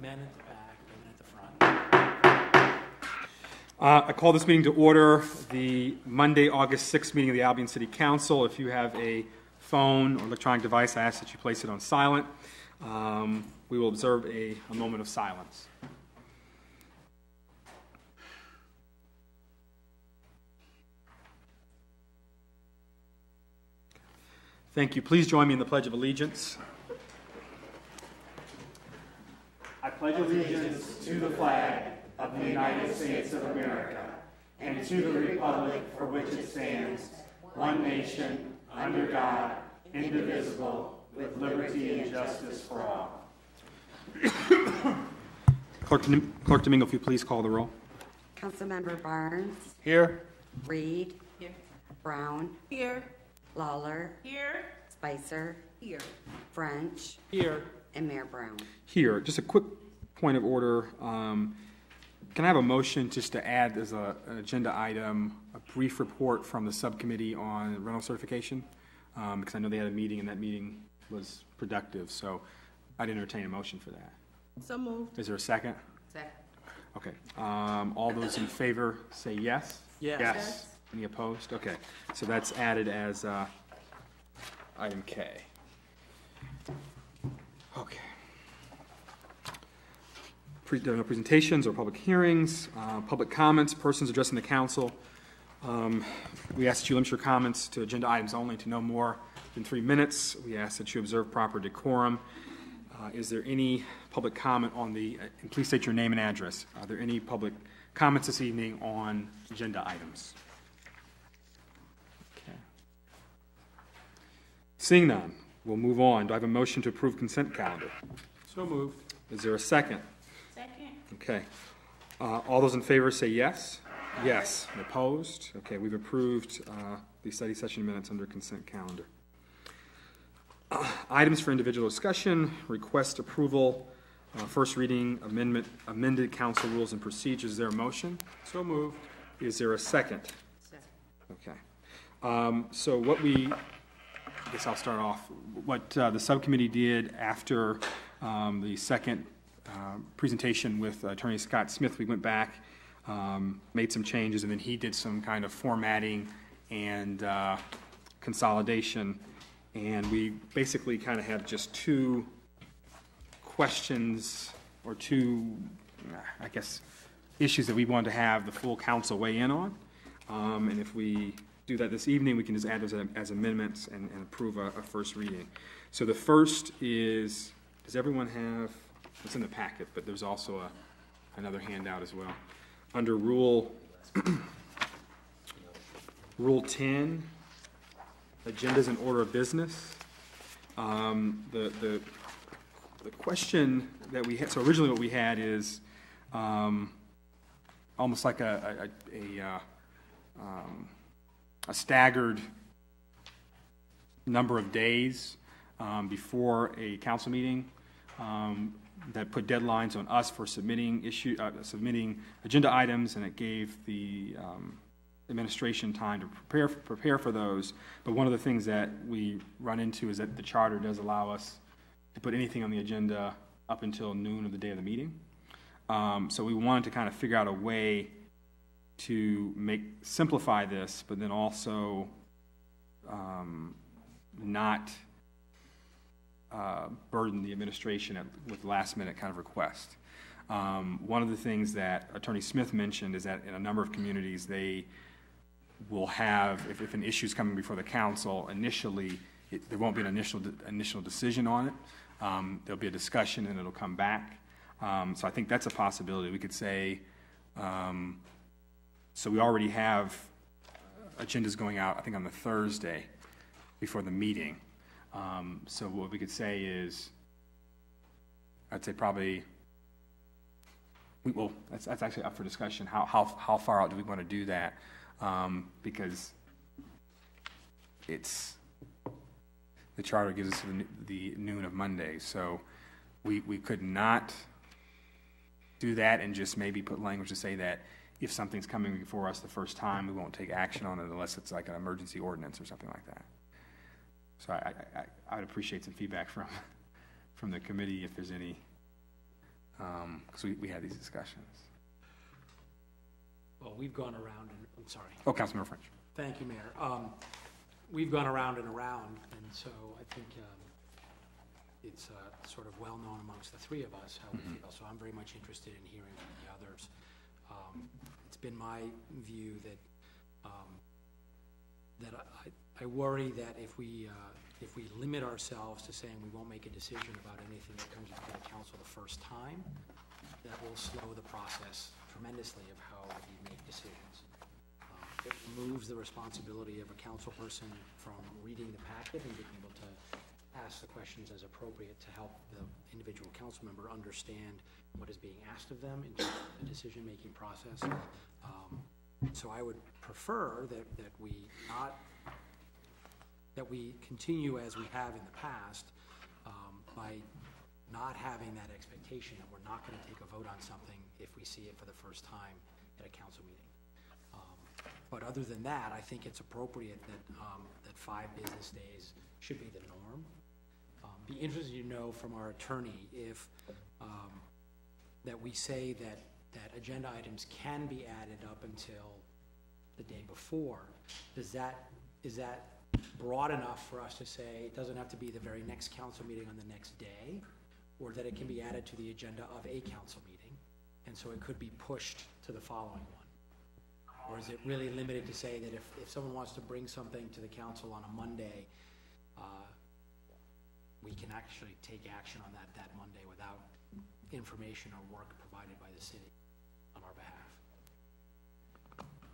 men at the back, women at the front. I call this meeting to order, the Monday, August 6th meeting of the Albion City Council. If you have a phone or electronic device, I ask that you place it on silent. We will observe a moment of silence. Thank you. Please join me in the Pledge of Allegiance. I pledge allegiance to the flag of the United States of America and to the republic for which it stands, one nation, under God, indivisible, with liberty and justice for all. Clerk Domingo, if you please call the roll. Councilmember Barnes. Here. Reed. Here. Brown. Here. Lawler. Here. Spicer. Here. French. Here. And Mayor Brown. Here. Just a quick point of order. Can I have a motion just to add as an agenda item a brief report from the subcommittee on rental certification? Because I know they had a meeting and that meeting was productive, so I'd entertain a motion for that. So moved. Is there a second? Second. Okay. All those in favor say yes? Yes. Yes. Any opposed? Okay. So that's added as item K. Okay. There are no presentations or public hearings, public comments, persons addressing the council. We ask that you limit your comments to agenda items only to no more than 3 minutes. We ask that you observe proper decorum. Is there any public comment on the, and please state your name and address. Are there any public comments this evening on agenda items? Okay. Seeing none, we'll move on. Do I have a motion to approve consent calendar? So moved. Is there a second? Second. Okay. All those in favor say yes? Yes. Opposed? Okay, we've approved the study session minutes under consent calendar. Items for individual discussion, request approval, first reading, amended council rules and procedures. Is there a motion? So moved. Is there a second? Second. Okay. So what I guess I'll start off. What the subcommittee did after the second presentation with Attorney Scott Smith, we went back, made some changes, and then he did some kind of formatting and consolidation. And we basically kind of have just two questions or two, I guess, issues that we wanted to have the full council weigh in on. And if we do that this evening, we can just add those as amendments and approve a first reading. So the first is, does everyone have, it's in the packet, but there's also another handout as well. Under Rule 10, agendas and order of business. The question that we had, so originally what we had is almost like a staggered number of days before a council meeting that put deadlines on us for submitting agenda items, and it gave the administration time to prepare for those. But one of the things that we run into is that the charter does allow us to put anything on the agenda up until noon of the day of the meeting. So we wanted to kind of figure out a way to simplify this, but then also not burden the administration with last minute kind of request. One of the things that Attorney Smith mentioned is that in a number of communities they will have, if an issue is coming before the council, initially there won't be an initial decision on it. There'll be a discussion and it'll come back. So I think that's a possibility. We could say, so we already have agendas going out, I think, on the Thursday before the meeting. So what we could say is, I'd say probably, well, that's actually up for discussion. How far out do we want to do that? Because the charter gives us the noon of Monday, so we could not do that and just maybe put language to say that if something's coming before us the first time, we won't take action on it unless it's like an emergency ordinance or something like that. So I would appreciate some feedback from the committee if there's any because we had these discussions. Well, we've gone around and, I'm sorry. Oh, Councilmember French. Thank you, Mayor. We've gone around and around, and so I think it's sort of well-known amongst the three of us how we feel, so I'm very much interested in hearing from the others. It's been my view that I worry that if we limit ourselves to saying we won't make a decision about anything that comes before the council the first time, that will slow the process tremendously of how we make decisions. It removes the responsibility of a council person from reading the packet and being able to ask the questions as appropriate to help the individual council member understand what is being asked of them in terms of the decision-making process. So I would prefer that we continue as we have in the past by not having that expectation that we're not going to take a vote on something if we see it for the first time at a council meeting. But other than that, I think it's appropriate that 5 business days should be the norm. Be interested to know from our attorney if that we say that agenda items can be added up until the day before. Is that broad enough for us to say it doesn't have to be the very next council meeting on the next day, or that it can be added to the agenda of a council meeting, and so it could be pushed to the following one? Or is it really limited to say that if someone wants to bring something to the council on a Monday, we can actually take action on that Monday without information or work provided by the city on our behalf?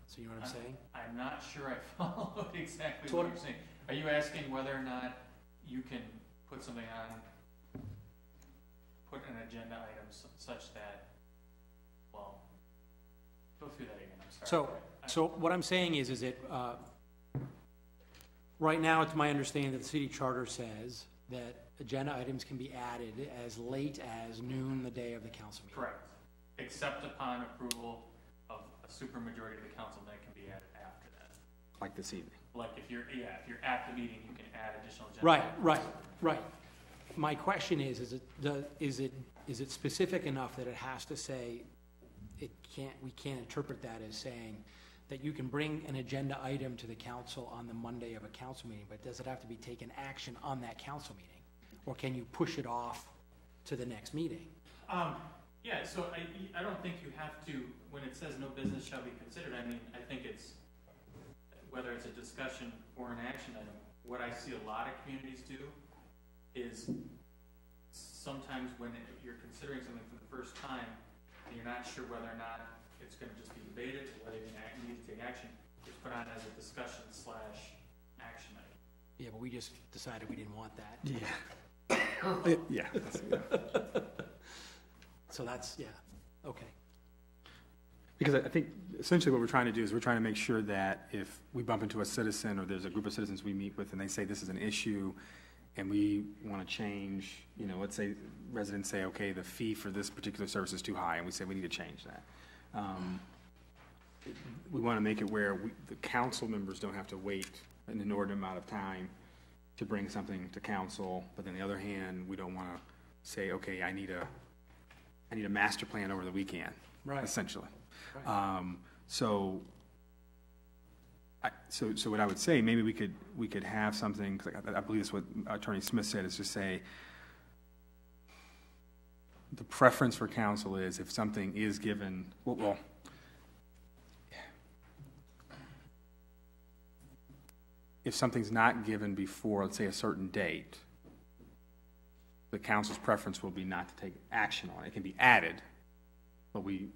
So you know what I'm saying? I'm not sure I followed exactly So what you're saying. Are you asking whether or not you can put something on, put an agenda item such that, well, go through that again, I'm sorry. So what I'm saying is that right now it's my understanding that the city charter says that agenda items can be added as late as noon the day of the council meeting. Correct. Except upon approval of a supermajority of the council, that can be added after that. Like this evening. Like if you're at the meeting, you can add additional agenda items. Right. My question is it specific enough that it has to say we can't interpret that as saying that you can bring an agenda item to the council on the Monday of a council meeting, but does it have to be taken action on that council meeting? Or can you push it off to the next meeting? Yeah, so I don't think you have to, when it says no business shall be considered, I mean, I think it's, whether it's a discussion or an action item, what I see a lot of communities do is sometimes when you're considering something for the first time and you're not sure whether or not it's going to just be debated or whether you need to take action, it's put on as a discussion / action item. Yeah, but we just decided we didn't want that. Yeah. Yeah. So that's, yeah, okay. Because I think essentially what we're trying to do is we're trying to make sure that if we bump into a citizen or there's a group of citizens we meet with and they say this is an issue and we want to change, let's say residents say, okay, the fee for this particular service is too high, and we say we need to change that. We want to make it where the council members don't have to wait an inordinate amount of time to bring something to council, but on the other hand, we don't want to say, okay, I need a master plan over the weekend, Right. essentially. Right. So what I would say, maybe we could have something, because I believe that's what Attorney Smith said, is just say the preference for council is if something is given, well, if something's not given before, let's say, a certain date, the council's preference will be not to take action on it. It can be added, but we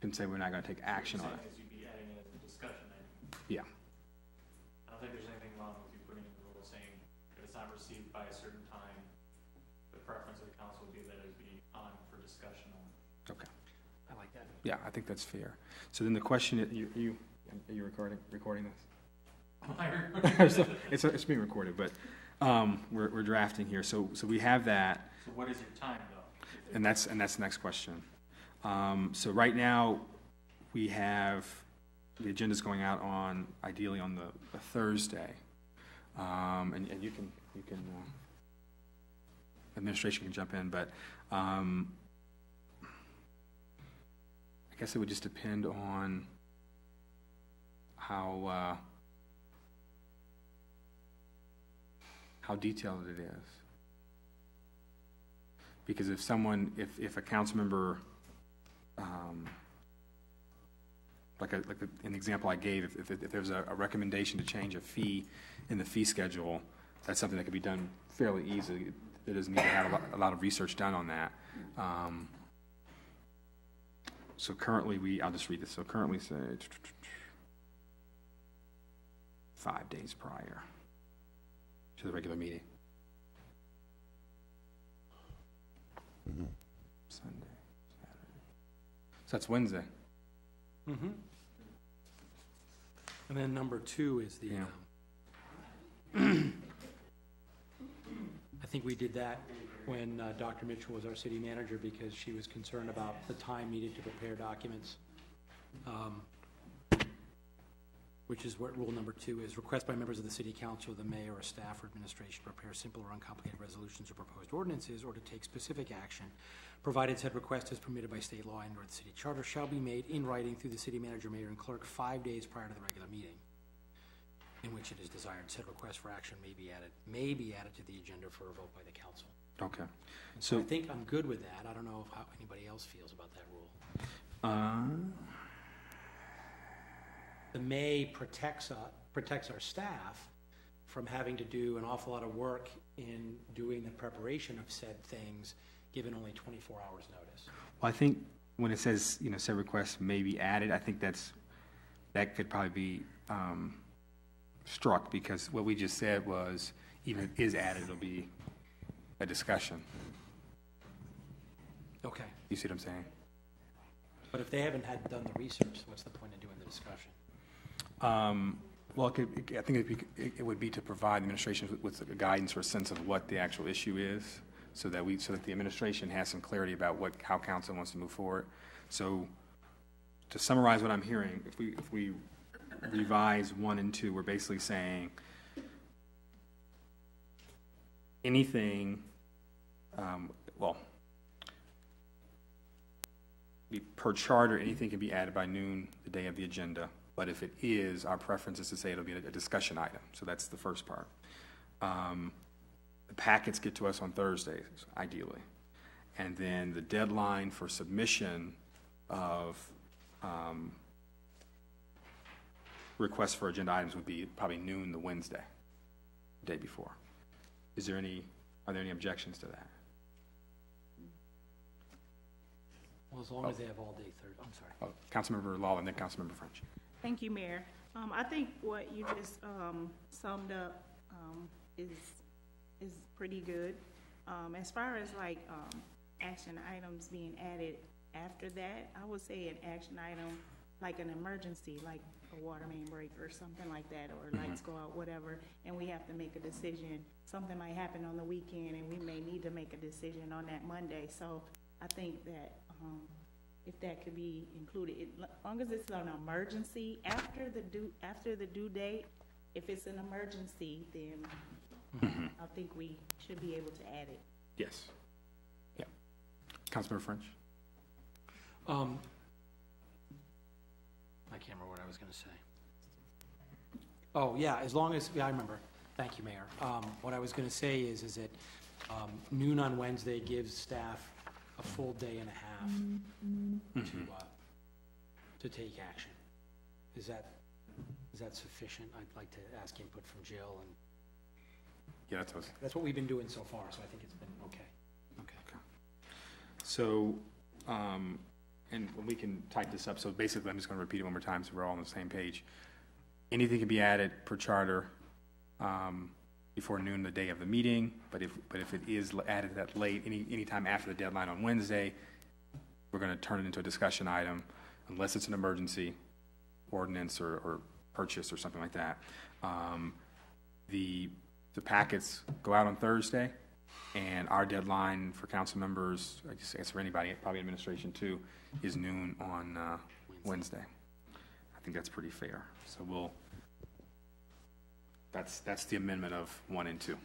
can say we're not going to take action on it. Because you'd be adding it as a discussion item. Yeah. I don't think there's anything wrong with you putting in the rule saying if it's not received by a certain time, the preference of the council would be that it be on for discussion only. Okay. I like that. Yeah, I think that's fair. So then the question is, are you recording this? It's being recorded, but we're drafting here. So we have that. So what is your time though? And that's the next question. So right now we have the agenda's going out ideally on the Thursday, and you can administration can jump in, but guess it would just depend on how detailed it is. Because if a council member, like an example I gave, if there's a recommendation to change a fee in the fee schedule, that's something that could be done fairly easily. There doesn't need to have a lot of research done on that. So currently I'll just read this. So currently say 5 days prior to the regular meeting. Sunday, Saturday. So that's Wednesday. Mm-hmm. And then number 2 is the, I think we did that when Dr. Mitchell was our city manager because she was concerned about the time needed to prepare documents, which is what rule number 2 is. Request by members of the city council, the mayor, or staff or administration to prepare simple or uncomplicated resolutions or proposed ordinances or to take specific action, provided said request is permitted by state law and or the city charter, shall be made in writing through the city manager, mayor, and clerk 5 days prior to the regular meeting in which it is desired. Said request for action may be added to the agenda for a vote by the council. Okay. So I think I'm good with that. I don't know how anybody else feels about that rule. The may protects our staff from having to do an awful lot of work in doing the preparation of said things, given only 24 hours notice. Well, I think when it says, said request may be added, I think that could probably be struck, because what we just said was, even if it is added, it'll be a discussion. Okay. You see what I'm saying? But if they haven't done the research, what's the point of doing the discussion? Well, I think it would be to provide the administration with guidance or a sense of what the actual issue is, so that the administration has some clarity about how council wants to move forward. So, to summarize what I'm hearing, if we revise 1 and 2, we're basically saying anything, per charter, anything can be added by noon the day of the agenda. But if it is, our preference is to say it'll be a discussion item. So that's the first part. The packets get to us on Thursdays, ideally. And then the deadline for submission of requests for agenda items would be probably noon the Wednesday, the day before. Are there any objections to that? Well, as long as they have all day Thursday. I'm sorry. Oh, Councilmember Lawler and then Councilmember French. Thank you, Mayor. I think what you just summed up is pretty good. As far as like action items being added after that, I would say an action item like an emergency, like a water main break or something like that, or lights go out, whatever, and we have to make a decision. Something might happen on the weekend, and we may need to make a decision on that Monday. So I think that if that could be included, as long as it's an emergency after the due date. If it's an emergency, then I think we should be able to add it. Yes. Yeah. Councilmember French. I can't remember what I was going to say. Oh, yeah, as long as, I remember. Thank you, Mayor. What I was going to say is that noon on Wednesday gives staff a full day and a half to take action. Is that sufficient? I'd like to ask input from Jill. And yeah, that's what we've been doing so far, so I think it's been okay. So, and we can type this up. So basically, I'm just going to repeat it one more time so we're all on the same page. Anything can be added per charter before noon the day of the meeting, but if it is added that late, any time after the deadline on Wednesday, we're going to turn it into a discussion item unless it's an emergency ordinance or purchase or something like that. The packets go out on Thursday, and our deadline for council members, I guess for anybody, probably administration too, is noon on Wednesday. I think that's pretty fair. So that's the amendment of 1 and 2.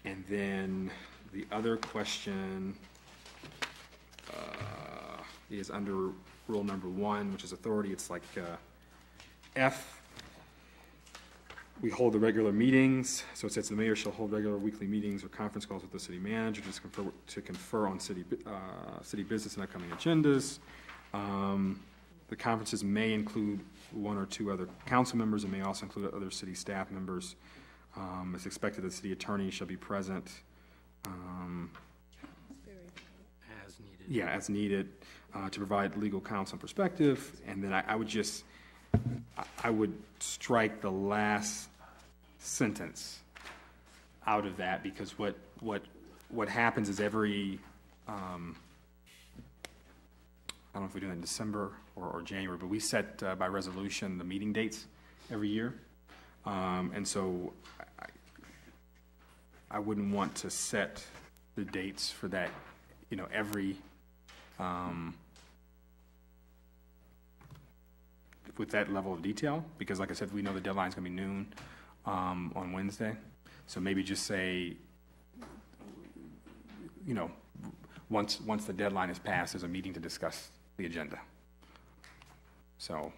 And then the other question is under rule number 1, which is authority, it's like F. We hold the regular meetings, so it says the mayor shall hold regular weekly meetings or conference calls with the city manager to confer on city business and upcoming agendas. The conferences may include 1 or 2 other council members and may also include other city staff members. It's expected the city attorney shall be present. As needed. Yeah, as needed, to provide legal counsel and perspective. And then I would strike the last sentence out of that, because what happens is every, I don't know if we do that in December or January, but we set by resolution the meeting dates every year. And so I wouldn't want to set the dates for that, every, with that level of detail, because like I said, we know the deadline's gonna be noon on Wednesday. So maybe just say, once the deadline is passed, there's a meeting to discuss the agenda. So,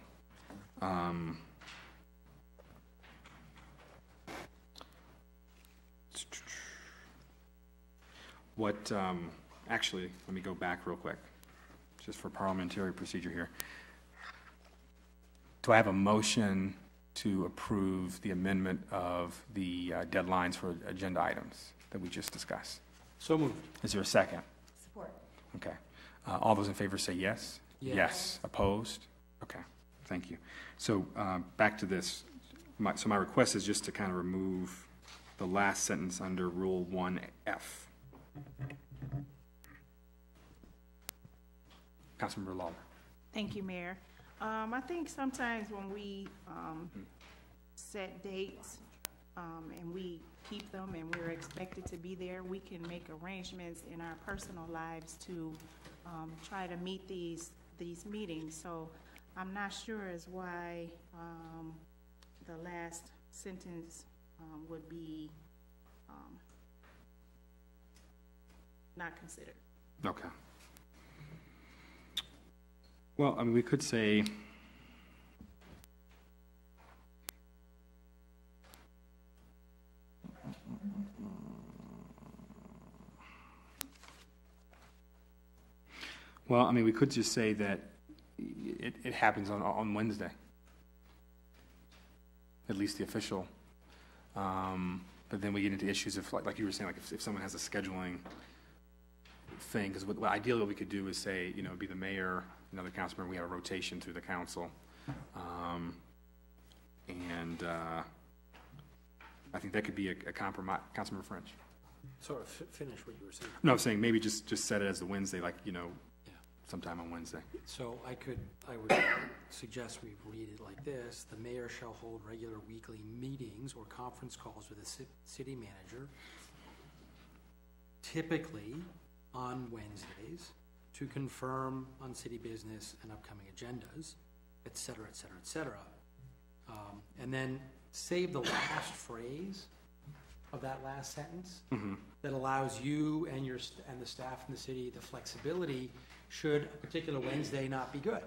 actually, let me go back real quick, just for parliamentary procedure here. Do I have a motion to approve the amendment of the deadlines for agenda items that we just discussed? So moved. Is there a second? Support. Okay. All those in favor say yes? Yes. Opposed? Okay. Thank you. So back to this. So my request is just to kind of remove the last sentence under Rule 1F. Councilmember Lawler. Thank you, Mayor. I think sometimes when we set dates and we keep them and we're expected to be there, we can make arrangements in our personal lives to try to meet these meetings. So I'm not sure as why the last sentence would be not considered. Okay. Well, I mean, we could say, we could just say that it happens on Wednesday, at least the official. But then we get into issues of, like you were saying, like if someone has a scheduling thing, because what ideally what we could do is say, it'd be the mayor, another council member, we have a rotation through the council. I think that could be a compromise. Councilmember French. Sort of finish what you were saying. No, I'm saying maybe just set it as the Wednesday, like, sometime on Wednesday. So I would suggest we read it like this: the mayor shall hold regular weekly meetings or conference calls with the city manager, typically on Wednesdays, to confirm on city business and upcoming agendas, et cetera, et cetera, et cetera. And then save the last phrase of that last sentence that allows you and the staff in the city the flexibility should a particular Wednesday not be good.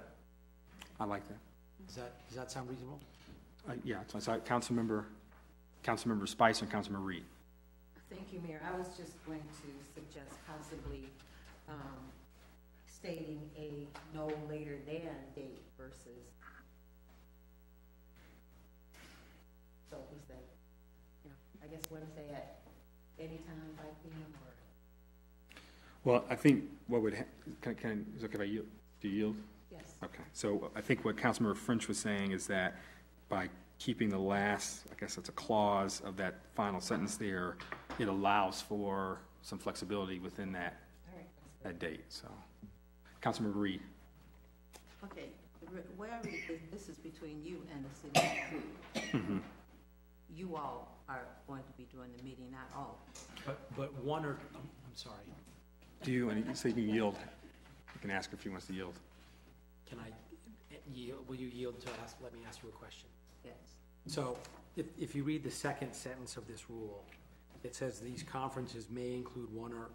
I like that. Does that sound reasonable? Yeah. So Councilmember Spicer and Councilmember Reed. Thank you, Mayor. I was just going to suggest possibly stating a no later than date versus. So we say, I guess Wednesday at any time, 5 p.m. or. Well, I think what would is it okay if I yield? Do you yield? Yes. Okay. So I think what Councilmember French was saying is that by keeping the last, I guess it's a clause of that final sentence there, it allows for some flexibility within that date. So, Councilmember Reed. Okay. Where this is between you and the city crew. You all are going to be doing the meeting, not all. But one or I'm sorry. Do you? And you say you can yield. You can ask her if she wants to yield. Can I yield? Will you yield to ask? Let me ask you a question. Yes. So, if you read the second sentence of this rule, it says these conferences may include 1 or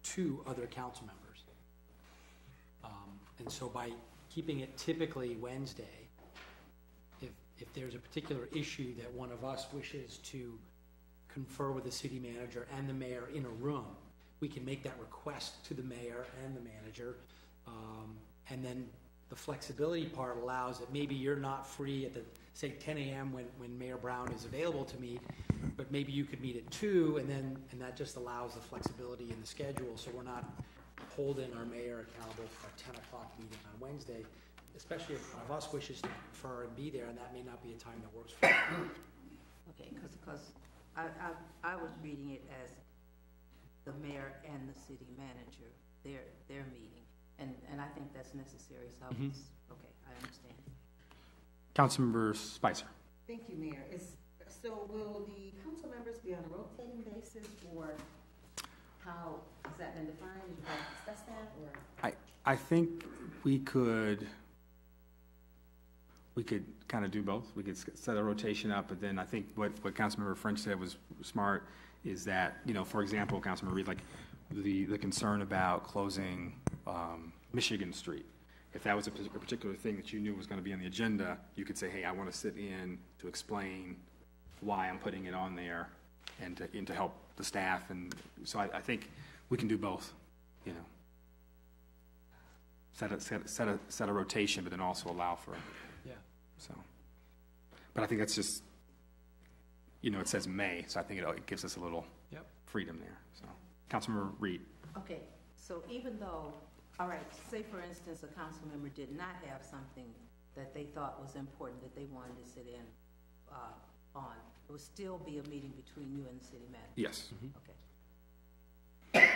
2 other council members. And so by keeping it typically Wednesday, if there's a particular issue that one of us wishes to confer with the city manager and the mayor in a room, we can make that request to the mayor and the manager. And then the flexibility part allows that maybe you're not free at the, say, 10 a.m. when Mayor Brown is available to meet, but maybe you could meet at 2, and that just allows the flexibility in the schedule, so we're not holding our mayor accountable for a 10 o'clock meeting on Wednesday, especially if one of us wishes to confer and be there, and that may not be a time that works for you. Okay, because I was reading it as the mayor and the city manager, their meeting, and I think that's necessary, so okay, I understand. Councilmember Spicer. Thank you, Mayor. So will the council members be on a rotating basis, or how has that been defined? Did you guys discuss that, or? I think we could kind of do both. We could set a rotation up, but then I think what Councilmember French said was smart, is that, for example, Councilmember Reed, like the concern about closing Michigan Street. If that was a particular thing that you knew was going to be on the agenda, you could say, hey, I want to sit in to explain why I'm putting it on there and to help the staff. And so I think we can do both, set a rotation, but then also allow for, so. But I think that's just, it says May, so I think it gives us a little freedom there. So, Councilmember Reed. Okay, so even though, all right, say for instance, a council member did not have something that they thought was important that they wanted to sit in on, it would still be a meeting between you and the city manager? Yes. Okay.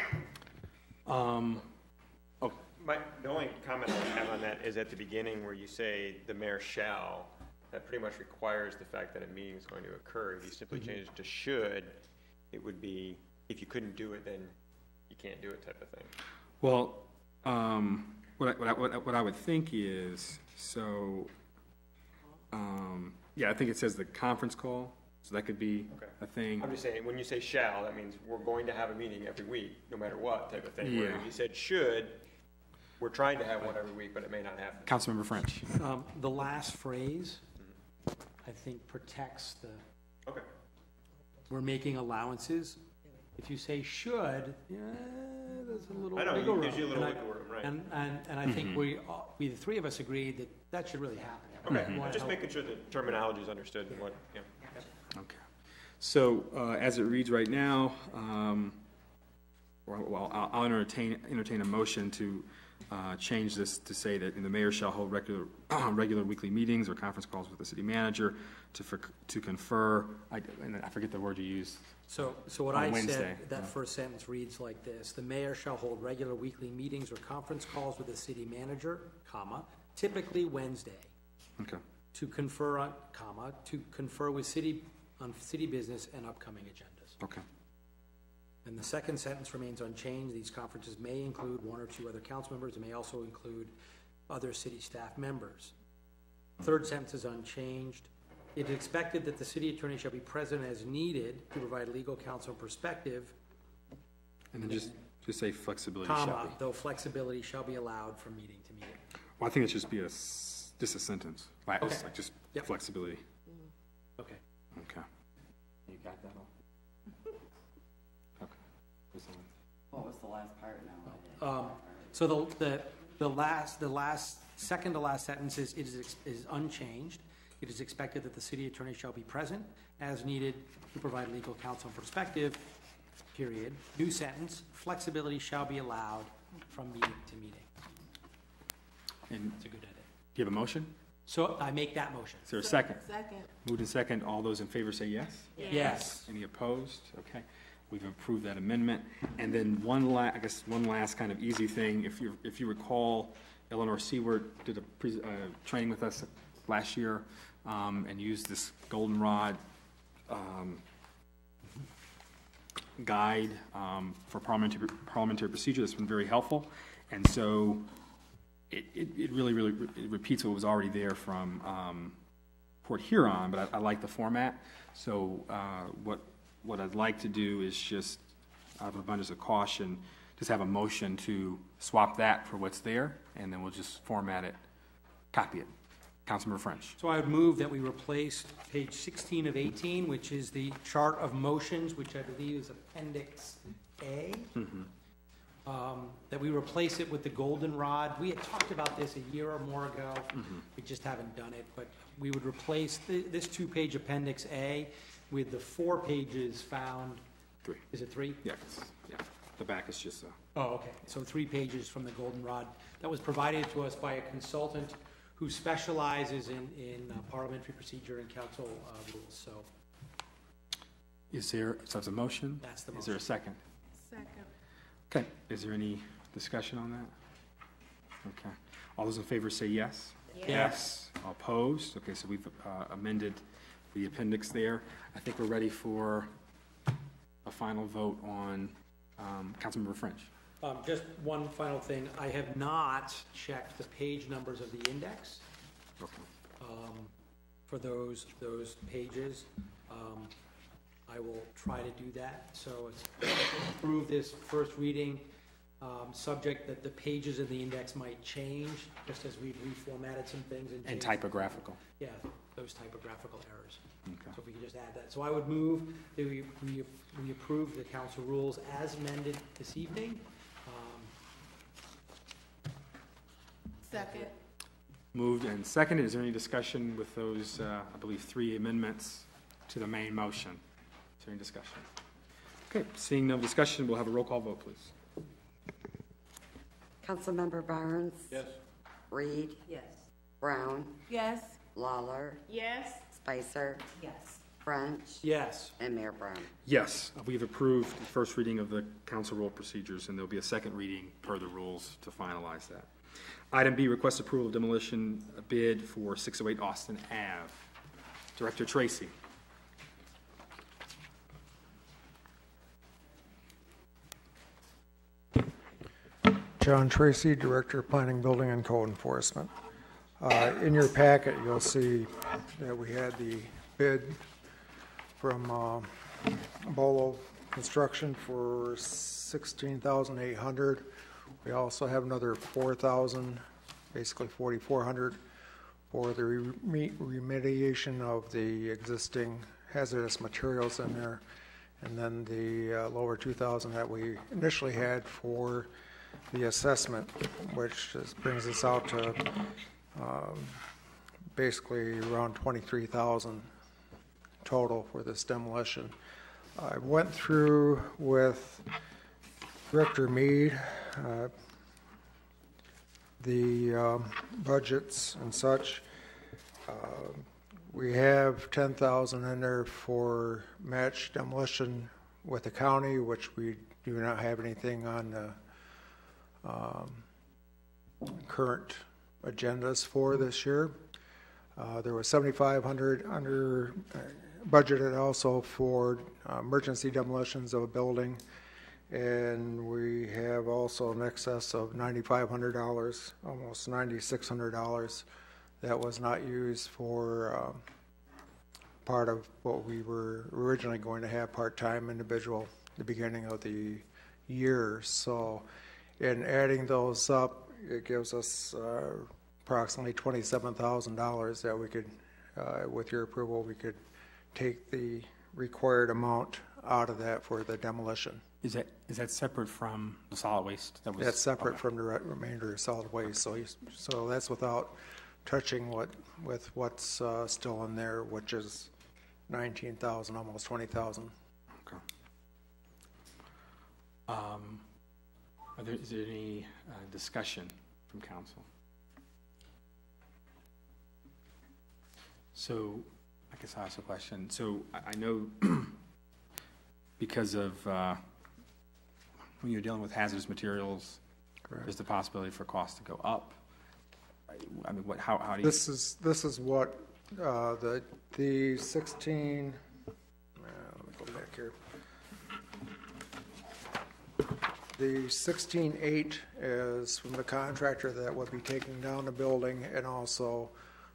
The only comment I have on that is at the beginning where you say the mayor shall, that pretty much requires the fact that a meeting is going to occur. If you simply change it to should, it would be, if you couldn't do it, then you can't do it type of thing. Well, what I would think is, so, I think it says the conference call, so that could be a thing. I'm just saying, when you say shall, that means we're going to have a meeting every week, no matter what type of thing. Where if you said should, we're trying to have one every week, but it may not happen. Councilmember French. The last phrase, I think, protects the, we're making allowances. If you say should, there's a little wiggle room. It gives you a little wiggle room, right. And I think we, the three of us agreed that should really happen. Okay, just making sure the terminology is understood and what, Okay. So, as it reads right now, I'll entertain a motion to change this to say that the mayor shall hold regular weekly meetings or conference calls with the city manager to confer, and I forget the word you used. So what on I Wednesday. said, that first sentence reads like this: the mayor shall hold regular weekly meetings or conference calls with the city manager, typically Wednesday. Okay. To confer with on city business and upcoming agendas. Okay. And the second sentence remains unchanged. These conferences may include one or two other council members. It may also include other city staff members. Third sentence is unchanged. It is expected that the city attorney shall be present as needed to provide legal counsel perspective. And then just say flexibility shall be. Though flexibility shall be allowed from meeting to meeting. Well, I think it should just be just a sentence. Like just flexibility. Okay. Okay. You got that all? Okay. What was the last part now? So the second to last sentence is unchanged. It is expected that the city attorney shall be present as needed to provide legal counsel perspective, period. New sentence, flexibility shall be allowed from meeting to meeting. And it's a good edit. Do you have a motion? So I make that motion. Is there a second? Second. Moved in second. All those in favor say yes? Yes. Any opposed? Okay. We've approved that amendment. And then one last kind of easy thing. If you recall, Eleanor Seward did a training with us last year and used this goldenrod guide for parliamentary procedure. That's been very helpful. And so it really repeats what was already there from Port Huron, but I like the format. So what I'd like to do is just, out of an abundance of caution, just have a motion to swap that for what's there, and then we'll just format it copy it. Councilmember French. So I would move that we replace page 16 of 18, which is the chart of motions, which I believe is Appendix A. That we replace it with the goldenrod. We had talked about this a year or more ago. We just haven't done it, but we would replace this 2-page Appendix A with the 4 pages found. 3. Is it 3? Yeah, yeah. The back is just Oh, okay. So 3 pages from the goldenrod that was provided to us by a consultant who specializes in parliamentary procedure and council rules. So Is there, so it's a motion? That's the Is there a motion. second? Second. Okay, is there any discussion on that? Okay, all those in favor say yes? Yes. All opposed? Okay, so we've amended the appendix there. I think we're ready for a final vote on Councilmember French. just one final thing. I have not checked the page numbers of the index Okay. for those pages. I will try to do that. So it's approve this first reading, subject that the pages of the index might change, just as we've reformatted some things. And changed- typographical. Yeah, those typographical errors. Okay. So if we could just add that. So I would move that we approve the council rules as amended this evening. Second. Moved and seconded. Is there any discussion with those, I believe, 3 amendments to the main motion? Is there any discussion? Okay, seeing no discussion, we'll have a roll call vote, please. Councilmember Barnes? Yes. Reed? Yes. Brown? Yes. Lawler? Yes. Spicer? Yes. French? Yes. And Mayor Brown. Yes, we've approved the first reading of the council rule procedures, and there'll be a second reading per the rules to finalize that. Item B, request approval of demolition bid for 608 Austin Ave. Director Tracy. John Tracy, Director of Planning, Building, and Code Enforcement. In your packet, you'll see that we had the bid from Bolo Construction for $16,800. We also have another $4,000, basically $4,400, for the remediation of the existing hazardous materials in there, and then the lower $2,000 that we initially had for the assessment, which just brings us out to basically around $23,000 total for this demolition. I went through with Director Mead the budgets and such. We have $10,000 in there for match demolition with the county, which we do not have anything on the current agendas for this year. There was $7,500 under budgeted also for emergency demolitions of a building, and we have also in excess of $9,500, almost $9,600 that was not used for part of what we were originally going to have part-time individual at the beginning of the year. So in adding those up, it gives us approximately $27,000 that we could, with your approval, we could take the required amount out of that for the demolition. Is that separate from the solid waste? That's separate okay. from the remainder of solid waste. So that's without touching with what's still in there, which is 19,000, almost 20,000. Okay. Is there any discussion from council? So, I guess I'll ask a question. So, I know because of when you're dealing with hazardous materials, Correct. there's the possibility for costs to go up. I mean, how do you? This is what the 16. Let me go back here. The 16.8 is from the contractor that would be taking down the building and also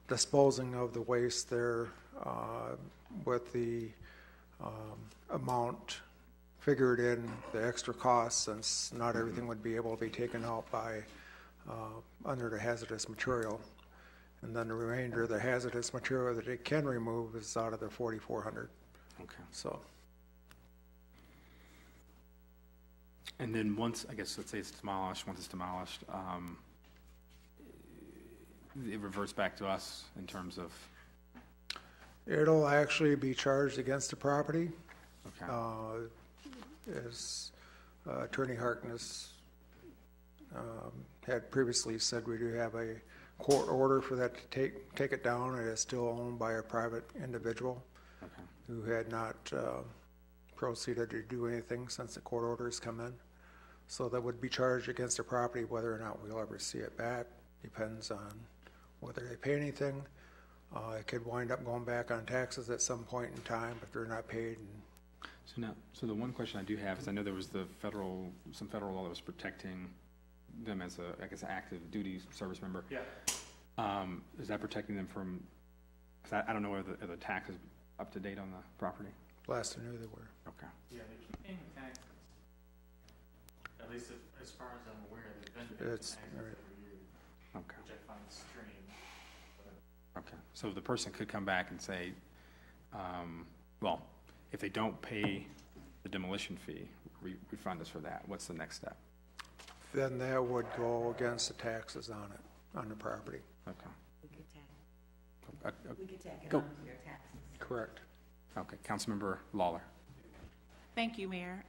disposing of the waste there with the amount figured in the extra costs, since not everything would be able to be taken out by under the hazardous material. And then the remainder of the hazardous material that it can remove is out of the 4,400. Okay. So, And then once, I guess, let's say it's demolished, once it's demolished, it reverts back to us in terms of, it'll actually be charged against the property. okay, As Attorney Harkness had previously said, we do have a court order for that to take it down. It is still owned by a private individual okay, who had not proceeded to do anything since the court orders come in. So that would be charged against the property. Whether or not we'll ever see it back depends on whether they pay anything. It could wind up going back on taxes at some point in time if they're not paid. And so the one question I do have is, I know there was some federal law that was protecting them as I guess, an active duty service member. Yeah. Is that protecting them from, 'cause I don't know whether the tax is up to date on the property? last I knew they were. Okay. Yeah, they keep paying taxes. At least as far as I'm aware, they've been paying taxes every year, Okay. which I find strange. Okay. So the person could come back and say, well, if they don't pay the demolition fee, refund us for that. What's the next step? Then that would go against the taxes on it, on the property. Okay. We could tack it Go. on to your taxes. Correct. Okay. Councilmember Lawler. Thank you, Mayor.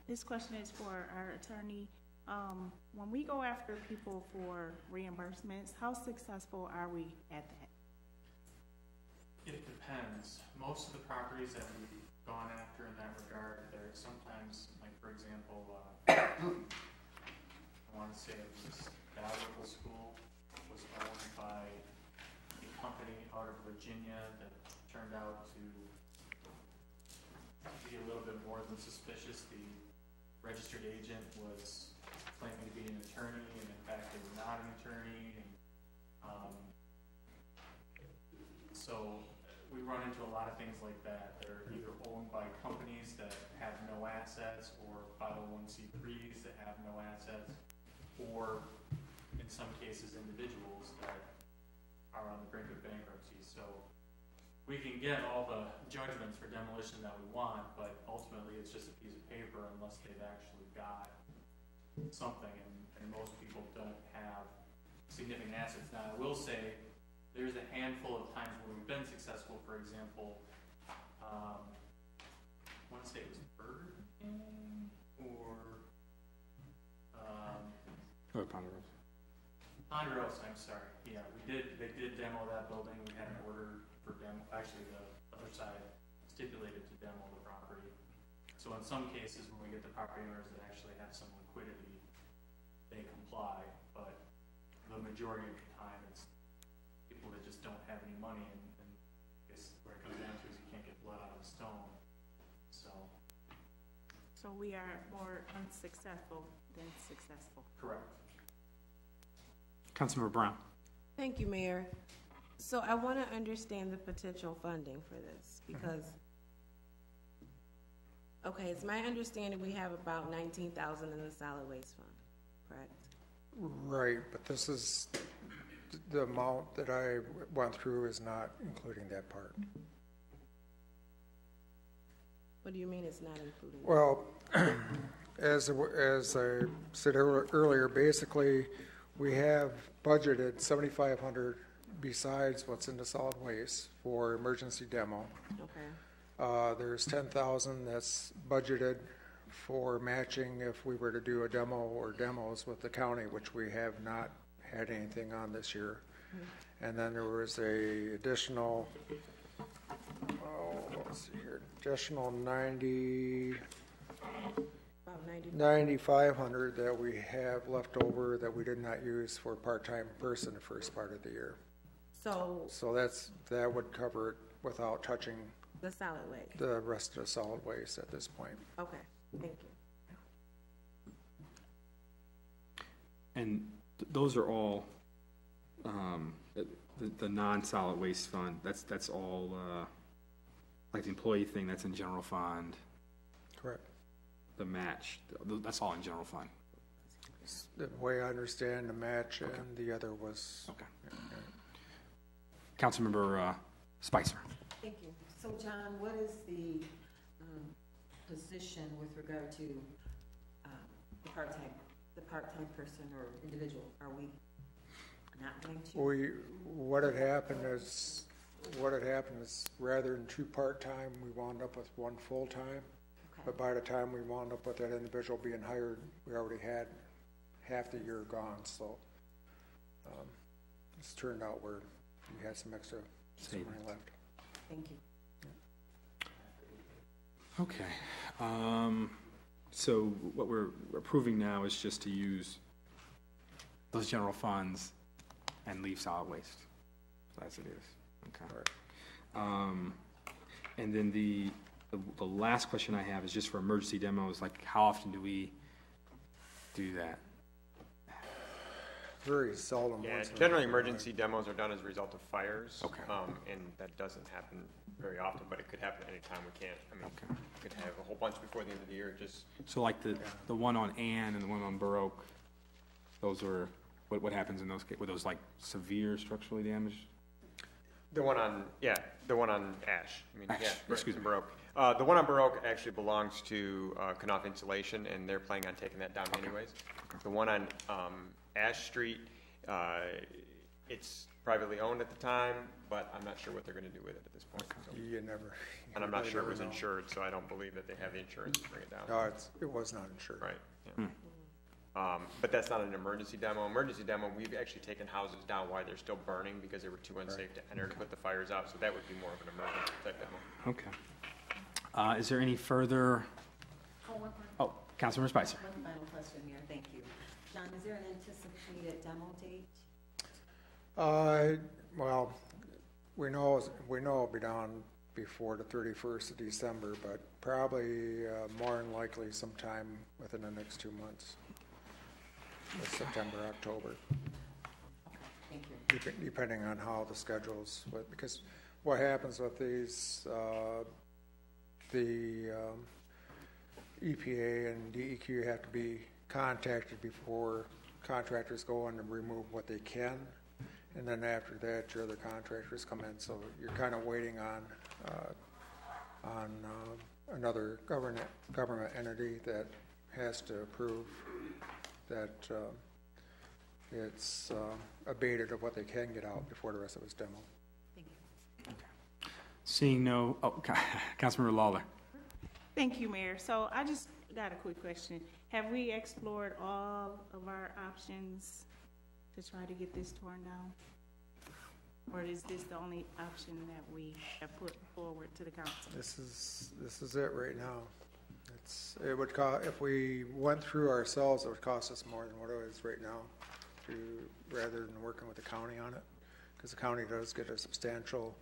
This question is for our attorney. When we go after people for reimbursements, how successful are we at that? It depends. Most of the properties that we've gone after in that regard, they're sometimes, like, for example, I want to say it was Dalrymple School was owned by a company out of Virginia that turned out to be a little bit more than suspicious. The registered agent was claiming to be an attorney, and in fact they were not an attorney. And, so we run into a lot of things like that. They're either owned by companies that have no assets, or 501c3s that have no assets, or in some cases individuals that are on the brink of bankruptcy. So we can get all the judgments for demolition that we want, but ultimately it's just a piece of paper unless they've actually got something, and most people don't have significant assets. Now, I will say there's a handful of times where we've been successful. For example, I want to say it was Burger King or Ponderosa, I'm sorry. Yeah, they did demo that building. We had an order for demo. Actually, the other side stipulated to demo the property. So in some cases, when we get the property owners that actually have some liquidity, they comply. But the majority of the time, it's people that just don't have any money, and I guess where it comes down to is you can't get blood out of a stone. So we are more unsuccessful than successful. Correct. Councilmember Brown. Thank you, Mayor. So I want to understand the potential funding for this, because, okay, it's my understanding we have about $19,000 in the solid waste fund, correct? Right, but this is, the amount that I went through is not including that part. What do you mean it's not including? Well, as I said earlier, basically, we have budgeted $7,500 besides what's in the solid waste for emergency demo. Okay. There's $10,000 that's budgeted for matching if we were to do a demo or demos with the county, which we have not had anything on this year. Mm-hmm. And then there was a additional, let's see here, additional 9,500 that we have left over that we did not use for part-time person the first part of the year. So that would cover it without touching the solid waste, the rest of the solid waste at this point. okay, thank you. And those are all, the non-solid waste fund, that's all, like the employee thing, that's in general fund. Correct. The match, that's all in general fund. The way I understand the match and the other was. Okay. Yeah. Councilmember Spicer. Thank you. So John, what is the position with regard to the part-time person or individual? Are we not going to? What had happened is rather than 2 part-time, we wound up with 1 full-time. Okay. But by the time we wound up with that individual being hired, we already had half the year gone, so it's turned out where we had some extra money left. Thank you. Okay. So what we're approving now is just to use those general funds and leave solid waste as it is. Okay. Right. And then the last question I have is just for emergency demos. Like, how often do we do that? Very seldom. Yeah, once in a generally while. emergency demos are done as a result of fires. Okay. And that doesn't happen very often, but it could happen anytime. We can't, Okay. we could have a whole bunch before the end of the year, just, So like the one on Ann and the one on Baroque, those are, what happens in those cases? Were those like severe structurally damaged? the one on Ash. I mean, Ash, yeah, excuse me. Baroque. The one on Baroque actually belongs to Knopf Insulation, and they're planning on taking that down anyways. The one on Ash Street, it's privately owned at the time, but I'm not sure what they're going to do with it at this point. So. You never. And I'm not you sure it never was know. insured, so I don't believe that they have the insurance to bring it down. No, it was not insured. Right. Yeah. But that's not an emergency demo. Emergency demo, we've actually taken houses down while they're still burning because they were too unsafe to enter to put the fires out. So that would be more of an emergency type demo. Okay. Is there any further? Oh, Councilmember Spicer. One final question here. Thank you. John, is there an anticipated demo date? Well, we know it'll be down before the 31st of December, but probably more than likely sometime within the next 2 months. September, October. Thank you. Depending on how the schedules, because what happens with these, the EPA and DEQ have to be contacted before contractors go in and remove what they can, and then after that, your other contractors come in. So you're kind of waiting on another government entity that has to approve that it's abated of what they can get out before the rest of it's demo. Thank you. Seeing no, Councilmember Lawler. Thank you, Mayor. So I just got a quick question. Have we explored all of our options to try to get this torn down? Or is this the only option that we have put forward to the council? This is it right now. It would cost, if we went through ourselves, it would cost us more than what it is right now, rather than working with the county on it, because the county does get a substantial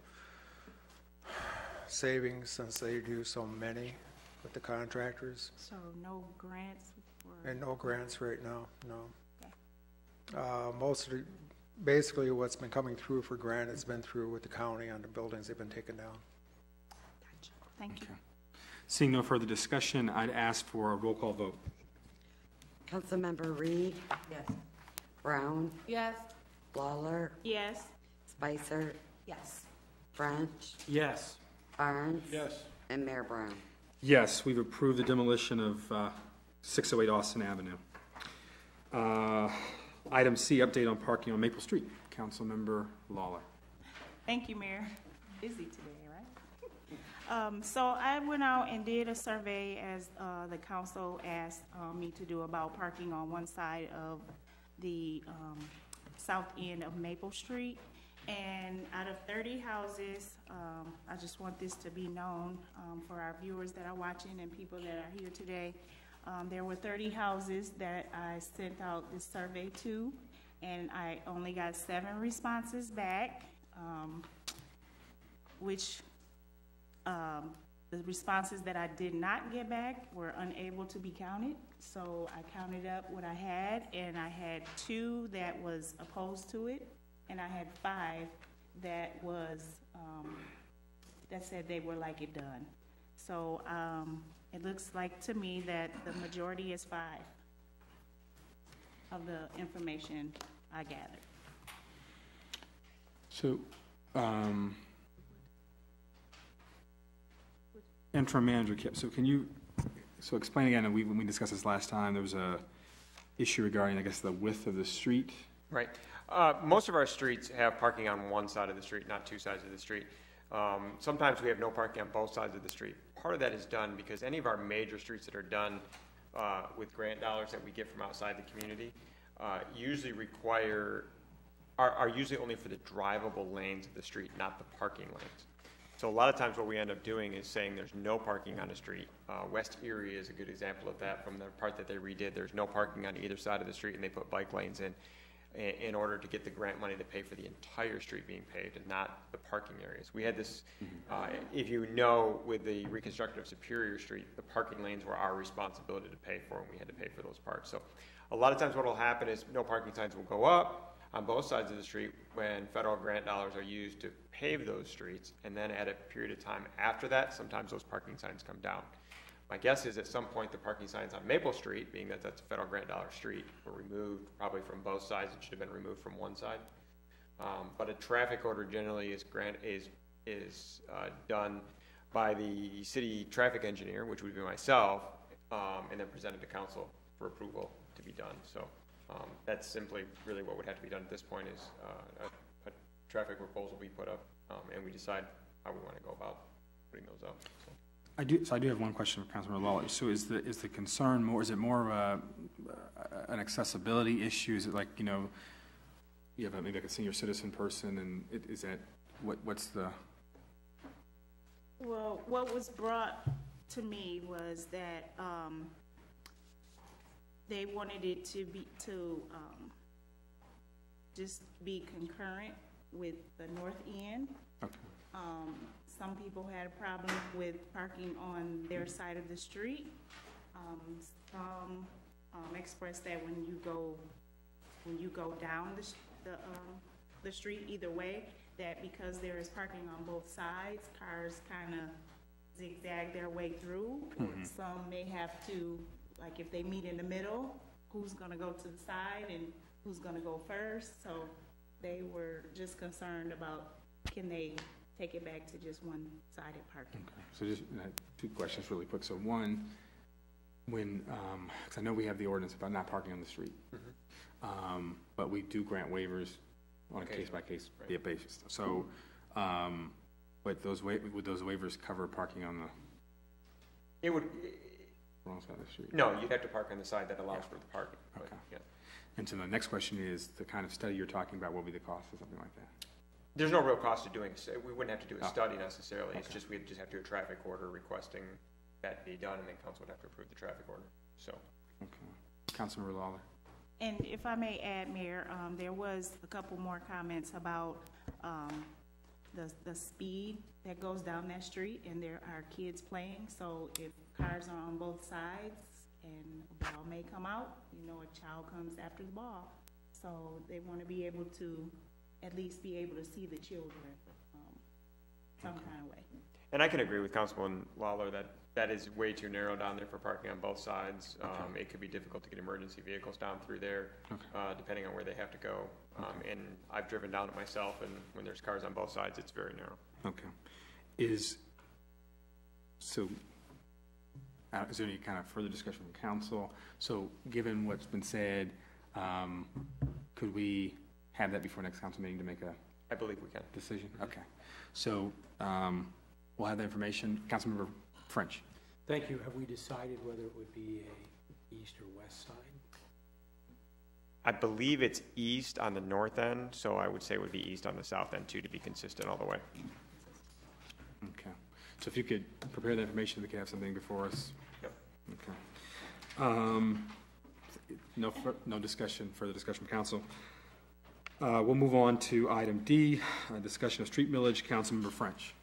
savings since they do so many with the contractors. So no grants? And no grants right now, no. Most of the, basically what's been coming through for grant has been through with the county on the buildings they've been taken down. Gotcha. Thank you. Okay. Seeing no further discussion, I'd ask for a roll call vote. Councilmember Reed, Yes. Brown, Yes. Lawler, Yes. Spicer, Yes. French, Yes. Barnes, Yes. and Mayor Brown. Yes, we've approved the demolition of 608 Austin Avenue. Item C, update on parking on Maple Street. Councilmember Lawler. Thank you, Mayor. Busy today, right? So I went out and did a survey as the council asked me to do about parking on one side of the south end of Maple Street. And out of 30 houses, I just want this to be known for our viewers that are watching and people that are here today. There were 30 houses that I sent out this survey to, and I only got 7 responses back, which the responses that I did not get back were unable to be counted. So I counted up what I had, and I had 2 that was opposed to it, and I had 5 that was that said they were like it done. So it looks like to me that the majority is 5 of the information I gathered. So interim manager, so can you, so explain again, when we discussed this last time, there was a issue regarding, I guess, the width of the street? Right. Most of our streets have parking on one side of the street, not two sides of the street. Sometimes we have no parking on both sides of the street. Part of that is done because any of our major streets that are done with grant dollars that we get from outside the community usually are usually only for the drivable lanes of the street, not the parking lanes. So a lot of times what we end up doing is saying there's no parking on the street. West Erie is a good example of that from the part that they redid. There's no parking on either side of the street, and they put bike lanes in order to get the grant money to pay for the entire street being paved and not the parking areas. We had this, if you know, with the reconstruction of Superior Street, the parking lanes were our responsibility to pay for, and we had to pay for those parts. So a lot of times what will happen is no parking signs will go up on both sides of the street when federal grant dollars are used to pave those streets, and then at a period of time after that, sometimes those parking signs come down. My guess is at some point the parking signs on Maple Street, being that that's a federal grant dollar street, were removed probably from both sides. It should have been removed from one side. But a traffic order generally is done by the city traffic engineer, which would be myself, and then presented to council for approval to be done. So that's simply really what would have to be done at this point is a traffic proposal be put up, and we decide how we want to go about putting those up. So. I do have one question for Councilmember Lawler. So is the concern more, is it more of an accessibility issue? Is it like, you know, you have maybe like a senior citizen person, and is that, what's the? Well, what was brought to me was that they wanted it to just be concurrent with the north end. Okay. Some people had a problem with parking on their side of the street. Some expressed that when you go down the street either way, that because there is parking on both sides, cars kind of zigzag their way through. Mm-hmm. Some may have to, like if they meet in the middle, who's going to go to the side and who's going to go first. So they were just concerned about, can they take it back to just one-sided parking. Okay. So just two questions really quick. So one, when, because I know we have the ordinance about not parking on the street, but we do grant waivers on a case-by-case basis. So, but would those waivers cover parking on the? It would. Wrong side of the street. No, you'd have to park on the side that allows for the parking. Okay. But, yeah. And so the next question is the kind of study you're talking about. What would be the cost or something like that? There's no real cost to doing it. We wouldn't have to do a study necessarily. Okay. It's just we'd just have to do a traffic order requesting that be done, and then council would have to approve the traffic order. So. Okay. Councilmember Lawler. And if I may add, Mayor, there was a couple more comments about the speed that goes down that street, and there are kids playing. So if cars are on both sides and a ball may come out, you know, a child comes after the ball. So they want to be able to at least be able to see the children some kind of way. And I can agree with Councilman Lawler that that is way too narrow down there for parking on both sides. It could be difficult to get emergency vehicles down through there, depending on where they have to go. And I've driven down it myself, and when there's cars on both sides, it's very narrow. Okay. Is there any kind of further discussion from council? So given what's been said, could we have that before next council meeting to make a I believe we can. Decision? Okay. So we'll have the information. Councilmember French. Thank you. Have we decided whether it would be a east or west side? I believe it's east on the north end, so I would say it would be east on the south end too, to be consistent all the way. Okay. So if you could prepare the information, we could have something before us. Yep. Okay. No discussion, further discussion from council. We'll move on to item D, discussion of street millage. Councilmember French.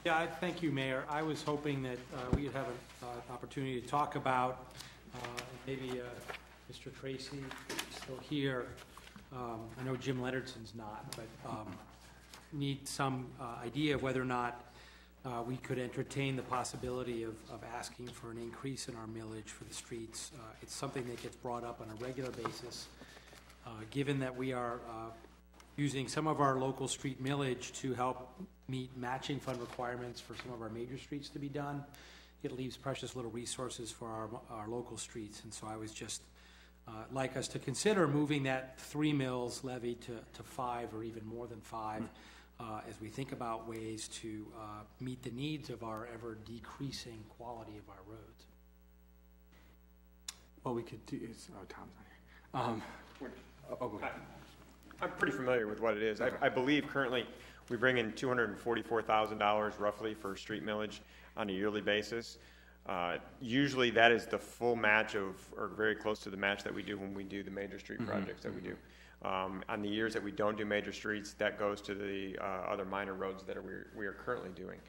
Yeah, thank you, Mayor. I was hoping that we would have an opportunity to talk about, maybe Mr. Tracy is still here. I know Jim Leonardson's not, but need some idea of whether or not we could entertain the possibility of asking for an increase in our millage for the streets. It's something that gets brought up on a regular basis. Given that we are using some of our local street millage to help meet matching fund requirements for some of our major streets to be done. It leaves precious little resources for our local streets, and so I was just like us to consider moving that 3 mills levy to 5 or even more than 5 as we think about ways to meet the needs of our ever decreasing quality of our roads. What we could do is, Tom's not here. Go ahead. I'm pretty familiar with what it is. Okay. I believe currently we bring in $244,000 roughly for street millage on a yearly basis. Usually that is the full match of, or very close to the match that we do when we do the major street projects that we do. On the years that we don't do major streets, that goes to the other minor roads that we are currently doing.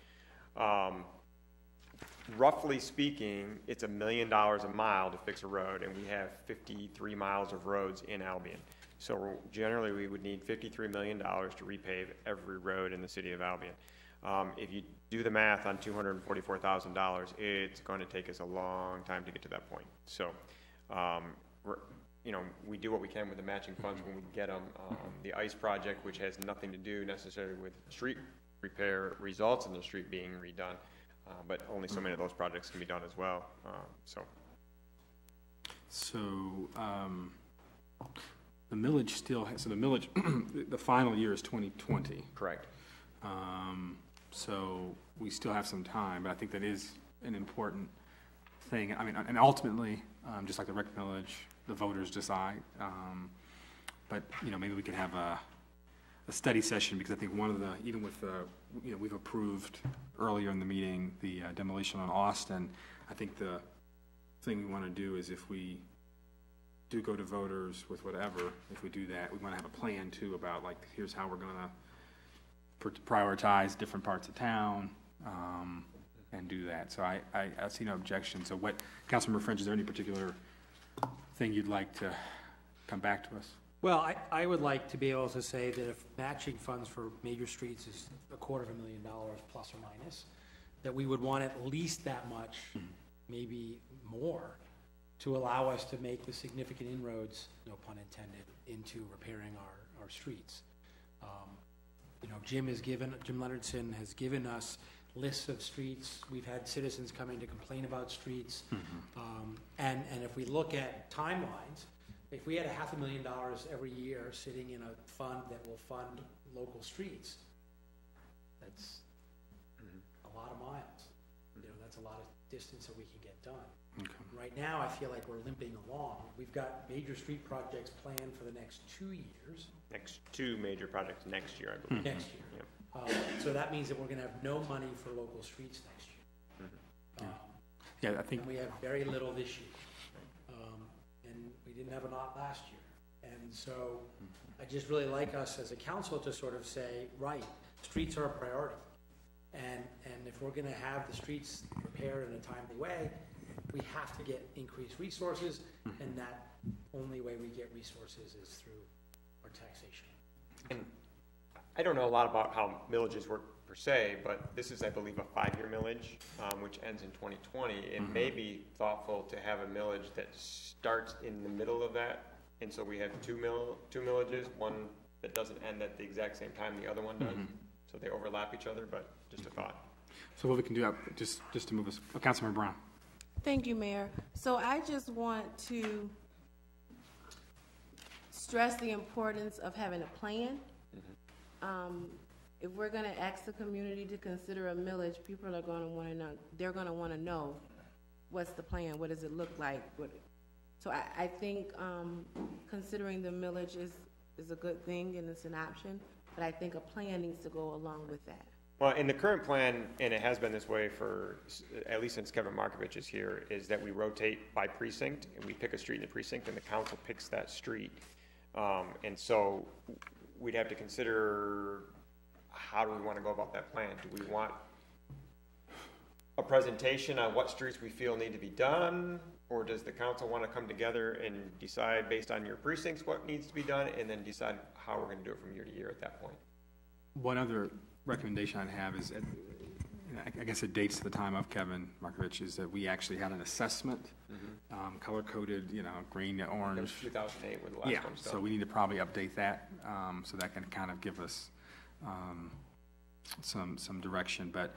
Roughly speaking, it's $1 million a mile to fix a road, and we have 53 miles of roads in Albion. So generally, we would need $53 million to repave every road in the city of Albion. If you do the math on $244,000, it's going to take us a long time to get to that point. So, we do what we can with the matching funds when we get them. The ICE project, which has nothing to do necessarily with street repair, results in the street being redone, but only so many of those projects can be done as well. The millage still has, the millage, the final year is 2020. Correct. So we still have some time, but I think that is an important thing. I mean, and ultimately, just like the rec millage, the voters decide. But, maybe we could have a study session, because I think one of the, even with the, we've approved earlier in the meeting the demolition on Austin. I think the thing we want to do is, if we do go to voters with whatever, if we do that, we want to have a plan too about, like, here's how we're going to prioritize different parts of town, and do that. So I see no objection. So what, Councilmember French, is there any particular thing you'd like to come back to us? Well, I would like to be able to say that if matching funds for major streets is $250,000 plus or minus, that we would want at least that much, maybe more, to allow us to make the significant inroads, no pun intended, into repairing our streets. Jim Leonardson has given us lists of streets. We've had citizens come in to complain about streets. And if we look at timelines, if we had $500,000 every year sitting in a fund that will fund local streets, that's a lot of miles. That's a lot of distance that we can get done. Okay. Right now, I feel like we're limping along. We've got major street projects planned for the next 2 years. Next 2 major projects next year, I believe. Next year. Yep. So that means that we're going to have no money for local streets next year. Yeah, I think And we have very little this year. And we didn't have a lot last year. And so I just really like us as a council to sort of say, right, streets are a priority. And if we're going to have the streets repaired in a timely way, we have to get increased resources, and that only way we get resources is through our taxation. And I don't know a lot about how millages work per se, but this is, I believe, a 5-year millage, which ends in 2020. It may be thoughtful to have a millage that starts in the middle of that, and so we have two millages, one that doesn't end at the exact same time the other one does, so they overlap each other, but just a thought. so. What we can do, just to move us, Councilmember Brown. Thank you, Mayor. So I just want to stress the importance of having a plan. If we're going to ask the community to consider a millage, people are going to want to know, they're going to want to know, what's the plan? What does it look like? So I think considering the millage is a good thing and it's an option, but I think a plan needs to go along with that. Well, in the current plan, and it has been this way for, at least since Kevin Markovich is here, is that we rotate by precinct, and we pick a street in the precinct, and the council picks that street. And so we'd have to consider, how do we want to go about that plan? Do we want a presentation on what streets we feel need to be done? Or does the council want to come together and decide based on your precincts what needs to be done, and then decide how we're going to do it from year to year at that point? One other recommendation I'd have is, I guess it dates to the time of Kevin Markovich, is that we actually had an assessment, color-coded, green to That orange. was 2008 when the last Yeah, one was done. so we need to probably update that, so that can kind of give us some direction. But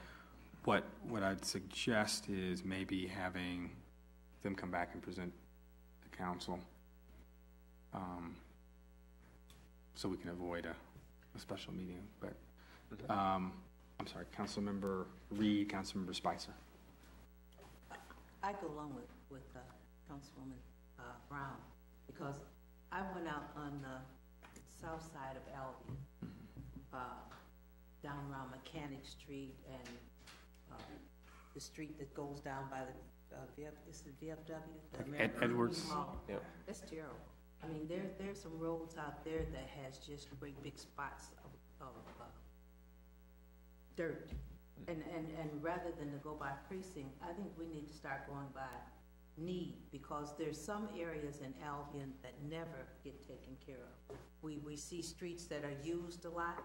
what I'd suggest is maybe having them come back and present to council, so we can avoid a special meeting. But I'm sorry, Councilmember Reed, Councilmember Spicer. I go along with Councilwoman Brown, because I went out on the south side of Albion, down around Mechanic Street and the street that goes down by the VFW? Edwards? Yep. It's terrible. I mean, there's some roads out there that has just great big spots of dirt. And rather than to go by precinct, I think we need to start going by need, because there's some areas in Albion that never get taken care of. We see streets that are used a lot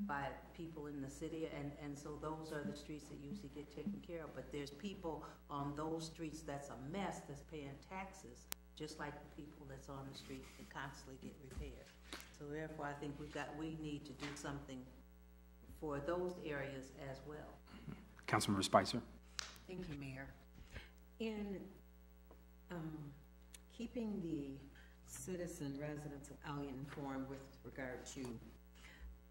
by people in the city, and so those are the streets that usually get taken care of. But there's people on those streets that's a mess, that's paying taxes, just like the people that's on the street that constantly get repaired. So therefore, I think we need to do something for those areas as well. Councilmember Spicer. Thank you, Mayor. In keeping the citizen residents of Albion informed with regard to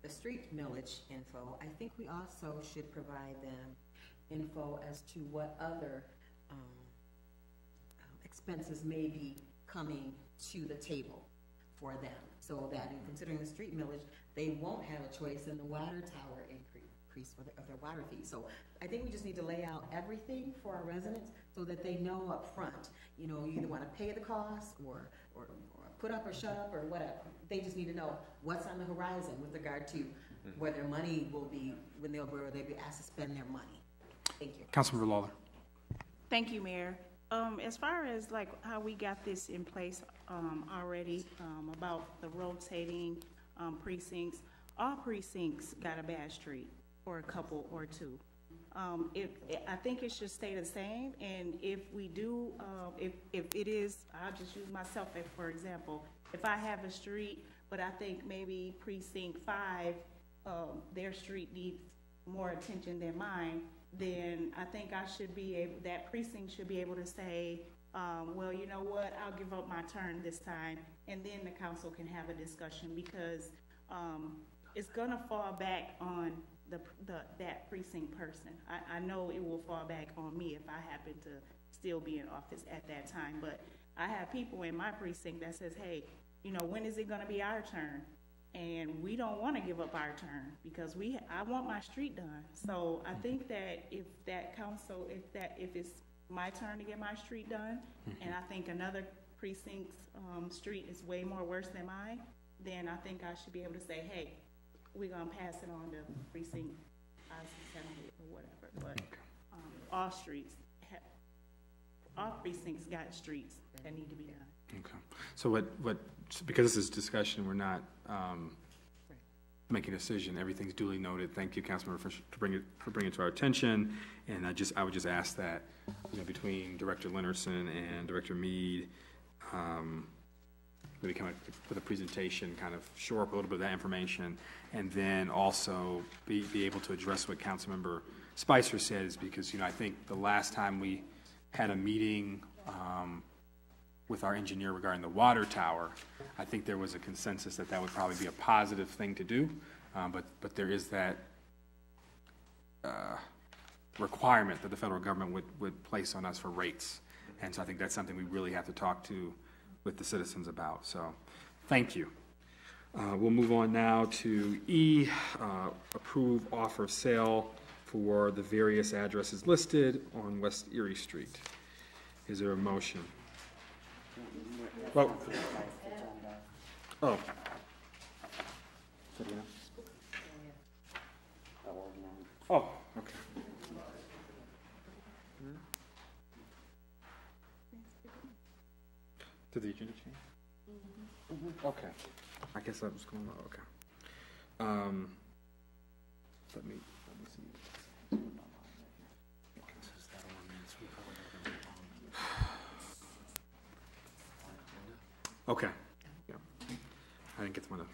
the street millage info, I think we also should provide them info as to what other expenses may be coming to the table for them, so that in considering the street millage, they won't have a choice in the water tower increase of their water fee. So I think we just need to lay out everything for our residents so that they know up front, you either want to pay the cost or put up or shut up or whatever. They just need to know what's on the horizon with regard to where their money will be, where they'll be asked to spend their money. Thank you. Councilmember Lawler. Thank you, Mayor. As far as like how we got this in place already, about the rotating precincts, all precincts got a bad street or a couple or two. I think it should stay the same, and if we do, if it is, I'll just use myself as for example. If I have a street, but I think maybe precinct 5, their street needs more attention than mine, then I think I should be able, that precinct should be able to say, well, you know what, I'll give up my turn this time, and then the council can have a discussion, because it's gonna fall back on that precinct person. I know it will fall back on me if I happen to still be in office at that time, but I have people in my precinct that says, hey, when is it gonna be our turn? And we don't want to give up our turn, because I want my street done. So I think that if that council, if it's my turn to get my street done, and I think another precinct's street is way more worse than mine, then I think I should be able to say, hey, we're gonna pass it on to precinct 5, 6, 7, 8, or whatever. But all precincts got streets that need to be done. Okay. So because this is discussion, we're not making a decision. Everything's duly noted. Thank you, Councilmember, for bringing it to our attention. And I would just ask that, between Director Leonardson and Director Mead, maybe come up with a presentation, kind of shore up a little bit of that information, and then also be able to address what Councilmember Spicer says, because, I think the last time we had a meeting with our engineer regarding the water tower, I think there was a consensus that would probably be a positive thing to do, but there is that requirement that the federal government would place on us for rates, and so I think that's something we really have to talk to with the citizens about. So, thank you. We'll move on now to E, approve offer of sale for the various addresses listed on West Erie Street. Is there a motion? Well, oh. Oh, okay. Did the agenda change? Okay. I guess that was going on. Okay. Let me see. Okay. Yeah. I didn't get to one of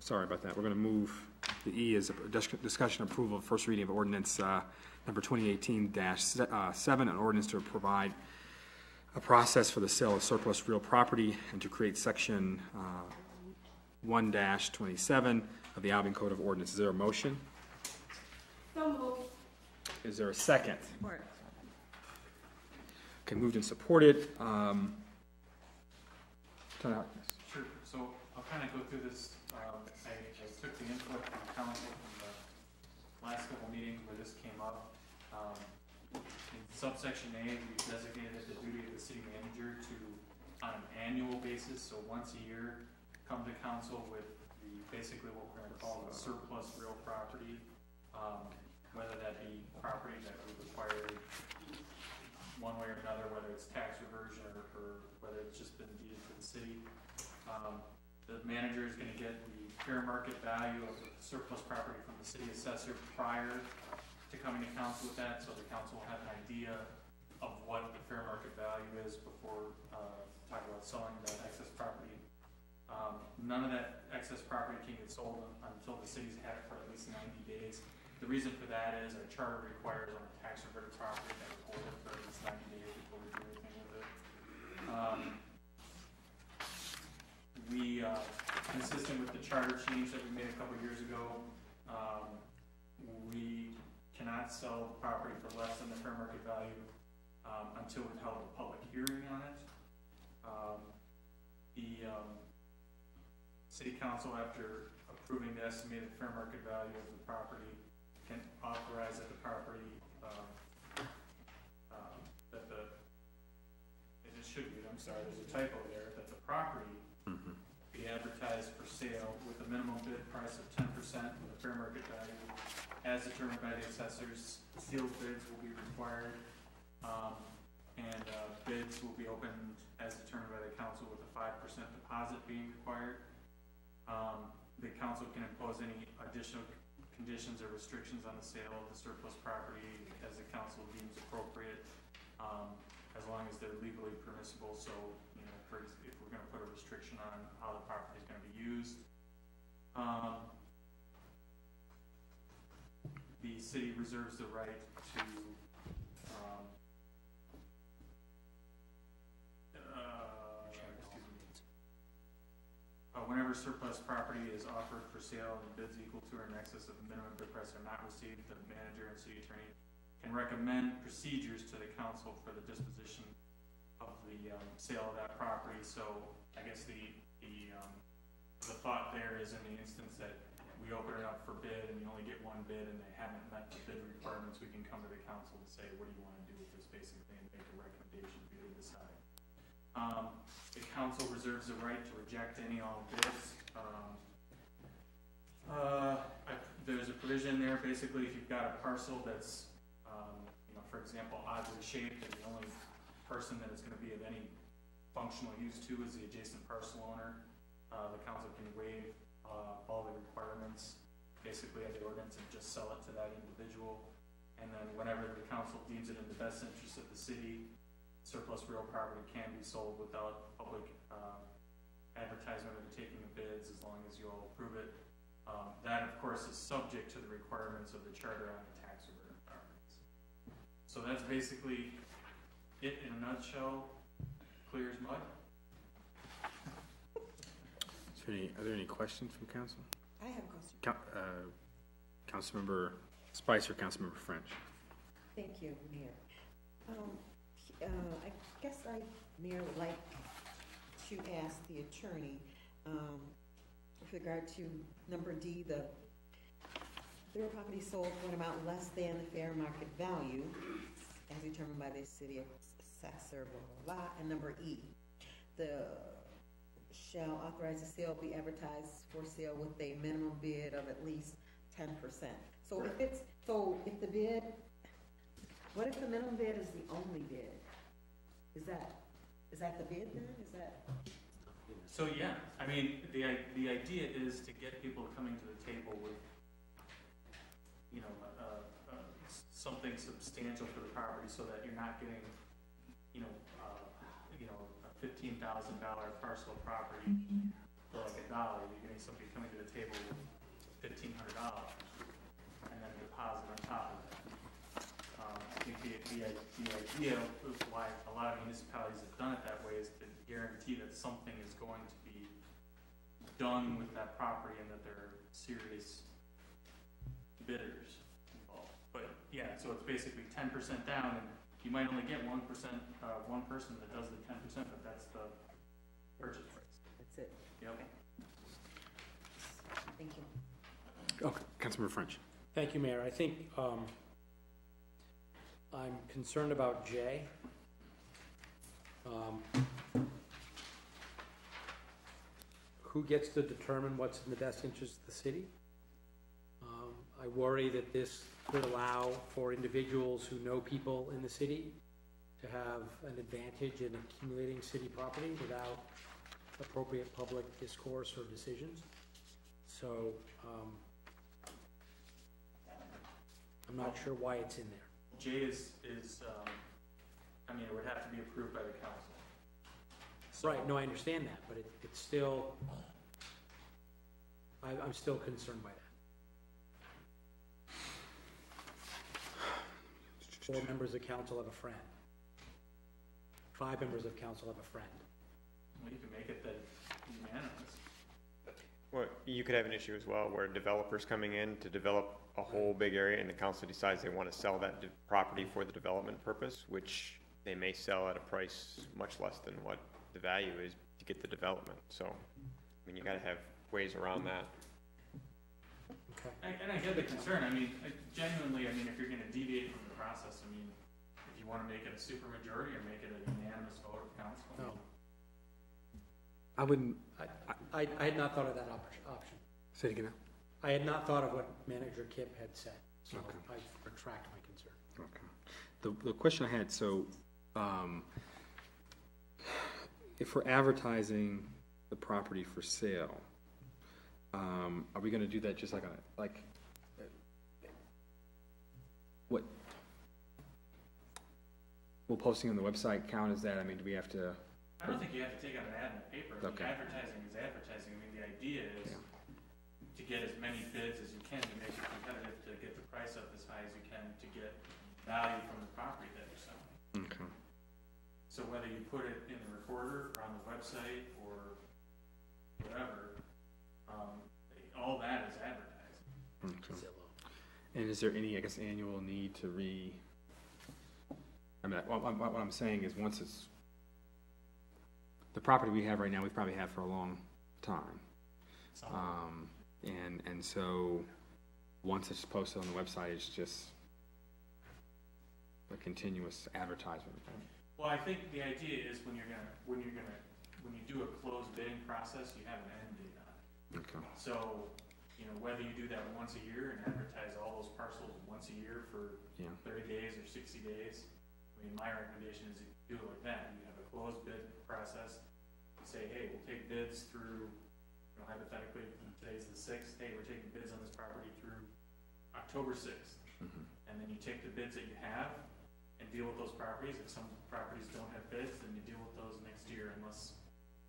sorry about that. We're going to move, the E is a discussion approval of first reading of ordinance number 2018-7, an ordinance to provide a process for the sale of surplus real property and to create section 1-27 of the Albion Code of Ordinance. Is there a motion? So moved. Is there a second? Support. Okay, moved and supported. Turn out. Sure, so I'll kind of go through this. I took the input from council from the last couple meetings where this came up. In subsection A, we designated the duty of the city manager to, on an annual basis, so once a year, come to council with basically what we're going to call the surplus real property, whether that be property that we require one way or another, whether it's tax reversion or whether it's just been deeded to the city. The manager is going to get the fair market value of the surplus property from the city assessor prior to coming to council with that, so the council will have an idea of what the fair market value is before talking about selling that excess property. None of that excess property can get sold until the city's had it for at least 90 days. The reason for that is our charter requires on a tax reverted property that we hold it for at least 90 days before we do anything with it. Consistent with the charter change that we made a couple years ago, we cannot sell the property for less than the fair market value until we've held a public hearing on it. The city council, after approving the estimated fair market value of the property, can authorize that the property it should be, I'm sorry, there's a typo there, that the property be advertised for sale with a minimum bid price of 10% of the fair market value as determined by the assessors. Sealed bids will be required, and bids will be opened as determined by the council with a 5% deposit being required. The council can impose any additional conditions or restrictions on the sale of the surplus property as the council deems appropriate, as long as they're legally permissible. So, you know, if we're going to put a restriction on how the property is going to be used, the city reserves the right to whenever surplus property is offered for sale and bids equal to or in excess of the minimum bid price are not received, the manager and city attorney can recommend procedures to the council for the disposition of the sale of that property. So I guess the thought there is, in the instance that we open it up for bid and you only get one bid and they haven't met the bid requirements, we can come to the council and say, what do you want to do with this, basically, and make a recommendation for you to decide. The council reserves the right to reject any and all bids. There's a provision there, basically, if you've got a parcel that's, you know, for example, oddly shaped, and the only person that it's going to be of any functional use to is the adjacent parcel owner, the council can waive all the requirements, basically, of the ordinance and just sell it to that individual. And then whenever the council deems it in the best interest of the city, surplus real property can be sold without public advertisement or the taking of bids, as long as you all approve it. That, of course, is subject to the requirements of the charter on the tax reverted properties. So that's basically it in a nutshell, clear as mud. Are there any questions from council? I have a question. Councilmember Spicer, Councilmember French. Thank you, Mayor. I guess Mayor, would like to ask the attorney, with regard to number D, the real property sold for an amount less than the fair market value as determined by the city assessor, blah, blah, blah. And number E, the shall authorize the sale be advertised for sale with a minimum bid of at least 10%. So if the bid, what if the minimum bid is the only bid? Is that the bid then? Is that? So yeah, I mean, the idea is to get people coming to the table with, you know, something substantial for the property, so that you're not getting, you know, $15,000 parcel of property for like $1, you're getting somebody coming to the table with $1,500 and then a deposit on top of that. I think the idea of why a lot of municipalities have done it that way is to guarantee that something is going to be done with that property and that there are serious bidders involved. But yeah, so it's basically 10% down, and you might only get 1%, one person that does the 10%, but that's the purchase price. That's it. Yep. Thank you. Okay, Councilmember French. Thank you, Mayor. I think I'm concerned about J. Who gets to determine what's in the best interest of the city? I worry that this could allow for individuals who know people in the city to have an advantage in accumulating city property without appropriate public discourse or decisions. So I'm not sure why it's in there. J is I mean, it would have to be approved by the council. So, Right, no, I understand that, but it's still, I'm still concerned by that. 4 members of council have a friend. 5 members of council have a friend. Well, you can make it that unanimous. Well, you could have an issue as well where developers coming in to develop a whole big area and the council decides they want to sell that property for the development purpose, which they may sell at a price much less than what the value is to get the development. So, I mean, you got to have ways around that. Okay. And I get the concern. I mean, genuinely, I mean, if you're going to deviate from the process, I mean, if you want to make it a super majority or make it a unanimous vote of council. No. I wouldn't, I had not thought of that option. Say it again. I had not thought of what Manager Kip had said, so Okay. I retract my concern. Okay. The question I had, so if we're advertising the property for sale, are we going to do that just like on what? Will posting on the website count as that? I mean, do we have to? I don't think you have to take out an ad in the paper. I mean, Okay. advertising is advertising. I mean, the idea is to get as many bids as you can to make it competitive, to get the price up as high as you can, to get value from the property that you're selling. Okay. So whether you put it in the recorder or on the website or whatever, all that is advertising. Okay. And is there any, I guess, annual need to I mean, what I'm saying is once it's, the property we have right now, we've probably had for a long time. And so once it's posted on the website, it's just a continuous advertisement. Well, I think the idea is when you do a closed bidding process, you have an end date on it. Okay. So, you know, whether you do that once a year and advertise all those parcels once a year for 30 days or 60 days, I mean, my recommendation is you do it like that. You have a closed bid process. You say, hey, we'll take bids through, you know, hypothetically, today's the 6th. Hey, we're taking bids on this property through October 6th. Mm-hmm. And then you take the bids that you have and deal with those properties. If some properties don't have bids, then you deal with those next year unless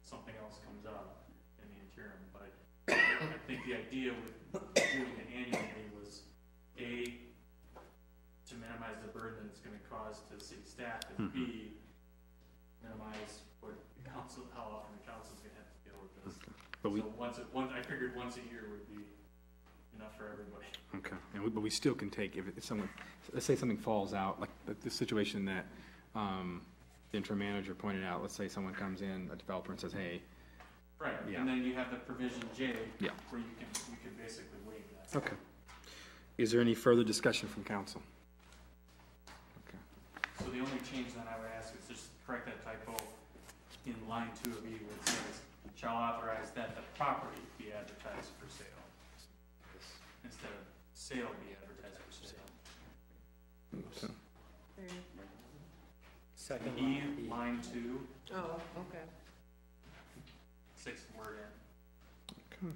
something else comes up in the interim. But I think the idea with doing it annually was A, to minimize the burden that it's going to cause to the city staff, and B, minimize what the council, how often the council's going to have to deal with this. But So I figured once a year would be enough for everybody. Okay, but we still can take, if someone, let's say something falls out, like the situation that the interim manager pointed out, let's say someone comes in, a developer, and says, hey. Right, Yeah. and then you have the provision J, Yeah. where you can basically waive that. Okay. Is there any further discussion from council? Okay. So the only change that I would ask is just correct that typo in line 2 of E where it says, shall authorize that the property be advertised for sale. Instead of sale be advertised for sale. Okay. Second E, line, line 2, Oh, okay. 6th word in. Okay.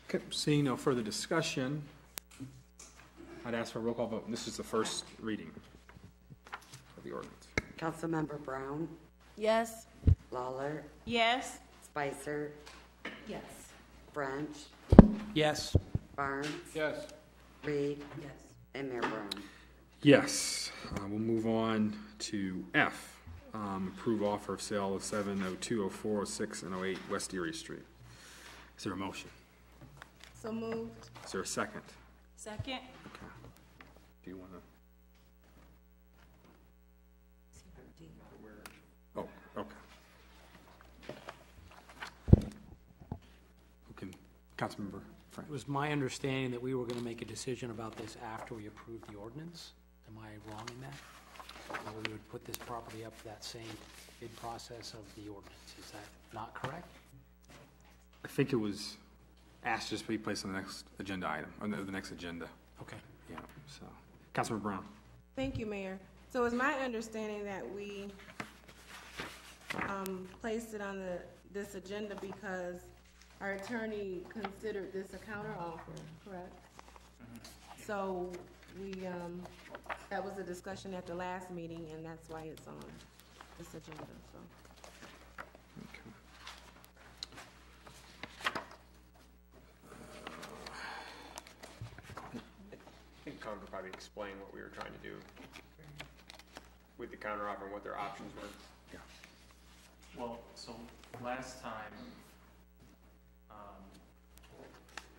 Okay, seeing no further discussion, I'd ask for a roll call vote, and this is the first reading of the ordinance. Councilmember Brown, Yes. Lawler, Yes. Spicer, Yes. French, Yes. Barnes, Yes. Reed, Yes. and Mayor Brown. Yes. We'll move on to F. Approve offer of sale of 702, 04, 06, and 08 West Erie Street. Is there a motion? So moved. Is there a second? Second. Okay. Do you want to? Oh, okay. Who can, Councilmember Frank? It was my understanding that we were going to make a decision about this after we approved the ordinance. Am I wrong in that? That we would put this property up for that same bid process of the ordinance. Is that not correct? I think it was asked just to be placed on the next agenda item, or the next agenda. Okay. Yeah, so. Councilmember Brown? Thank you, Mayor. So it's my understanding that we placed it on this agenda because our attorney considered this a counteroffer, correct? So we, that was a discussion at the last meeting, and that's why it's on this agenda, so. Okay. I think Con could probably explain what we were trying to do with the counteroffer and what their options were. Yeah. Well, so last time,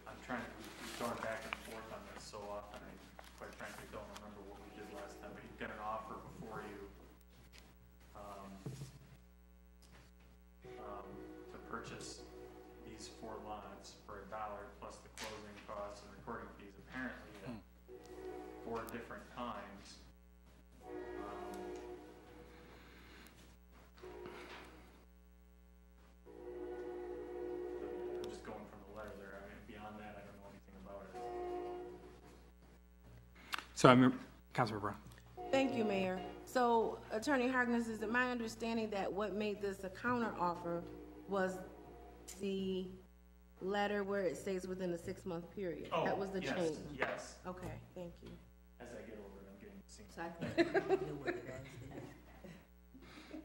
I'm trying to, we've gone back and forth on this so often, I quite frankly don't remember what we did last time, but you got an offer before you, to purchase these 4 lots for $1 plus the closing costs and recording fees, apparently at 4 different times. I'm just going from the letter there. I mean, beyond that, I don't know anything about it. So I remember, Councilmember Brown? Thank you, Mayor. So Attorney Harkness, is it my understanding that what made this a counteroffer was the letter where it stays within a 6-month period? Oh, That was the yes, change? yes. Okay, thank you. As I get older, I'm getting seen. So I think we knew what it is.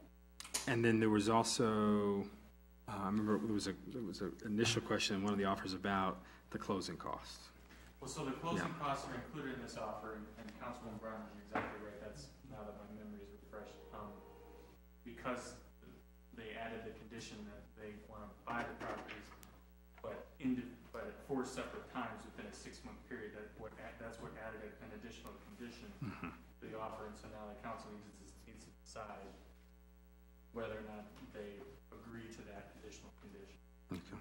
And then there was also, I remember there was an initial question in one of the offers about the closing costs. Well, so the closing costs are included in this offer, and Councilman Brown is exactly right. That's, now that my memory is refreshed. Because they added the condition that they want to buy the properties, but at 4 separate times within a 6-month period, that's what added an additional condition to the offer, and so now the council needs to decide whether or not they agree to that additional condition. Okay.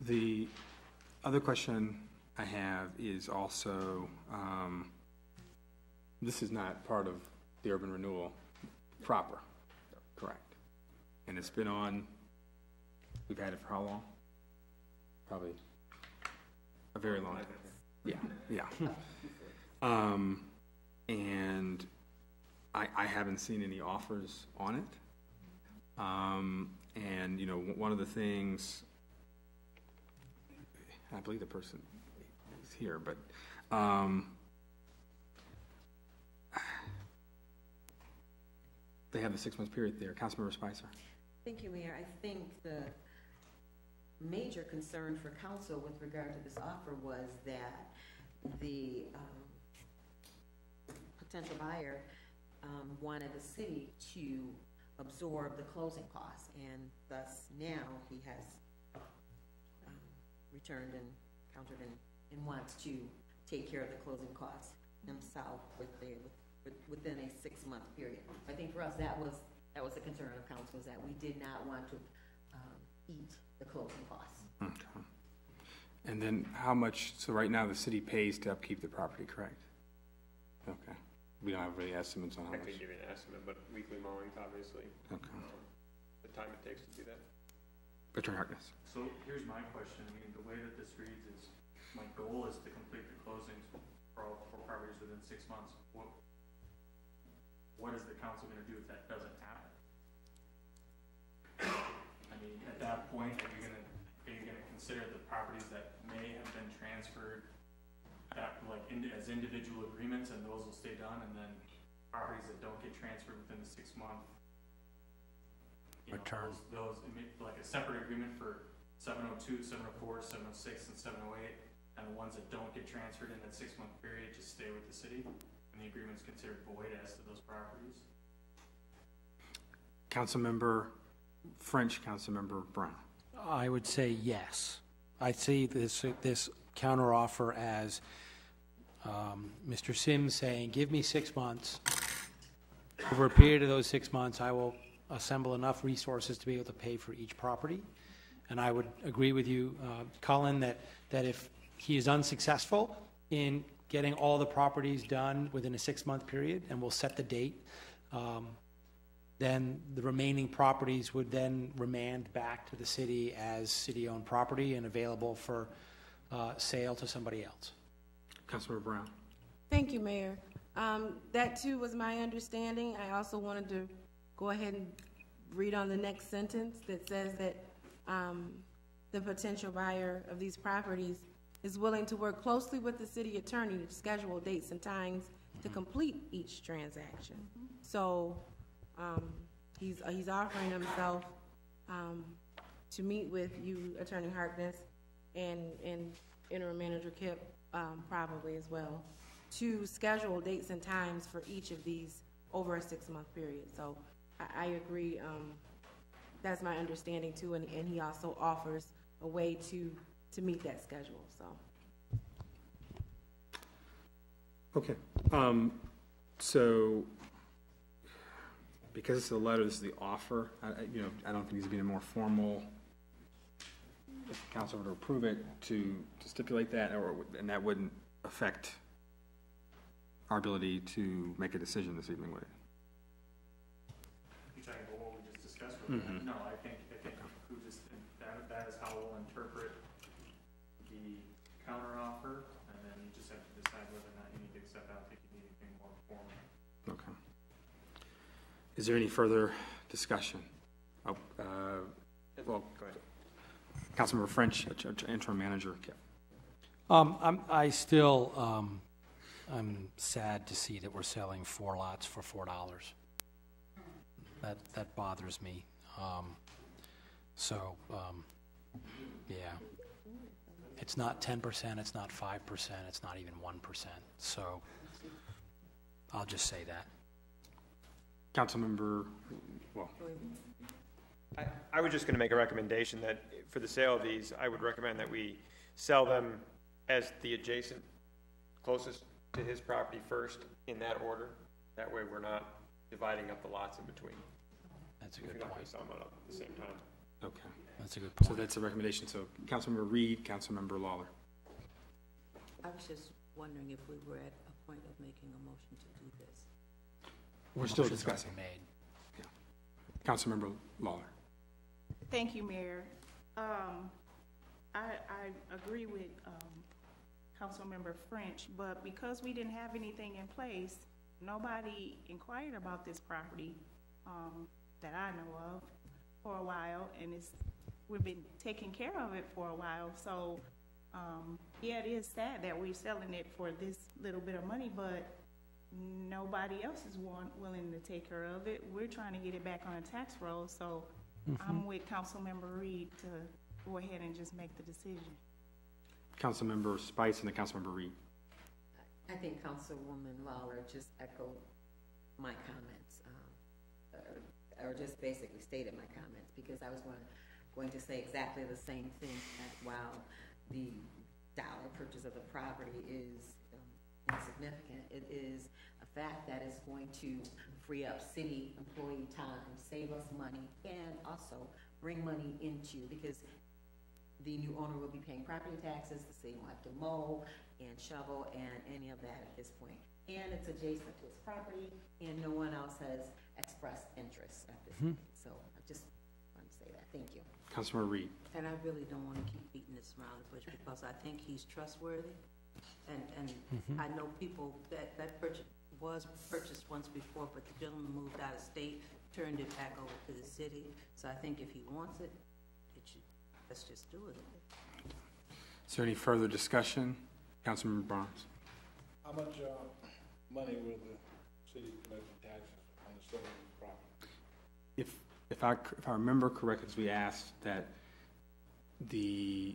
The other question I have is also, this is not part of the urban renewal proper, correct? And it's been on, we've had it for how long? Probably a very long time. Yeah. And I haven't seen any offers on it. And, you know, one of the things, I believe the person is here, but they have the 6-month period there. Councilmember Spicer. Thank you, Mayor. I think the major concern for council with regard to this offer was that the potential buyer wanted the city to absorb the closing costs, and thus now he has returned and countered and wants to take care of the closing costs himself within a 6-month period. I think for us that was a concern of council, was that we did not want to eat the closing costs. Okay. And then how much, so right now the city pays to upkeep the property, correct? Okay. We don't have really estimates on how I much. could give you an estimate, but weekly mowings, obviously. Okay. The time it takes to do that. Attorney Harkness. So here's my question. I mean, the way that this reads is, my goal is to complete the closings for all 4 properties within 6 months. What is the council going to do if that doesn't happen? I mean, at that point, are you going to consider the properties that may have been transferred as individual agreements, and those will stay done, and then properties that don't get transferred within the 6 month, Return. Those, like a separate agreement for 702, 704, 706, and 708, and the ones that don't get transferred in that 6 month period just stay with the city, and the agreement's considered void as to those properties. Councilmember French, Councilmember Brown. I would say yes. I see this counteroffer as Mr. Sims saying, give me 6 months. Over a period of those 6 months, I will assemble enough resources to be able to pay for each property. And I would agree with you, Colin, that if he is unsuccessful in getting all the properties done within a 6 month period, and we'll set the date, then the remaining properties would then remand back to the city as city-owned property and available for sale to somebody else. Councilmember Brown. Thank you, Mayor. That too was my understanding. I also wanted to go ahead and read on the next sentence that says that the potential buyer of these properties is willing to work closely with the city attorney to schedule dates and times to complete each transaction. So he's offering himself to meet with you, Attorney Harkness, and Interim Manager Kip probably as well, to schedule dates and times for each of these over a 6 month period. So I agree. That's my understanding too, and he also offers a way to meet that schedule. So. Okay. So because it's a letter, this is the offer. I don't think it needs to be a more formal. If the council were to approve it, to stipulate that, and that wouldn't affect our ability to make a decision this evening, would it? You're talking about what we just discussed with that? No, I think who just that is how we'll interpret the counteroffer, and then you just have to decide whether or not you need to accept. I don't think you need anything more formal. Okay. Is there any further discussion? Oh, well, go ahead. Councilmember French, Interim Manager. I'm sad to see that we're selling 4 lots for $4. That bothers me. Yeah, it's not 10%, it's not 5%, it's not even 1%. So I'll just say that. Councilmember, well, I was just going to make a recommendation that for the sale of these, I would recommend that we sell them as the adjacent, closest to his property first in that order. That way we're not dividing up the lots in between. That's a good We're not point. going to sell them all up at the same time. okay. That's a good point. So that's a recommendation. So Councilmember Reed, Councilmember Lawler. I was just wondering if we were at a point of making a motion to do this. We're still Motion's already discussing. made. Yeah. Councilmember Lawler. Thank you, Mayor. I agree with Councilmember French, but because we didn't have anything in place, nobody inquired about this property that I know of for a while, and we've been taking care of it for a while. So yeah, it is sad that we're selling it for this little bit of money, but nobody else is willing to take care of it. We're trying to get it back on a tax roll, so I'm with Councilmember Reed to go ahead and just make the decision. Councilmember Spice and then Councilmember Reed. I think Councilwoman Lawler just echoed my comments, or just basically stated my comments, because I was going to say exactly the same thing, that while the dollar purchase of the property is insignificant, it is a fact that it's going to free up city employee time, save us money, and also bring money into, because the new owner will be paying property taxes, the city will have to mow and shovel and any of that at this point. And it's adjacent to its property, and no one else has expressed interest at this point. So I just want to say that. Thank you. Councilmember Reed. And I really don't want to keep beating this around the bush, because I think he's trustworthy. And I know people that purchase was purchased once before, but the gentleman moved out of state, turned it back over to the city. So I think if he wants it, let's just do it. Is there any further discussion? Councilmember Barnes. How much money will the city collect in taxes on the sale of the property? If I remember correctly, we asked that the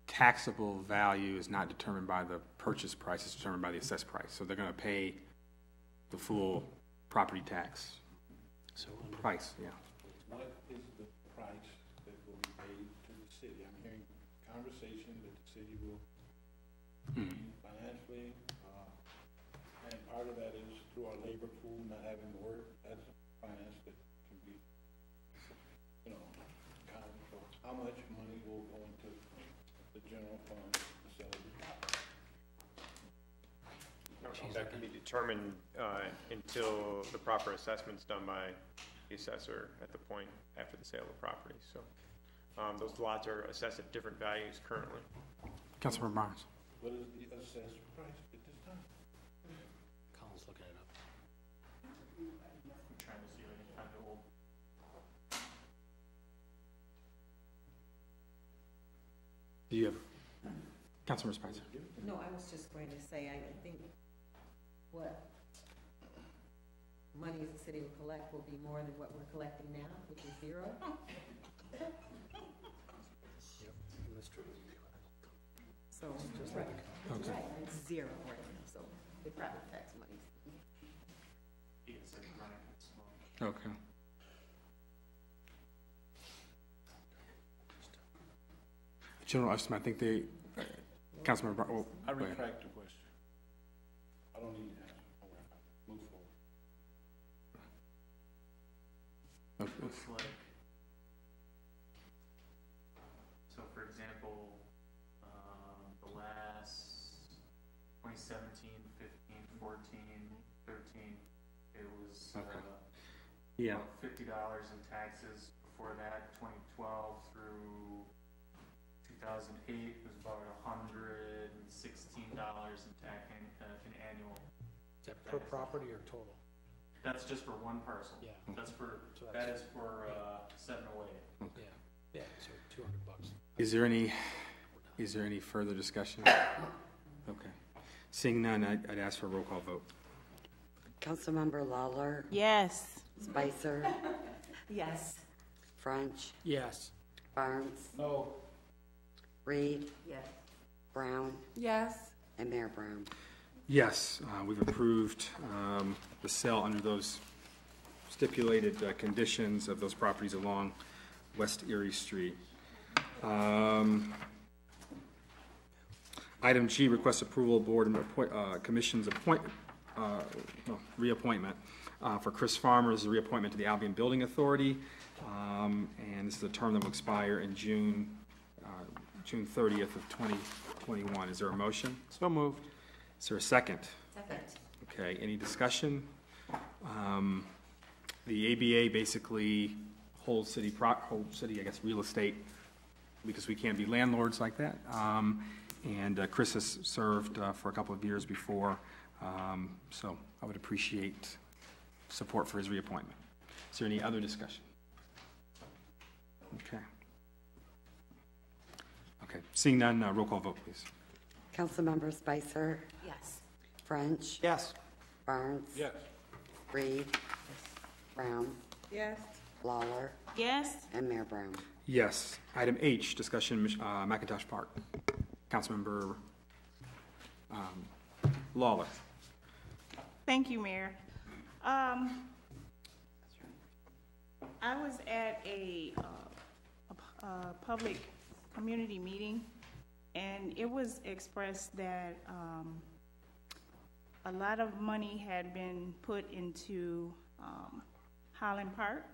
taxable value is not determined by the purchase price, it's determined by the assessed price. So they're going to pay the full property tax price, yeah. What is the price that will be paid to the city? I'm hearing conversation that the city will be financially, and part of that is through our labor pool, not having to work. That's finance that can be, accounted for. How much money will go into the general fund to sell the property? That can be determined until the proper assessment's done by the assessor at the point after the sale of the property. So those lots are assessed at different values currently. Councilmember Barnes. What is the assessed price at this time? Colin's looking it up. I'm trying to see if I can find the old. Do you have, Councilmember Spicer? No, I was just going to say, I think what money the city will collect will be more than what we're collecting now, which is zero. So, right, Okay. right, it's zero right now, so the property tax money. Okay. General estimate, I think they, Councilmember Barnes, oh, I go ahead. retract the question. I don't need to answer. Don't worry about it. Move forward. Okay. Looks like, so for example, the last 2017, 15, 14, 13, it was Okay. Yeah. about $50 in taxes. Before that, 2012 through 2008 was about $116 in annual. Is that per property or total? That's just for one parcel. Yeah. That's for, So that that's- is for 708. Yeah, yeah, so $200. Is there any further discussion? Okay. Seeing none, I'd ask for a roll call vote. Councilmember Lawler, Yes. Spicer, Yes. French, Yes. Barnes, No. Reed, Yes. Brown, Yes. and Mayor Brown. Yes, we've approved the sale under those stipulated conditions of those properties along West Erie Street. Item G, request approval, board and commission's reappointment for Chris Farmer as a reappointment to the Albion Building Authority. And this is a term that will expire in June 30th of 2021. Is there a motion? So moved. Is there a second? Second. Okay, any discussion? The ABA basically holds city, I guess, real estate because we can't be landlords like that. And Chris has served for a couple of years before, so I would appreciate support for his reappointment. Is there any other discussion? Okay. Okay, seeing none, roll call vote, please. Councilmember Spicer, Yes. French, Yes. Barnes, Yes. Reed, Brown, Yes. Lawler, Yes. and Mayor Brown. Yes. Item H, discussion, McIntosh Park. Councilmember Lawler. Thank you, Mayor. I was at a public community meeting, and it was expressed that a lot of money had been put into Highland Park,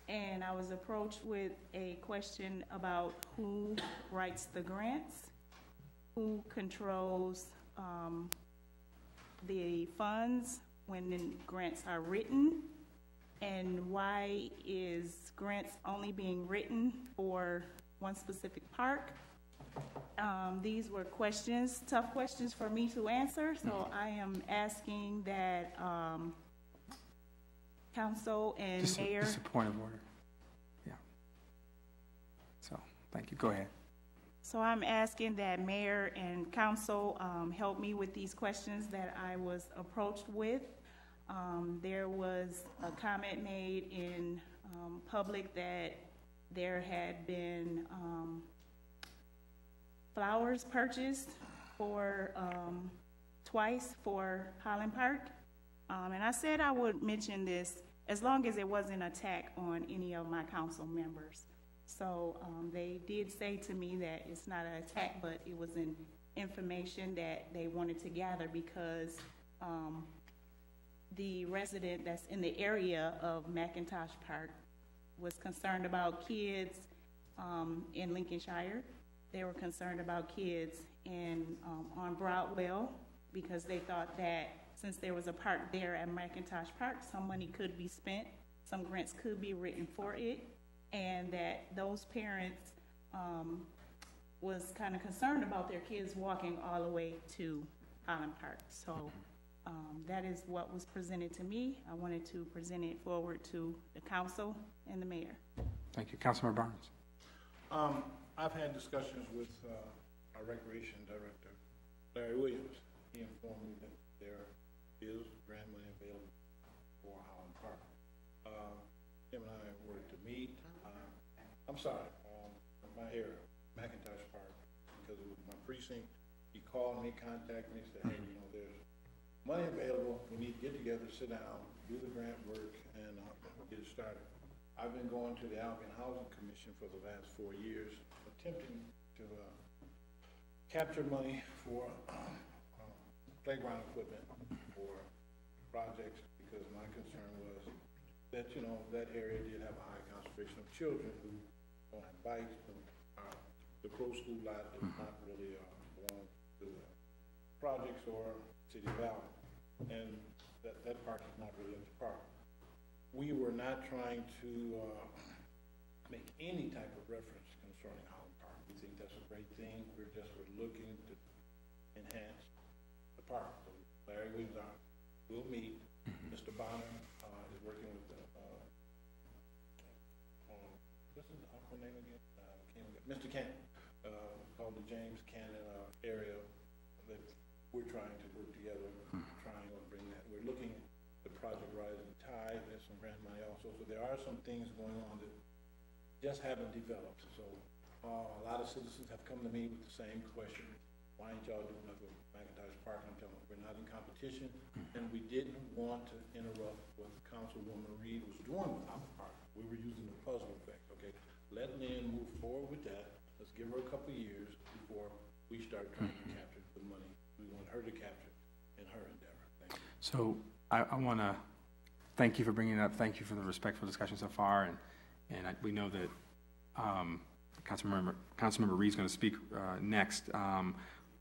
and I was approached with a question about who writes the grants, who controls the funds when the grants are written, and why is grants only being written for one specific park. These were questions, tough questions for me to answer, so I am asking that council and mayor. Just a point of order. Yeah. So, thank you. Go ahead. So I'm asking that mayor and council help me with these questions that I was approached with. There was a comment made in public that there had been flowers purchased for twice for Highland Park. And I said I would mention this as long as it wasn't an attack on any of my council members. So they did say to me that it's not an attack, but it was an information that they wanted to gather because the resident that's in the area of McIntosh Park was concerned about kids in Lincolnshire. They were concerned about kids on Broadwell because they thought that since there was a park there at McIntosh Park, some money could be spent, some grants could be written for it, and that those parents was kind of concerned about their kids walking all the way to Highland Park. So that is what was presented to me. I wanted to present it forward to the council and the mayor. Thank you. Councilmember Barnes. I've had discussions with our recreation director, Larry Williams. He informed me that there is grant money available for Highland Park. Him and I were to meet. I'm sorry, my area, McIntosh Park, because it was my precinct. He called me, contacted me, said, hey, you know, there's money available. We need to get together, sit down, do the grant work, and get it started. I've been going to the Albion Housing Commission for the last 4 years, attempting to capture money for playground equipment for projects, because my concern was that, you know, that area did have a high concentration of children who don't have bikes. The Crow School lot does not really belong to the projects or City of Albion, and that park is not really a park. We were not trying to make any type of reference concerning Highland Park. We think that's a great thing. We're looking to enhance the park. So Larry Williams will meet. Mr. Bonner is working with the what's his name again? Mr. Cannon, called the James Cannon area. That we're trying to work together, trying to bring that. We're looking at the project Rising Tide. There's some grant money also. So there are some things going on that just haven't developed. So a lot of citizens have come to me with the same question. Why ain't y'all doing nothing with McIntosh Park? And I'm telling them we're not in competition, and we didn't want to interrupt what Councilwoman Reed was doing with Highland Park. We were using the puzzle effect. Okay, let Lynn move forward with that. Let's give her a couple of years before we start trying to capture the money we want her to capture in her endeavor. Thank you. So I want to thank you for bringing it up. Thank you for the respectful discussion so far, and we know that Councilmember Reed's going to speak next.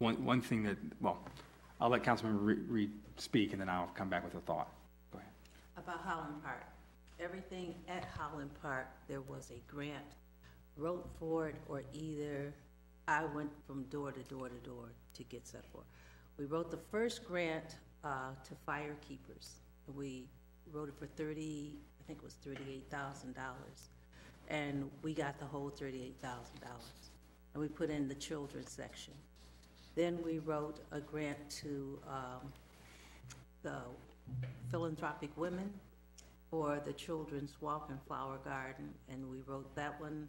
One thing that, well, I'll let Councilmember Reed speak, and then I'll come back with a thought. Go ahead. About Highland Park. Everything at Highland Park, there was a grant wrote for it, or either I went from door to door to door to get set for. We wrote the first grant to fire keepers. We wrote it for I think it was $38,000. And we got the whole $38,000. And we put in the children's section. Then we wrote a grant to the philanthropic women for the children's walk and flower garden, and we wrote that one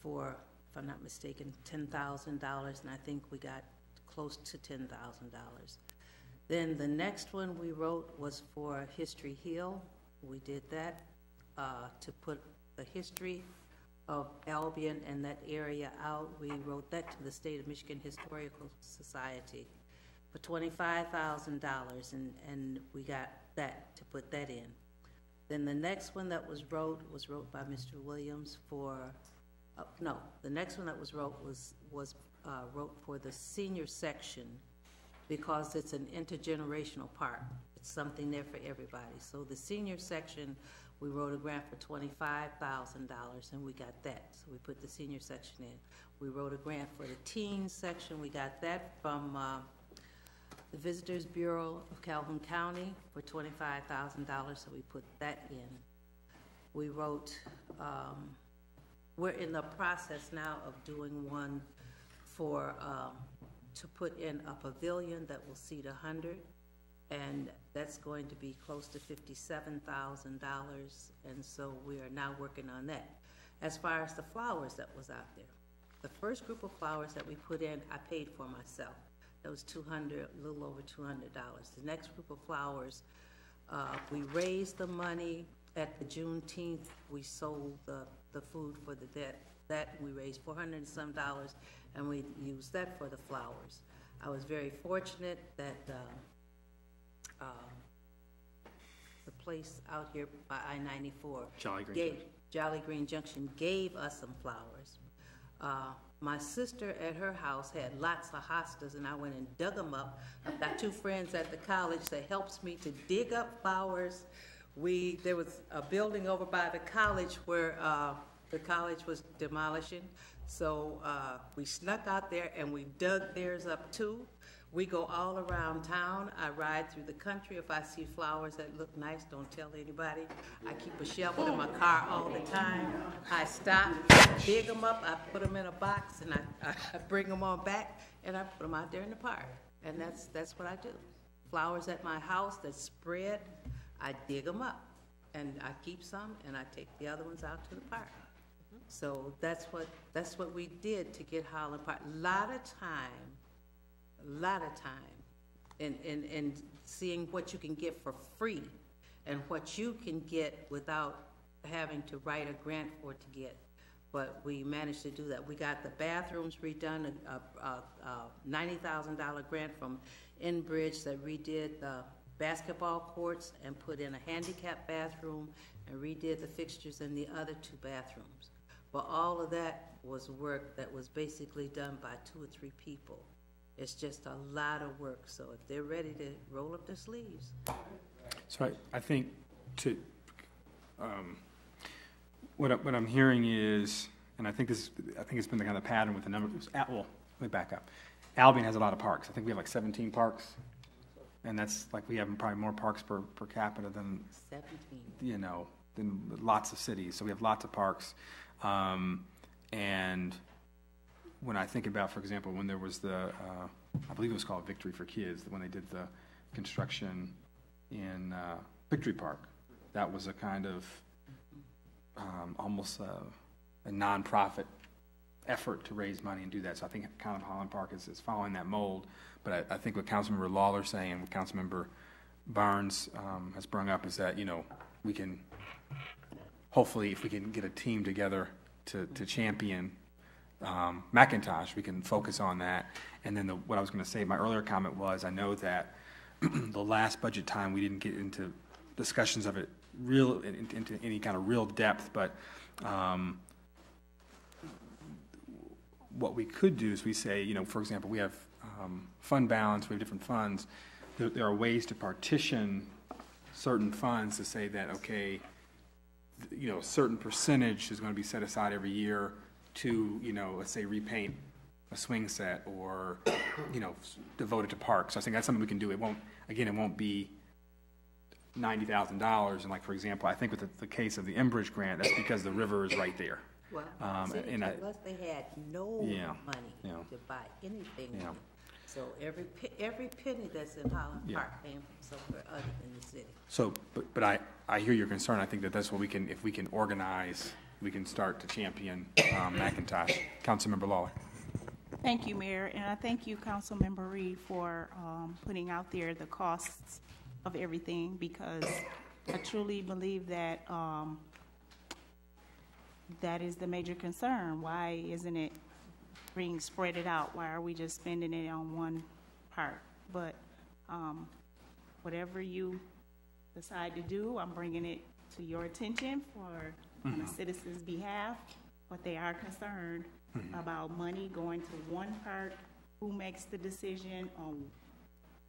for, if I'm not mistaken, $10,000, and I think we got close to $10,000. Then the next one we wrote was for History Hill. We did that to put the history of Albion and that area out. We wrote that to the State of Michigan Historical Society for $25,000, and we got that to put that in. Then the next one that was wrote by Mr. Williams for, no, the next one that was wrote wrote for the senior section, because it's an intergenerational park. It's something there for everybody. So the senior section, we wrote a grant for $25,000, and we got that. So we put the senior section in. We wrote a grant for the teen section. We got that from the Visitors Bureau of Calhoun County for $25,000, so we put that in. We wrote we're in the process now of doing one for, to put in a pavilion that will seat 100, and that's going to be close to $57,000, and so we are now working on that. As far as the flowers that was out there, the first group of flowers that we put in, I paid for myself. That was $200, a little over $200. The next group of flowers, we raised the money at the Juneteenth. We sold the food for the debt. That we raised $400 and some, and we used that for the flowers. I was very fortunate that the place out here by I-94, Jolly Green Junction, gave us some flowers. My sister at her house had lots of hostas, and I went and dug them up. I've got 2 friends at the college that helps me to dig up flowers. There was a building over by the college where the college was demolishing, so we snuck out there and we dug theirs up too. We go all around town. I ride through the country. If I see flowers that look nice, don't tell anybody. I keep a shovel in my car all the time. I stop, dig them up, I put them in a box, and I bring them on back, and I put them out there in the park. And that's what I do. Flowers at my house that spread, I dig them up, and I keep some, and I take the other ones out to the park. So that's what we did to get Highland Park. A lot of time in seeing what you can get for free and what you can get without having to write a grant for it to get. But we managed to do that. We got the bathrooms redone, a $90,000 grant from Enbridge that redid the basketball courts and put in a handicap bathroom and redid the fixtures in the other 2 bathrooms. But all of that was work that was basically done by 2 or 3 people. It's just a lot of work, so if they're ready to roll up their sleeves. So I think what I'm hearing is, and I think it's been the kind of pattern with the number. Well, let me back up. Albion has a lot of parks. I think we have like 17 parks, and that's like we have probably more parks per capita than 17. Than lots of cities. So we have lots of parks, and when I think about, for example, when there was I believe it was called Victory for Kids, when they did the construction in Victory Park, that was a kind of almost a nonprofit effort to raise money and do that. So I think kind of Highland Park is following that mold. But I think what Councilmember Lawler's saying and what Councilmember Barnes has brought up is that, we can, hopefully, if we can get a team together to champion McIntosh, we can focus on that. And then what I was going to say, my earlier comment was, I know that the last budget time we didn't get into discussions of it into any kind of real depth, but what we could do is we say, for example, we have fund balance, we have different funds. There are ways to partition certain funds to say that, okay, a certain percentage is going to be set aside every year to, let's say, repaint a swing set or, devoted to parks. So I think that's something we can do. It won't be $90,000. And like, for example, I think with the case of the Enbridge grant, that's because the river is right there. Well, unless they had no money to buy anything. Yeah. So every penny that's in Highland Park came from somewhere other than the city. So, but I hear your concern. I think that's what we can, if we can organize, we can start to champion McIntosh. Councilmember Lawler. Thank you, Mayor, and I thank you, Councilmember Reed, for putting out there the costs of everything, because I truly believe that that is the major concern. Why isn't it being spread out? Why are we just spending it on one part? But whatever you decide to do, I'm bringing it to your attention on the citizens' behalf. But they are concerned about money going to one part. Who makes the decision on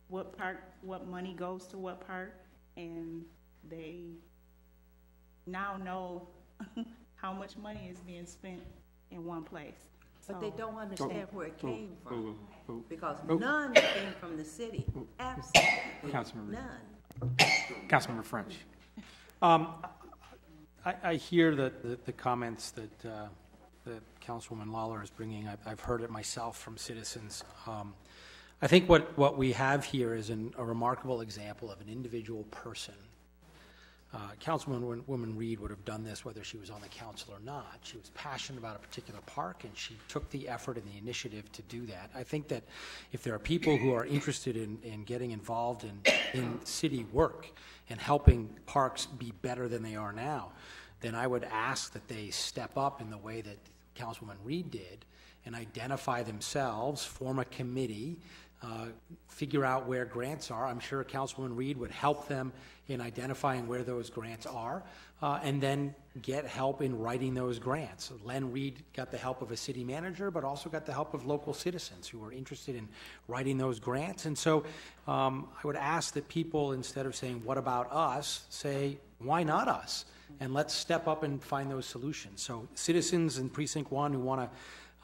what money goes to what part? And they now know how much money is being spent in one place. But they don't understand where it came from, because none came from the city. Absolutely none. Councilmember French. I hear that the comments that Councilwoman Lawler is bringing. I've heard it myself from citizens. I think what we have here is a remarkable example of an individual person. Councilwoman Reed would have done this whether she was on the council or not. She was passionate about a particular park, and she took the effort and the initiative to do that. I think that if there are people who are interested in getting involved in city work and helping parks be better than they are now, then I would ask that they step up in the way that Councilwoman Reed did and identify themselves, form a committee, figure out where grants are. I'm sure Councilwoman Reed would help them in identifying where those grants are, and then get help in writing those grants. Len Reed got the help of a city manager, but also got the help of local citizens who were interested in writing those grants. And so I would ask that people, instead of saying, what about us, say, why not us? And let's step up and find those solutions. So citizens in Precinct 1 who want to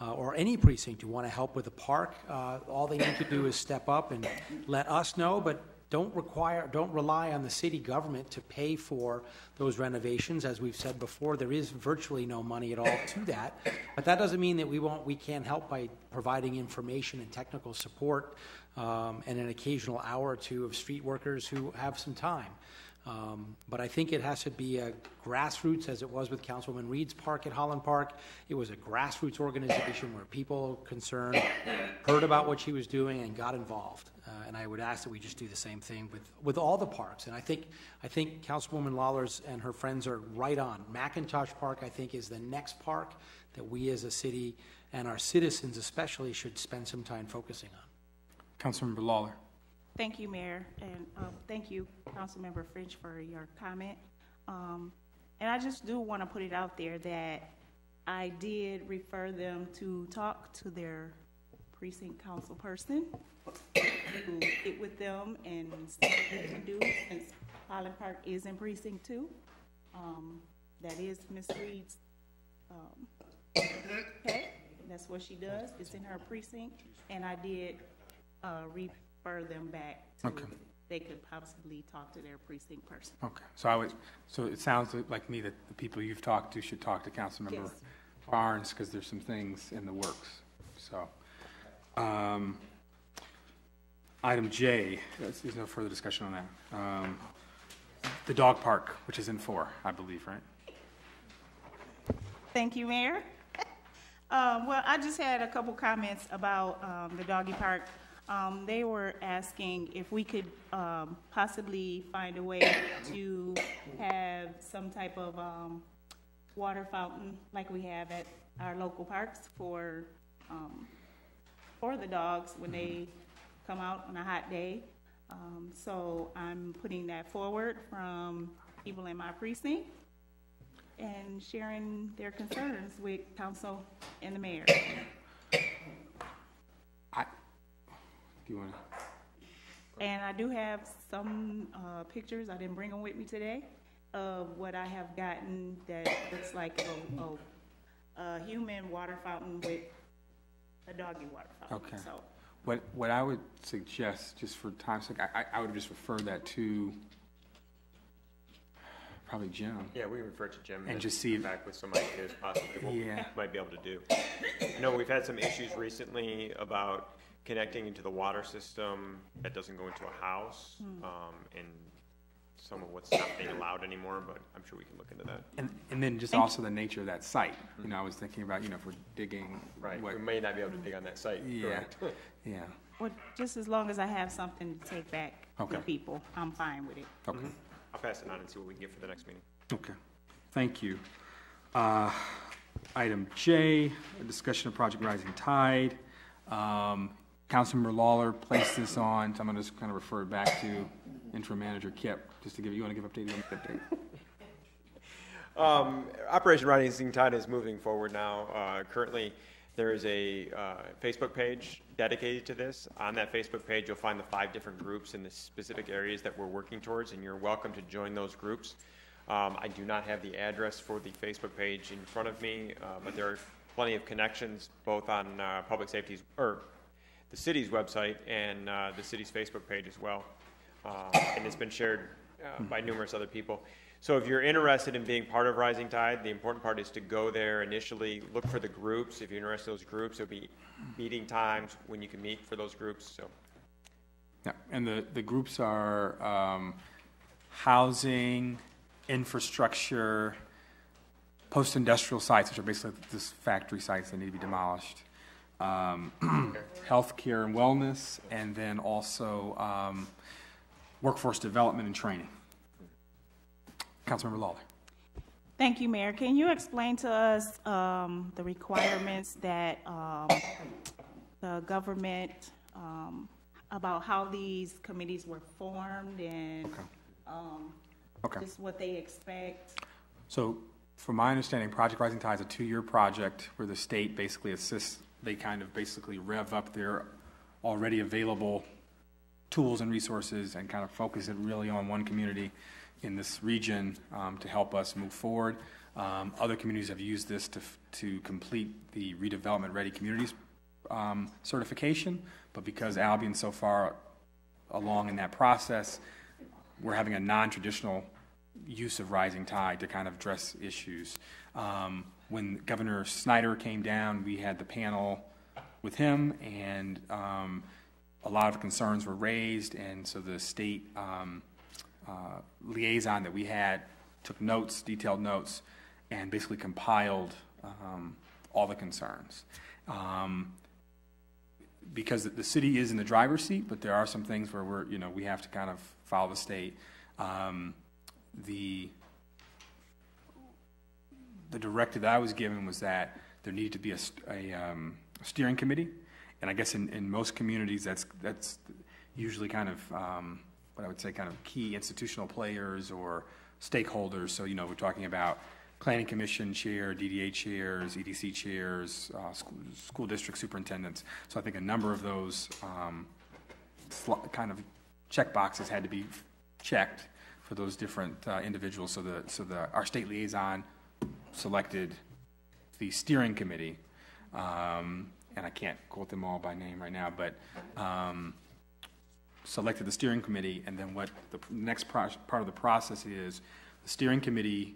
or any precinct who want to help with the park, all they need to do is step up and let us know, but don't rely on the city government to pay for those renovations. As we've said before, there is virtually no money at all to that, but that doesn't mean that we can't help by providing information and technical support, and an occasional hour or two of street workers who have some time. But I think it has to be a grassroots, as it was with Councilwoman Reed's park at Holland Park. It was a grassroots organization where people concerned heard about what she was doing and got involved. And I would ask that we just do the same thing with all the parks. And I think Councilwoman Lawler's and her friends are right on. McIntosh Park, I think, is the next park that we as a city and our citizens especially should spend some time focusing on. Councilmember Lawler. Thank you, Mayor, and thank you, Councilmember French, for your comment. And I just do want to put it out there that I did refer them to talk to their precinct council person who get with them and see what they can do, since Highland Park is in Precinct 2. That is Ms. Reed's pet. That's what she does. It's in her precinct, and I did refer them back to they could possibly talk to their precinct person. Okay, so it sounds like me that the people you've talked to should talk to Councilmember Yes. Barnes, because there's some things in the works. So, item J, there's no further discussion on that. The dog park, which is in 4, I believe, right? Thank you, Mayor. Well, I just had a couple comments about the doggy park. They were asking if we could possibly find a way to have some type of water fountain like we have at our local parks for the dogs when they come out on a hot day. So I'm putting that forward from people in my precinct and sharing their concerns with council and the mayor. And I do have some pictures, I didn't bring them with me today, of what I have gotten that looks like a human water fountain with a doggy water fountain. Okay. So What I would suggest, just for time's sake, I would just refer that to probably Jim. Yeah, we can refer to Jim and just see back with some ideas possibly what we might be able to do. I know we've had some issues recently about connecting into the water system that doesn't go into a house, and some of what's not being allowed anymore, but I'm sure we can look into that. And then just also the nature of that site. You know, I was thinking about, if we're digging. Right, we may not be able to dig on that site. Yeah, correct. yeah. well, just as long as I have something to take back Okay. to people, I'm fine with it. Okay. I'll pass it on and see what we can get for the next meeting. Okay, thank you. Item J, a discussion of Project Rising Tide. Councilmember Lawler placed this on, so I'm going to just kind of refer it back to interim manager Kip, just to give you want to give update on the update. Operation Rising Tide is moving forward now. Currently, there is a Facebook page dedicated to this. On that Facebook page, you'll find the 5 different groups in the specific areas that we're working towards, and you're welcome to join those groups. I do not have the address for the Facebook page in front of me, but there are plenty of connections both on public safety's or the city's website and the city's Facebook page as well. And it's been shared by numerous other people. So if you're interested in being part of Rising Tide, the important part is to go there initially, look for the groups. If you're interested in those groups, there'll be meeting times when you can meet for those groups, so. Yeah, and the groups are housing, infrastructure, post-industrial sites, which are basically just factory sites that need to be demolished, healthcare and wellness, and then also workforce development and training. Councilmember Lawler. Thank you, Mayor. Can you explain to us the requirements that the government, about how these committees were formed and just what they expect? So, from my understanding, Project Rising Tide is a 2-year project where the state basically assists, they kind of basically rev up their already available tools and resources and kind of focus it really on one community in this region to help us move forward. Other communities have used this to complete the redevelopment ready communities certification, but because Albion's so far along in that process, we're having a non-traditional use of Rising Tide to kind of address issues. When Governor Snyder came down, we had the panel with him, and a lot of concerns were raised, and so the state liaison that we had took notes, detailed notes, and basically compiled all the concerns. Because the city is in the driver's seat, but there are some things where we have to kind of follow the state. The directive that I was given was that there needed to be a steering committee, and I guess in most communities that's usually kind of what I would say kind of key institutional players or stakeholders. So we're talking about Planning Commission chair, DDA chairs, EDC chairs, school district superintendents. So I think a number of those kind of check boxes had to be checked for those different individuals. So our state liaison selected the steering committee, and I can't quote them all by name right now, but selected the steering committee, and then what the next part of the process is, the steering committee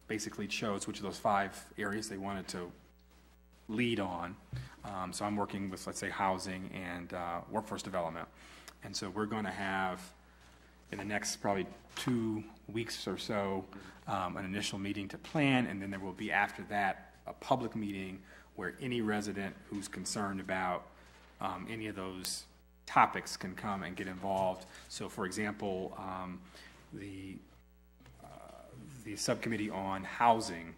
basically chose which of those 5 areas they wanted to lead on. So I'm working with, let's say, housing and workforce development. And so we're going to have, in the next probably 2 weeks or so, an initial meeting to plan, and then there will be after that a public meeting where any resident who's concerned about any of those topics can come and get involved. So, for example, the subcommittee on housing,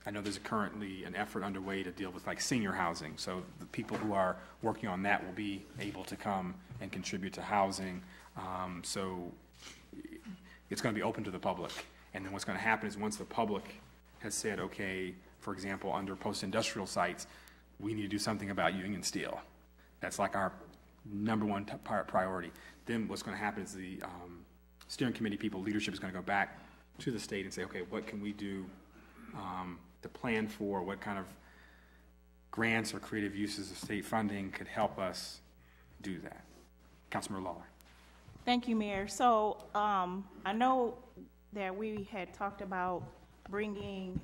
I know there's currently an effort underway to deal with like senior housing. So the people who are working on that will be able to come and contribute to housing. So it's going to be open to the public. And then what's going to happen is once the public has said, okay, for example, under post-industrial sites, we need to do something about union steel. That's like our #1 priority. Then what's going to happen is the steering committee people, leadership is going to go back to the state and say, okay, what can we do to plan for, what kind of grants or creative uses of state funding could help us do that. Councilmember Lawler. Thank you, Mayor. So I know that we had talked about bringing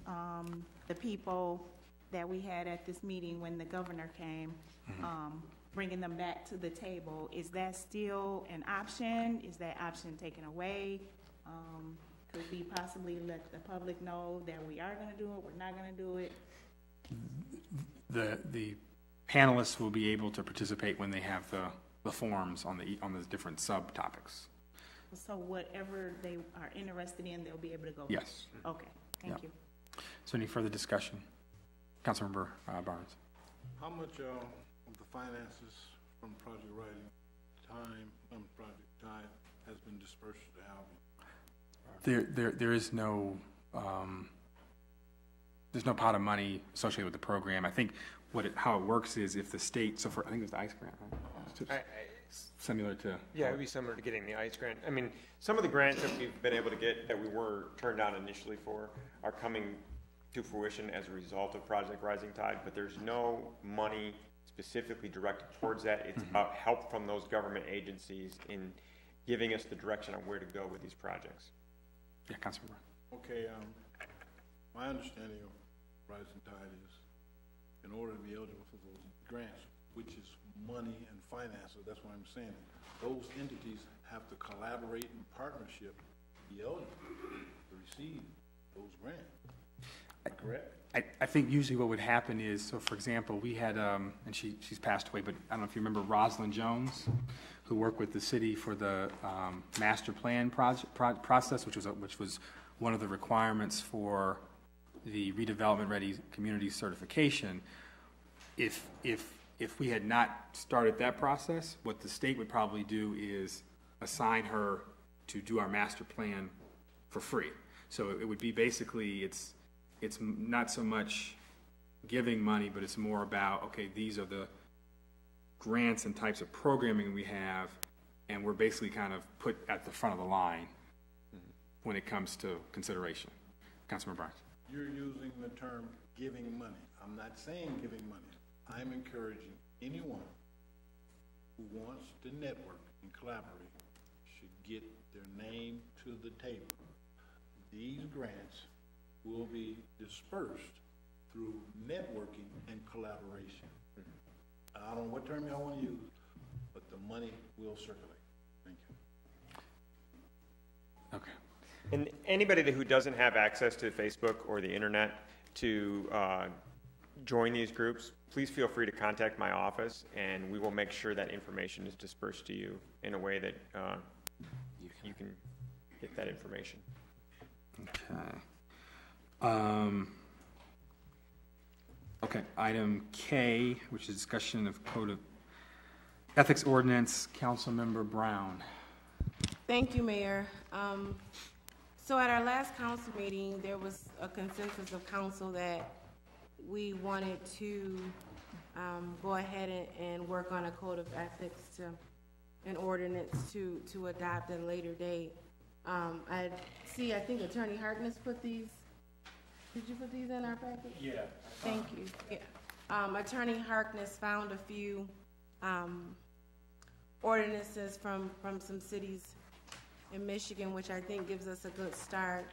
the people that we had at this meeting when the governor came, bringing them back to the table. Is that still an option? Is that option taken away? Could we possibly let the public know that we are going to do it, we're not going to do it? The panelists will be able to participate when they have the forms on the different subtopics. So whatever they are interested in, they'll be able to go? Yes. Okay, thank you. So any further discussion? Councilmember Barnes. How much of the finances from Project Rising Tide has been dispersed to Albion? There is no there's no pot of money associated with the program. I think how it works is if the state, so for I think it was the ICE grant, right? Similar to it would be similar to getting the ICE grant. I mean, some of the grants that we've been able to get that we were turned down initially for are coming to fruition as a result of Project Rising Tide, but there's no money specifically directed towards that. It's about help from those government agencies in giving us the direction on where to go with these projects. Yeah, Councilman Brown. Okay, my understanding of Rising Tide is, in order to be eligible for those grants, which is money and finances, that's what I'm saying, those entities have to collaborate in partnership to be eligible to receive those grants, correct? I think usually what would happen is, so for example, we had, and she's passed away, but I don't know if you remember Rosalind Jones, who worked with the city for the master plan process, which was one of the requirements for the redevelopment ready community certification. If we had not started that process, what the state would probably do is assign her to do our master plan for free. So it would be basically, it's not so much giving money, but it's more about, okay, these are the grants and types of programming we have, and we're basically kind of put at the front of the line when it comes to consideration. Councilman Barnes. You're using the term giving money. I'm not saying giving money. I'm encouraging anyone who wants to network and collaborate should get their name to the table. These grants will be dispersed through networking and collaboration. I don't know what term y'all want to use, but the money will circulate. Thank you. Okay. And anybody who doesn't have access to Facebook or the internet to join these groups, please feel free to contact my office, and we will make sure that information is dispersed to you in a way that you can get that information. Okay. Okay, item K, which is discussion of Code of Ethics Ordinance, Councilmember Brown. Thank you, Mayor. So at our last council meeting, there was a consensus of council that we wanted to go ahead and work on a code of ethics an ordinance to adopt at a later date. I think Attorney Harkness put these. Did you put these in our packet? Yeah. Thank you. Yeah. Attorney Harkness found a few ordinances from some cities in Michigan, which I think gives us a good start.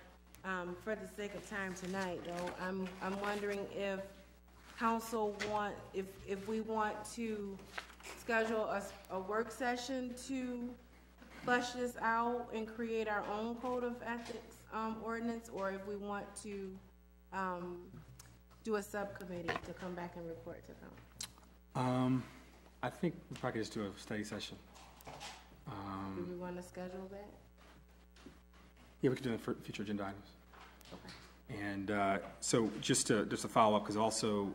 For the sake of time tonight, though, I'm wondering if council if we want to schedule a work session to flesh this out and create our own code of ethics ordinance, or if we want to do a subcommittee to come back and report to council. I think we probably just do a study session. Do we want to schedule that? Yeah, we could do it for future agenda items. Okay. And so just to follow up, because also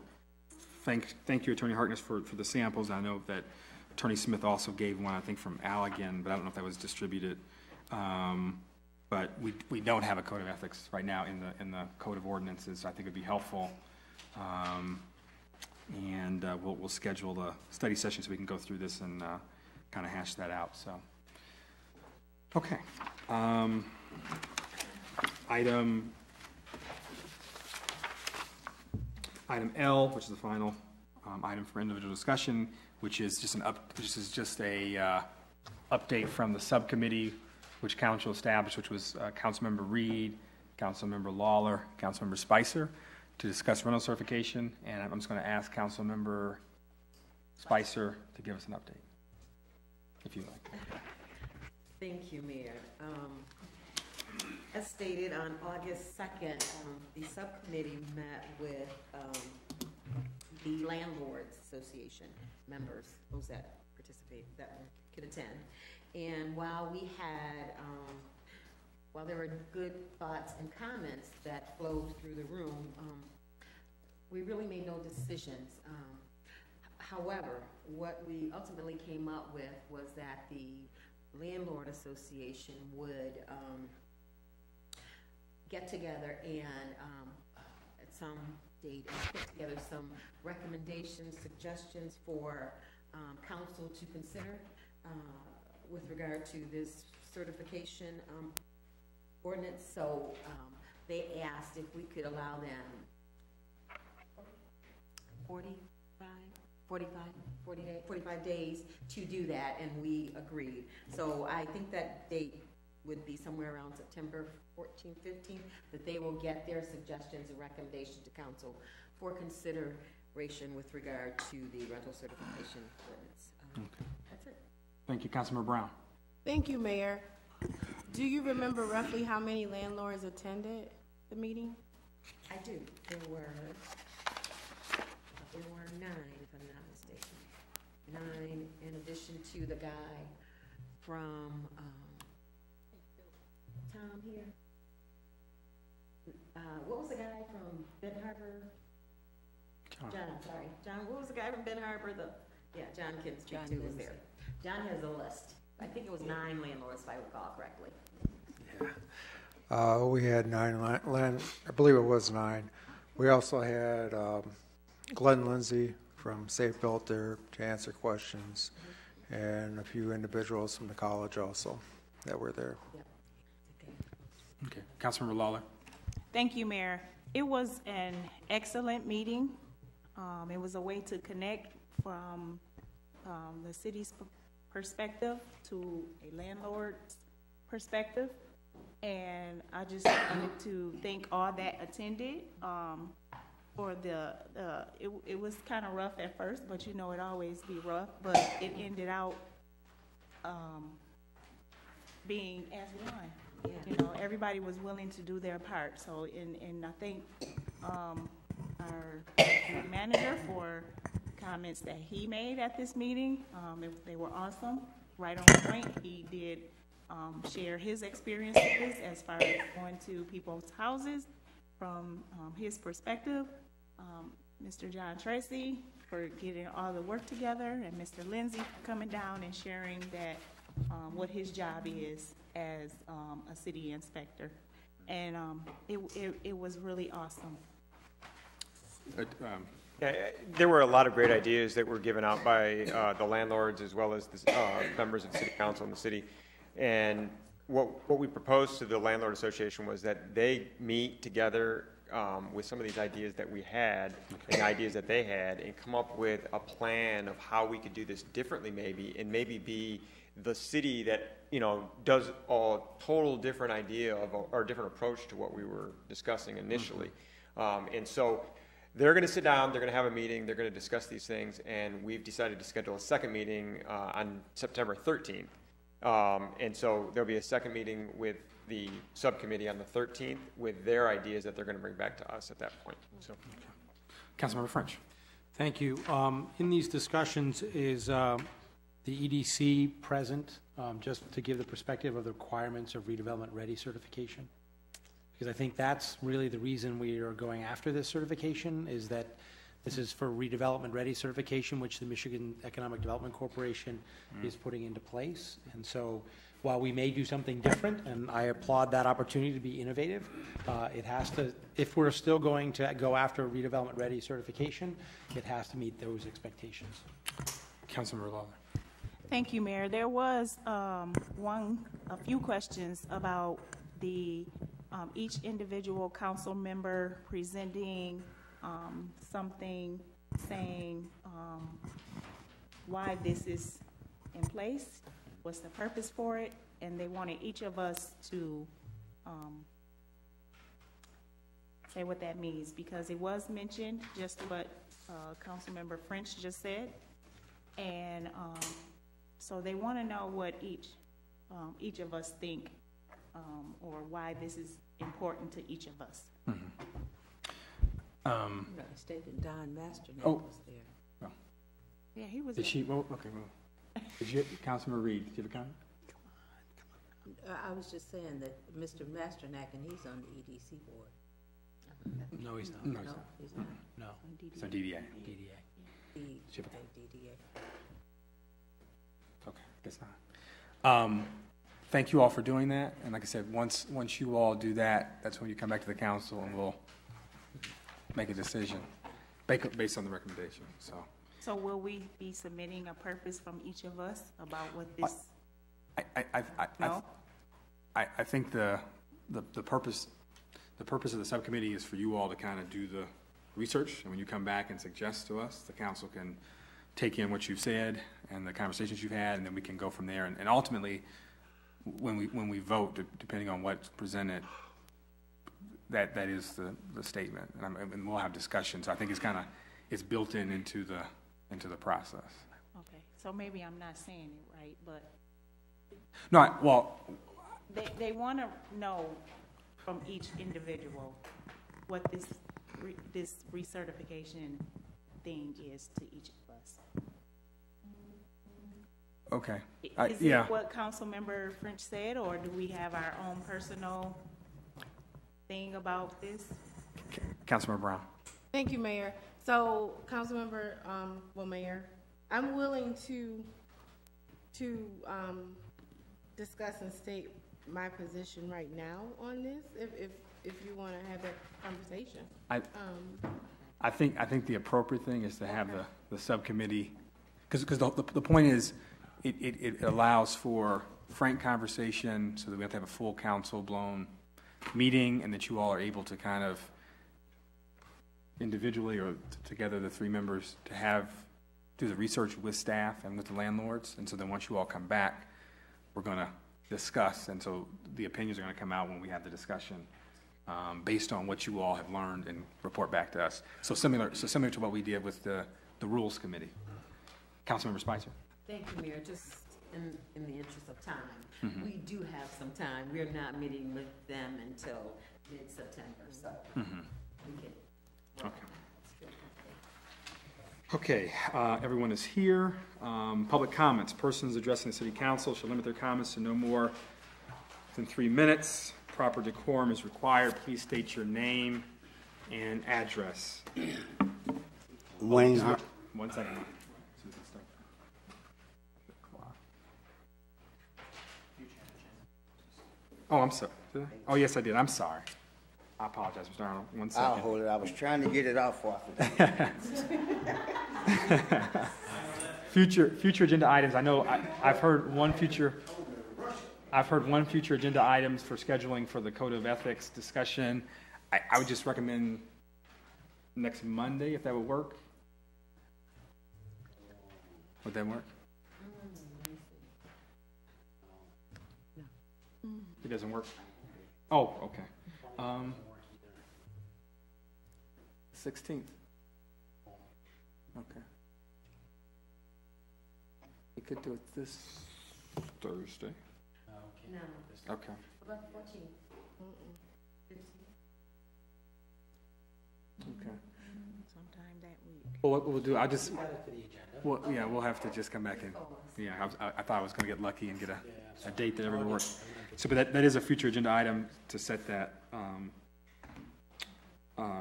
thank you, Attorney Harkness, for the samples. I know that Attorney Smith also gave one, I think, from Albion, but I don't know if that was distributed. But we don't have a code of ethics right now in the code of ordinances, so I think it'd be helpful. And we'll schedule the study session so we can go through this and kind of hash that out. So, okay. Item L, which is the final item for individual discussion, which is just a update from the subcommittee which council established, which was Councilmember Reed, Councilmember Lawler, Councilmember Spicer, to discuss rental certification. And I'm just going to ask Councilmember Spicer to give us an update, if you like. Thank you, Mayor. As stated on August 2nd, the subcommittee met with the Landlords Association members, those that participate, that could attend. And while we had, while there were good thoughts and comments that flowed through the room, we really made no decisions. However, what we ultimately came up with was that the Landlord Association would get together and at some date and put together some recommendations, suggestions for council to consider with regard to this certification ordinance. So they asked if we could allow them 45 days to do that, and we agreed. So I think that date would be somewhere around September 14th, 15th, that they will get their suggestions and recommendations to council for consideration with regard to the rental certification ordinance. That's it. Thank you, Councilmember Brown. Thank you, Mayor. Do you remember roughly how many landlords attended the meeting? I do. There were 9, if I'm not mistaken. 9, in addition to the guy from, Tom here. What was the guy from Ben Harbor? John, sorry. John, what was the guy from Ben Harbor? John can speak to, was there. John has a list. I think it was 9 landlords, if I recall correctly. Yeah. We had 9 I believe it was 9. We also had Glenn Lindsay from Safe Built there to answer questions, and a few individuals from the college also that were there. Okay, Councilmember Lawler. Thank you, Mayor. It was an excellent meeting. It was a way to connect from the city's perspective to a landlord's perspective. And I just wanted to thank all that attended for it was kind of rough at first, but you know it always be rough, but it ended out being as one. Yeah. You know, everybody was willing to do their part. So, and I thank our manager for comments that he made at this meeting. They were awesome, right on point. He did share his experiences as far as going to people's houses from his perspective. Mr. John Tracy for getting all the work together, and Mr. Lindsay for coming down and sharing that what his job is as a city inspector. And it was really awesome. Yeah, there were a lot of great ideas that were given out by the landlords as well as the members of the city council in the city. And what we proposed to the landlord association was that they meet together with some of these ideas that we had and ideas that they had, and come up with a plan of how we could do this differently, and maybe be the city that, you know, does a total different idea of or different approach to what we were discussing initially. And so they're going to sit down, they're going to have a meeting, they're going to discuss these things, and we've decided to schedule a second meeting on September 13th. And so there'll be a second meeting with the subcommittee on the 13th with their ideas that they're going to bring back to us at that point. So, Councilmember French. Thank you. In these discussions, is the EDC present, just to give the perspective of the requirements of redevelopment ready certification? Because I think that's really the reason we are going after this certification, is that this is for redevelopment ready certification, which the Michigan Economic Development Corporation is putting into place. And so while we may do something different, and I applaud that opportunity to be innovative, it has to, if we're still going to go after redevelopment ready certification, it has to meet those expectations. Councilmember Lawler. Thank you, Mayor. There was a few questions about the each individual council member presenting something saying why this is in place, what's the purpose for it, and they wanted each of us to say what that means, because it was mentioned, just what Councilmember French just said, and so they want to know what each of us think or why this is important to each of us. Stated Don Masternack was there. Oh. Yeah, he was. Did she? Well, okay. Well, did you, Councilmember Reed? Did you have a comment? I was just saying that Mr. Masternack, and he's on the EDC board. No, he's not. No, he's No, not. he's not. No. It's on DDA. DDA. DDA. Okay, guess not. Thank you all for doing that. And like I said, once you all do that, that's when you come back to the council and we'll make a decision based on the recommendation. So will we be submitting a purpose from each of us about what this? No. I think the purpose of the subcommittee is for you all to kind of do the research, and when you come back and suggest to us, the council can take in what you've said and the conversations you've had, and then we can go from there. And ultimately, when we vote, depending on what's presented, that is the statement, and we'll have discussions. So I think it's built into the process. Okay, so maybe I'm not saying it right, but No, well, they want to know from each individual what this recertification thing is to each of us. okay. Is it what Councilmember French said, or do we have our own personal thing about this? Councilmember Brown. Thank you, Mayor. So, Councilmember, Mayor, I'm willing to discuss and state my position right now on this, if you want to have that conversation. I think the appropriate thing is to have the subcommittee, because the point is, it allows for frank conversation, so that we have to have a full council-blown meeting, and that you all are able to kind of individually or together, the three members, to do the research with staff and with the landlords. And so then once you all come back, we're going to discuss, and so the opinions are going to come out when we have the discussion, based on what you all have learned, and report back to us. So similar to what we did with the Rules Committee. Councilmember Spicer. Thank you, Mayor. Just in the interest of time, we do have some time. We're not meeting with them until mid-September, so we can. Okay, everyone is here. Public comments. Persons addressing the City Council shall limit their comments to no more than 3 minutes. Proper decorum is required. Please state your name and address. Wayne's. One second. Oh, I'm sorry. Did I? Oh, yes, I did. I'm sorry. I apologize, Mr. Arnold. 1 second. I'll hold it. I was trying to get it off for Future agenda items. I know I've heard one future agenda items for scheduling for the Code of Ethics discussion. I would just recommend next Monday, if that would work. Would that work? It doesn't work? Oh, okay. 16th. Okay. We could do it this Thursday. No. Okay. About 14. Okay. Sometime that week. Well, what we'll do, Add it to the agenda. well, yeah, we'll have to just come back and, yeah, I thought I was going to get lucky and get a date that everyone works. So, but that is a future agenda item to set that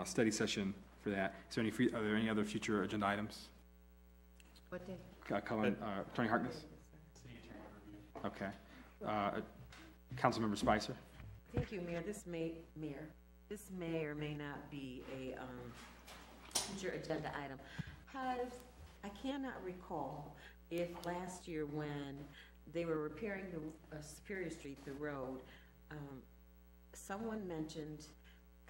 study session for that. Is there are there any other future agenda items? What day? Attorney Harkness? Okay. Councilmember Spicer? Thank you, Mayor. This may or may not be a future agenda item. I cannot recall if last year when they were repairing the Superior Street, the road, someone mentioned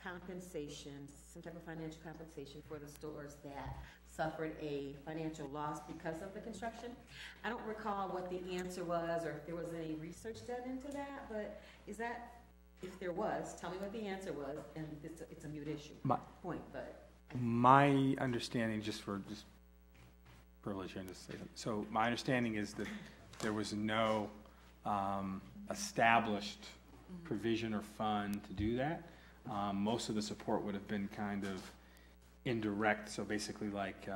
compensation, some type of financial compensation for the stores that suffered a financial loss because of the construction. I don't recall what the answer was or if there was any research done into that, but is that, if there was, tell me what the answer was, and it's a mute issue point, but. My understanding, just privilege here to say that. So my understanding is that there was no established provision or fund to do that. Most of the support would have been kind of indirect, so basically like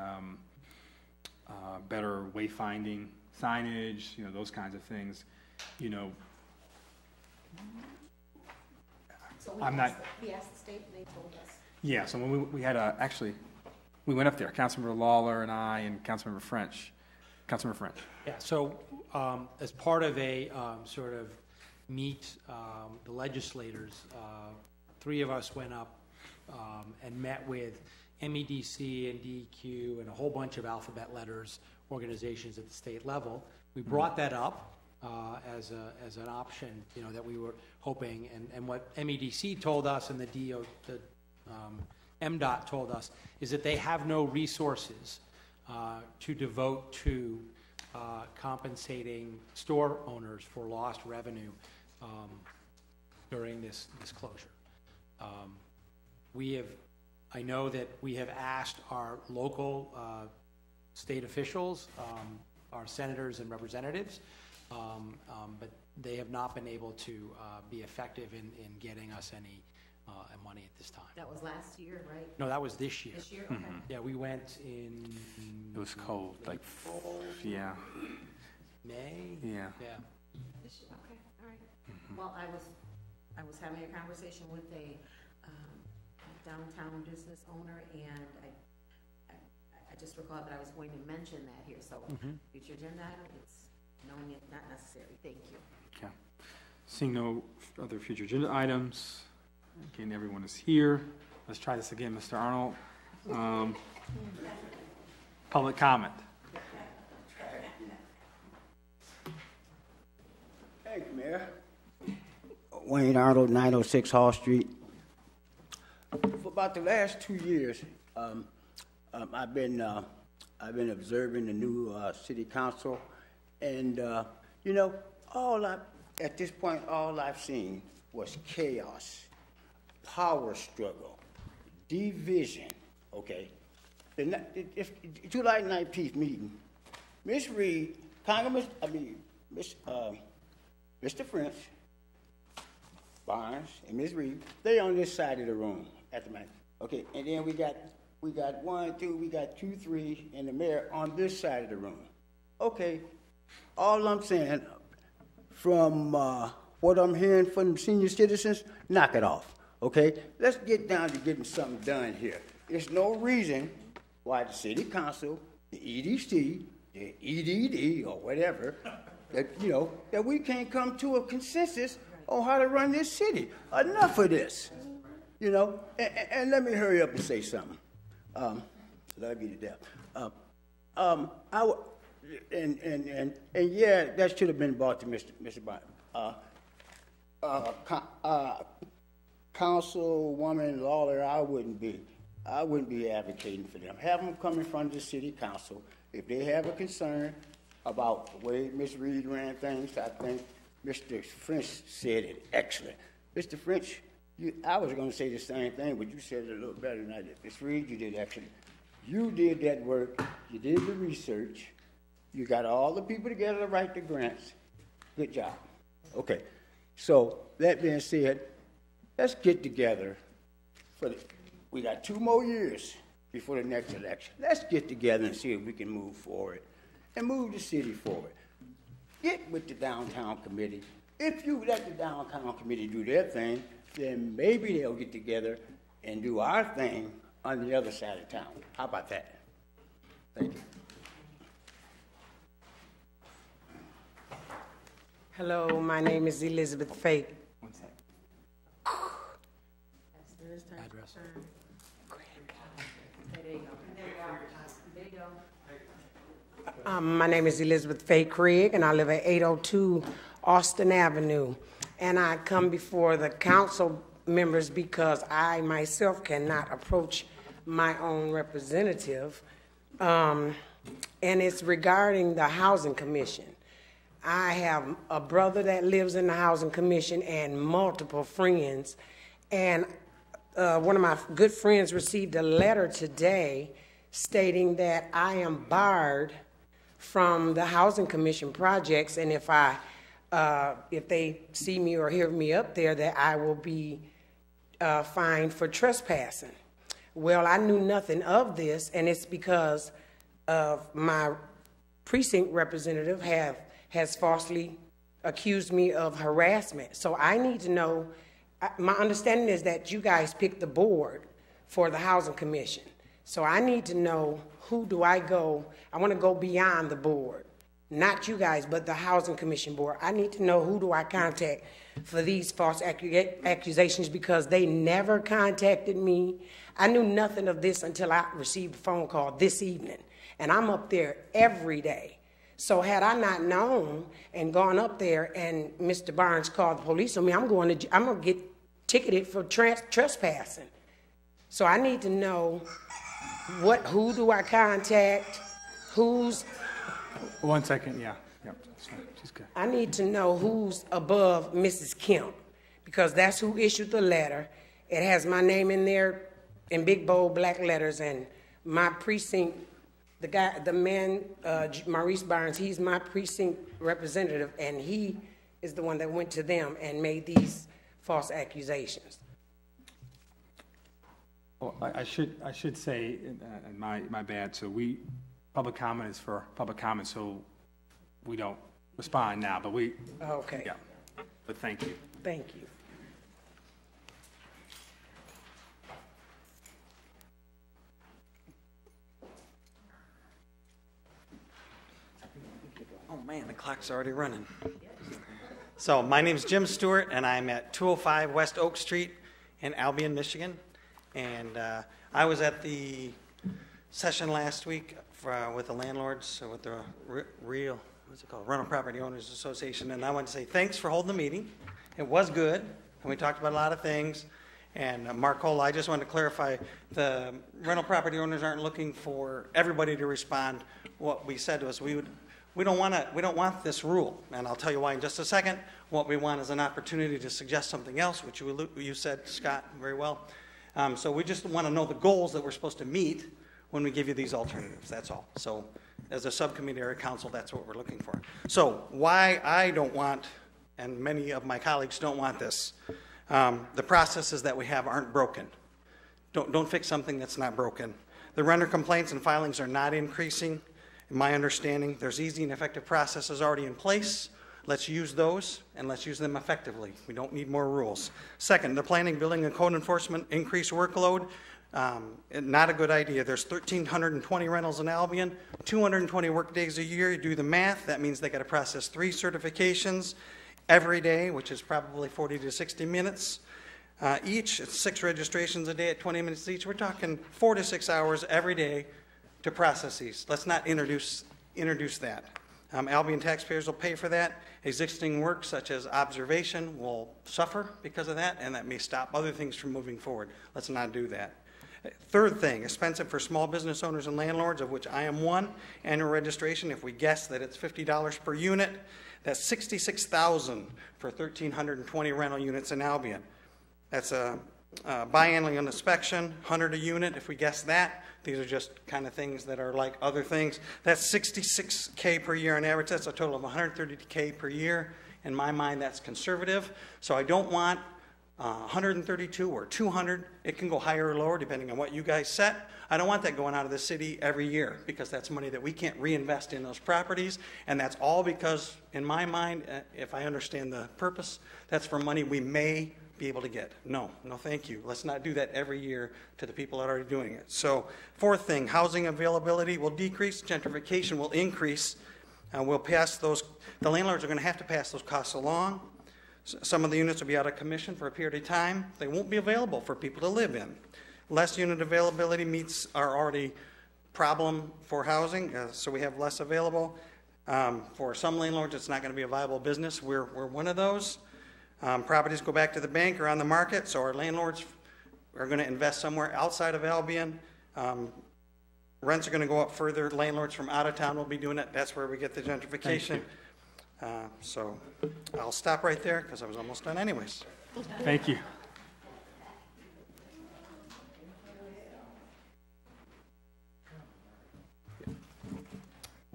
better wayfinding signage, those kinds of things. So we asked the state and they told us. Yeah, so when we had we went up there, Councilmember Lawler and I and Councilmember French. Yeah, so as part of a sort of meet the legislators, 3 of us went up and met with MEDC and DEQ and a whole bunch of alphabet letters organizations at the state level. We brought that up as an option, that we were hoping, and what MEDC told us and the MDOT told us is that they have no resources to devote to compensating store owners for lost revenue during this closure. I know that we have asked our local state officials, our senators and representatives, but they have not been able to be effective in getting us any money at this time. That was last year, right? No, that was this year. This year, okay. Yeah, we went in. It was cold, like, yeah. May? Yeah. Yeah. This year, okay, all right. Well, I was having a conversation with a downtown business owner, and I just recalled that I was going to mention that here, so future agenda item, it's not necessary. Thank you. Okay. Seeing no other future agenda items, again, everyone is here. Let's try this again, Mr. Arnold. Public comment. Thank you, Mayor. Wayne Arnold, 906 Hall Street. For about the last 2 years, I've been observing the new city council, and you know, at this point, all I've seen was chaos, power struggle, division. Okay, July 19th meeting, Miss Reed, Mr. French, Barnes, and Ms. Reed, they on this side of the room at the moment. Okay, and then we got 2, 3, and the mayor on this side of the room. Okay, all I'm saying, from what I'm hearing from senior citizens, knock it off. Okay, let's get down to getting something done here. There's no reason why the city council, the EDC, the EDD, or whatever, that we can't come to a consensus on how to run this city. Enough of this, And let me hurry up and say something. Love you to death. Yeah, that should have been brought to Mr. Bond. Councilwoman Lawler, I wouldn't be advocating for them. Have them come in front of the city council if they have a concern about the way Ms. Reed ran things. I think Mr. French said it excellent. Mr. French, I was going to say the same thing, but you said it a little better than I did. Ms. Reed, you did excellent. You did that work. You did the research. You got all the people together to write the grants. Good job. Okay. So that being said, let's get together. We got 2 more years before the next election. Let's get together and see if we can move forward and move the city forward. Get with the downtown committee. If you let the downtown committee do their thing, then maybe they'll get together and do our thing on the other side of town. How about that? Thank you. Hello, my name is Elizabeth Fake. One second. Address. My name is Elizabeth Faye Craig, and I live at 802 Austin Avenue. And I come before the council members because I myself cannot approach my own representative. And it's regarding the Housing Commission. I have a brother that lives in the Housing Commission and multiple friends. And one of my good friends received a letter today stating that I am barred from the Housing Commission projects, and if they see me or hear me up there, that I will be fined for trespassing. Well, I knew nothing of this, and it's because of my precinct representative has falsely accused me of harassment. So I need to know, my understanding is that you guys picked the board for the Housing Commission. So I need to know, who do I go? I want to go beyond the board, not you guys, but the Housing Commission board. I need to know, who do I contact for these false accusations, because they never contacted me. I knew nothing of this until I received a phone call this evening, and I'm up there every day. So had I not known and gone up there and Mr. Barnes called the police on me, I'm going to get ticketed for trespassing. So I need to know, who do I contact? Who's 1 second, yeah. Yep, that's fine. She's good. I need to know who's above Mrs. Kemp, because that's who issued the letter. It has my name in there in big, bold, black letters, and my precinct, the man, Maurice Barnes, he's my precinct representative, and he is the one that went to them and made these false accusations. Well, I should say, and my bad, so public comment is for public comment, so we don't respond now, but we. Okay. Yeah, but thank you. Thank you. Oh man, the clock's already running. So my name's Jim Stewart, and I'm at 205 West Oak Street in Albion, Michigan. And I was at the session last week with the landlords, with the Rental Property Owners Association, and I want to say thanks for holding the meeting. It was good, and we talked about a lot of things. And Mark Cole, I just wanted to clarify, the rental property owners aren't looking for everybody to respond what we said to us. We don't want this rule, and I'll tell you why in just a second. What we want is an opportunity to suggest something else, which you said, Scott, very well. So we just want to know the goals that we're supposed to meet when we give you these alternatives, that's all. So as a subcommittee or a council, that's what we're looking for. So why I don't want, and many of my colleagues don't want this, the processes that we have aren't broken. Don't fix something that's not broken. The renter complaints and filings are not increasing. In my understanding, there's easy and effective processes already in place. Let's use those, and let's use them effectively. We don't need more rules. Second, the planning, building, and code enforcement increased workload. Not a good idea. There's 1,320 rentals in Albion, 220 work days a year. You do the math, that means they got to process 3 certifications every day, which is probably 40 to 60 minutes each. It's 6 registrations a day at 20 minutes each. We're talking 4 to 6 hours every day to process these. Let's not introduce that. Albion taxpayers will pay for that. Existing work such as observation will suffer because of that, and that may stop other things from moving forward. Let's not do that. Third thing, expensive for small business owners and landlords, of which I am one. Annual registration, if we guess that it's $50 per unit, that's $66,000 for 1,320 rental units in Albion. That's a biannual inspection, $100 a unit, if we guess that. These are just kind of things that are like other things. That's $66K per year on average. That's a total of $130K per year. In my mind, that's conservative. So I don't want 132 or 200. It can go higher or lower depending on what you guys set. I don't want that going out of the city every year because that's money that we can't reinvest in those properties. And that's all because, in my mind, if I understand the purpose, that's for money we may be able to get. No, thank you. Let's not do that every year to the people that are already doing it. So, fourth thing, housing availability will decrease, gentrification will increase. We'll pass those, the landlords are going to have to pass those costs along. Some of the units will be out of commission for a period of time. They won't be available for people to live in. Less unit availability meets our already problem for housing, so we have less available. For some landlords, it's not going to be a viable business. We're one of those. Properties go back to the bank or on the market, so our landlords are going to invest somewhere outside of Albion. Rents are going to go up further. Landlords from out of town will be doing it. That's where we get the gentrification. So I'll stop right there because I was almost done anyways. Thank you.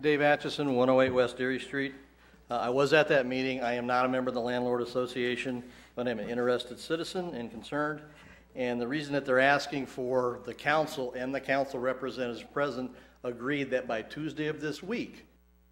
Dave Atchison, 108 West Erie Street. I was at that meeting. I am not a member of the Landlord Association, but I'm an interested citizen and concerned. And the reason that they're asking for the council and the council representatives present agreed that by Tuesday of this week,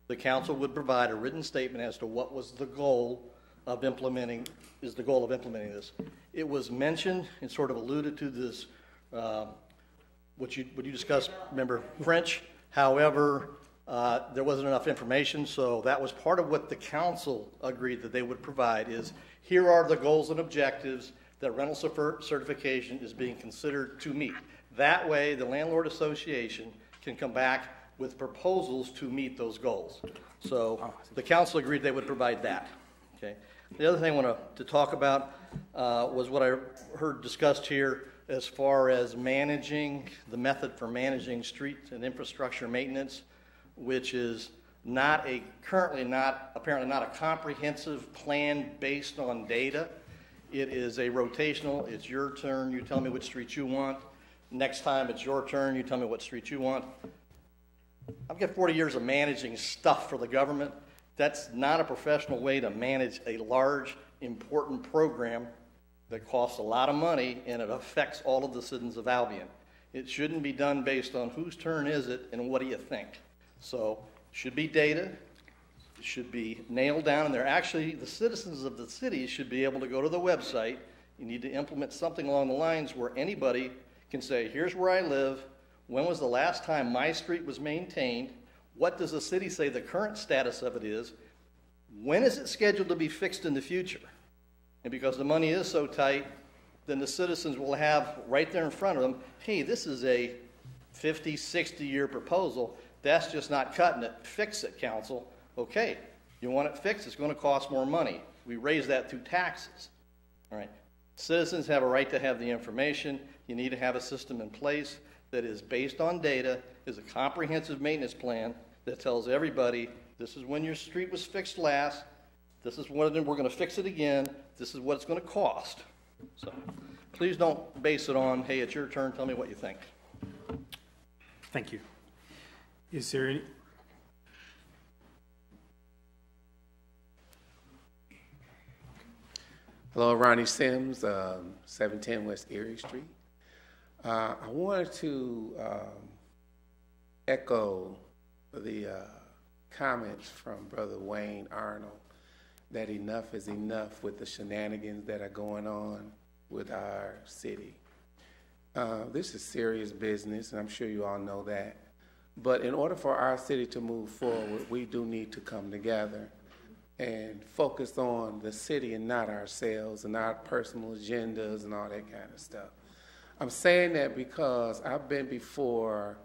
the council would provide a written statement as to what was the goal of implementing, this. It was mentioned and sort of alluded to this, what you discussed, Member French. However, there wasn't enough information, so that was part of what the council agreed that they would provide is, here are the goals and objectives that rental certification is being considered to meet. That way, the Landlord Association can come back with proposals to meet those goals. So the council agreed they would provide that. Okay. The other thing I wanted to talk about was what I heard discussed here as far as managing, the method for managing street and infrastructure maintenance, which is apparently not a comprehensive plan based on data. It is a rotational, it's your turn, you tell me which street you want. Next time it's your turn, you tell me what street you want. I've got 40 years of managing stuff for the government. That's not a professional way to manage a large, important program that costs a lot of money and it affects all of the citizens of Albion. It shouldn't be done based on whose turn is it and what do you think. So it should be data, it should be nailed down, and the citizens of the city should be able to go to the website. You need to implement something along the lines where anybody can say, here's where I live, when was the last time my street was maintained, what does the city say the current status of it is, when is it scheduled to be fixed in the future? And because the money is so tight, then the citizens will have right there in front of them, hey, this is a 50, 60-year proposal. That's just not cutting it. Fix it, council. Okay, you want it fixed, it's going to cost more money. We raise that through taxes. All right. Citizens have a right to have the information. You need to have a system in place that is based on data, is a comprehensive maintenance plan that tells everybody this is when your street was fixed last, this is when we're going to fix it again, this is what it's going to cost. So please don't base it on, hey, it's your turn, tell me what you think. Thank you. Is there any? Hello, Ronnie Sims, 710 West Erie Street. I wanted to echo the comments from Brother Wayne Arnold that enough is enough with the shenanigans that are going on with our city. This is serious business, and I'm sure you all know that. But in order for our city to move forward, we do need to come together and focus on the city and not ourselves and our personal agendas and all that kind of stuff. I'm saying that because I've been before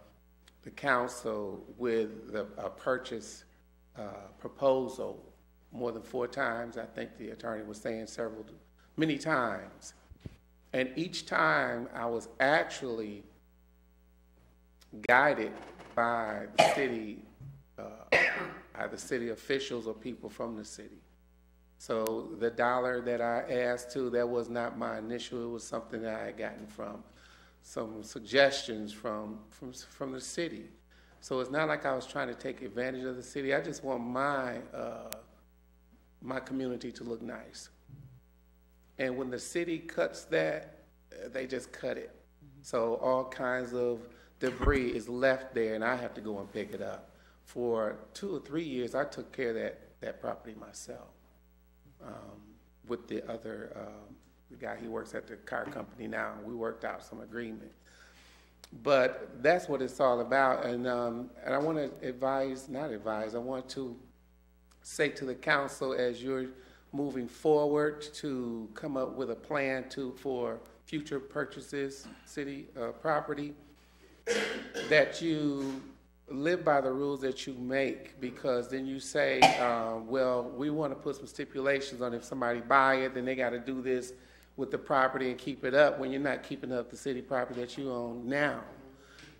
the council with a purchase proposal more than 4 times. I think the attorney was saying many times. And each time I was actually guided by the city either city officials or people from the city. So the dollar that I asked to, that was not my initial, it was something that I had gotten from some suggestions from the city. So it's not like I was trying to take advantage of the city. I just want my community to look nice. And when the city cuts that, they just cut it. So all kinds of debris is left there and I have to go and pick it up. For 2 or 3 years, I took care of that property myself with the other the guy. He works at the car company now. We worked out some agreement. But that's what it's all about. And I want to I want to say to the council, as you're moving forward, to come up with a plan for future purchases, city property, that you live by the rules that you make, because then you say, well, we want to put some stipulations on if somebody buy it, then they got to do this with the property and keep it up, when you're not keeping up the city property that you own now.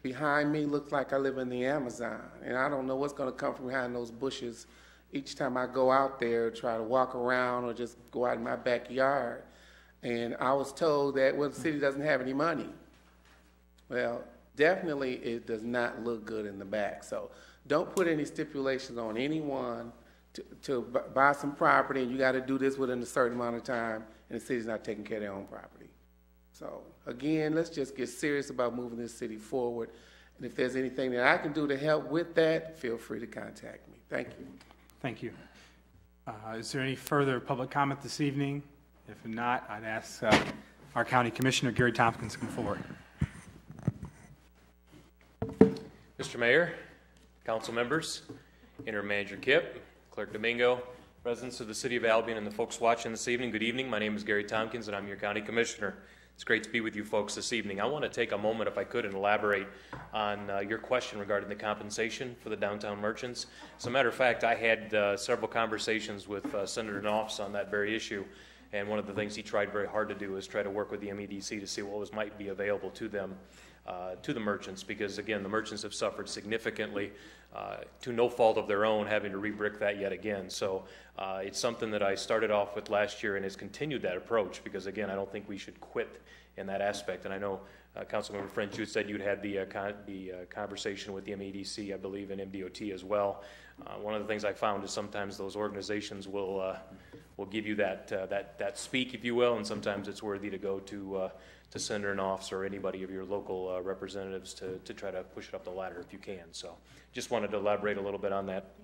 Behind me looks like I live in the Amazon, and I don't know what's going to come from behind those bushes each time I go out there, try to walk around or just go out in my backyard. And I was told that, well, the city doesn't have any money. Well, definitely it does not look good in the back. So don't put any stipulations on anyone to buy some property and you got to do this within a certain amount of time and the city's not taking care of their own property. So again, let's just get serious about moving this city forward. And if there's anything that I can do to help with that, feel free to contact me. Thank you. Thank you. Is there any further public comment this evening? If not, I'd ask our County Commissioner, Gary Tompkins, to come forward. Mr. Mayor, council members, Interim Manager Kipp, Clerk Domingo, residents of the City of Albion, and the folks watching this evening, good evening. My name is Gary Tompkins, and I'm your County Commissioner. It's great to be with you folks this evening. I want to take a moment, if I could, and elaborate on your question regarding the compensation for the downtown merchants. As a matter of fact, I had several conversations with Senator Knopf's on that very issue, and one of the things he tried very hard to do is try to work with the MEDC to see what might be available to them to the merchants, because again, the merchants have suffered significantly to no fault of their own, having to re-brick that yet again. So it's something that I started off with last year and has continued that approach, because again, I don't think we should quit in that aspect. And I know Councilmember French, you said you'd had the conversation with the MEDC, I believe, and MDOT as well. One of the things I found is sometimes those organizations will give you that speak, if you will, and sometimes it's worthy to go to Senator Knopf's or anybody of your local representatives to try to push it up the ladder if you can. So just wanted to elaborate a little bit on that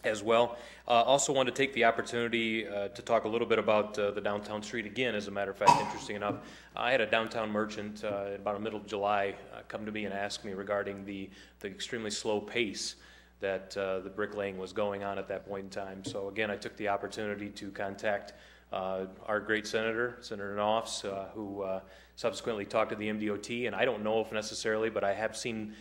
as well. Also wanted to take the opportunity to talk a little bit about the downtown street again. As a matter of fact, interesting enough, I had a downtown merchant about the middle of July come to me and ask me regarding the extremely slow pace that the bricklaying was going on at that point in time. So again, I took the opportunity to contact our great Senator Knopf's, who subsequently talked to the MDOT, and I don't know if necessarily, but I have seen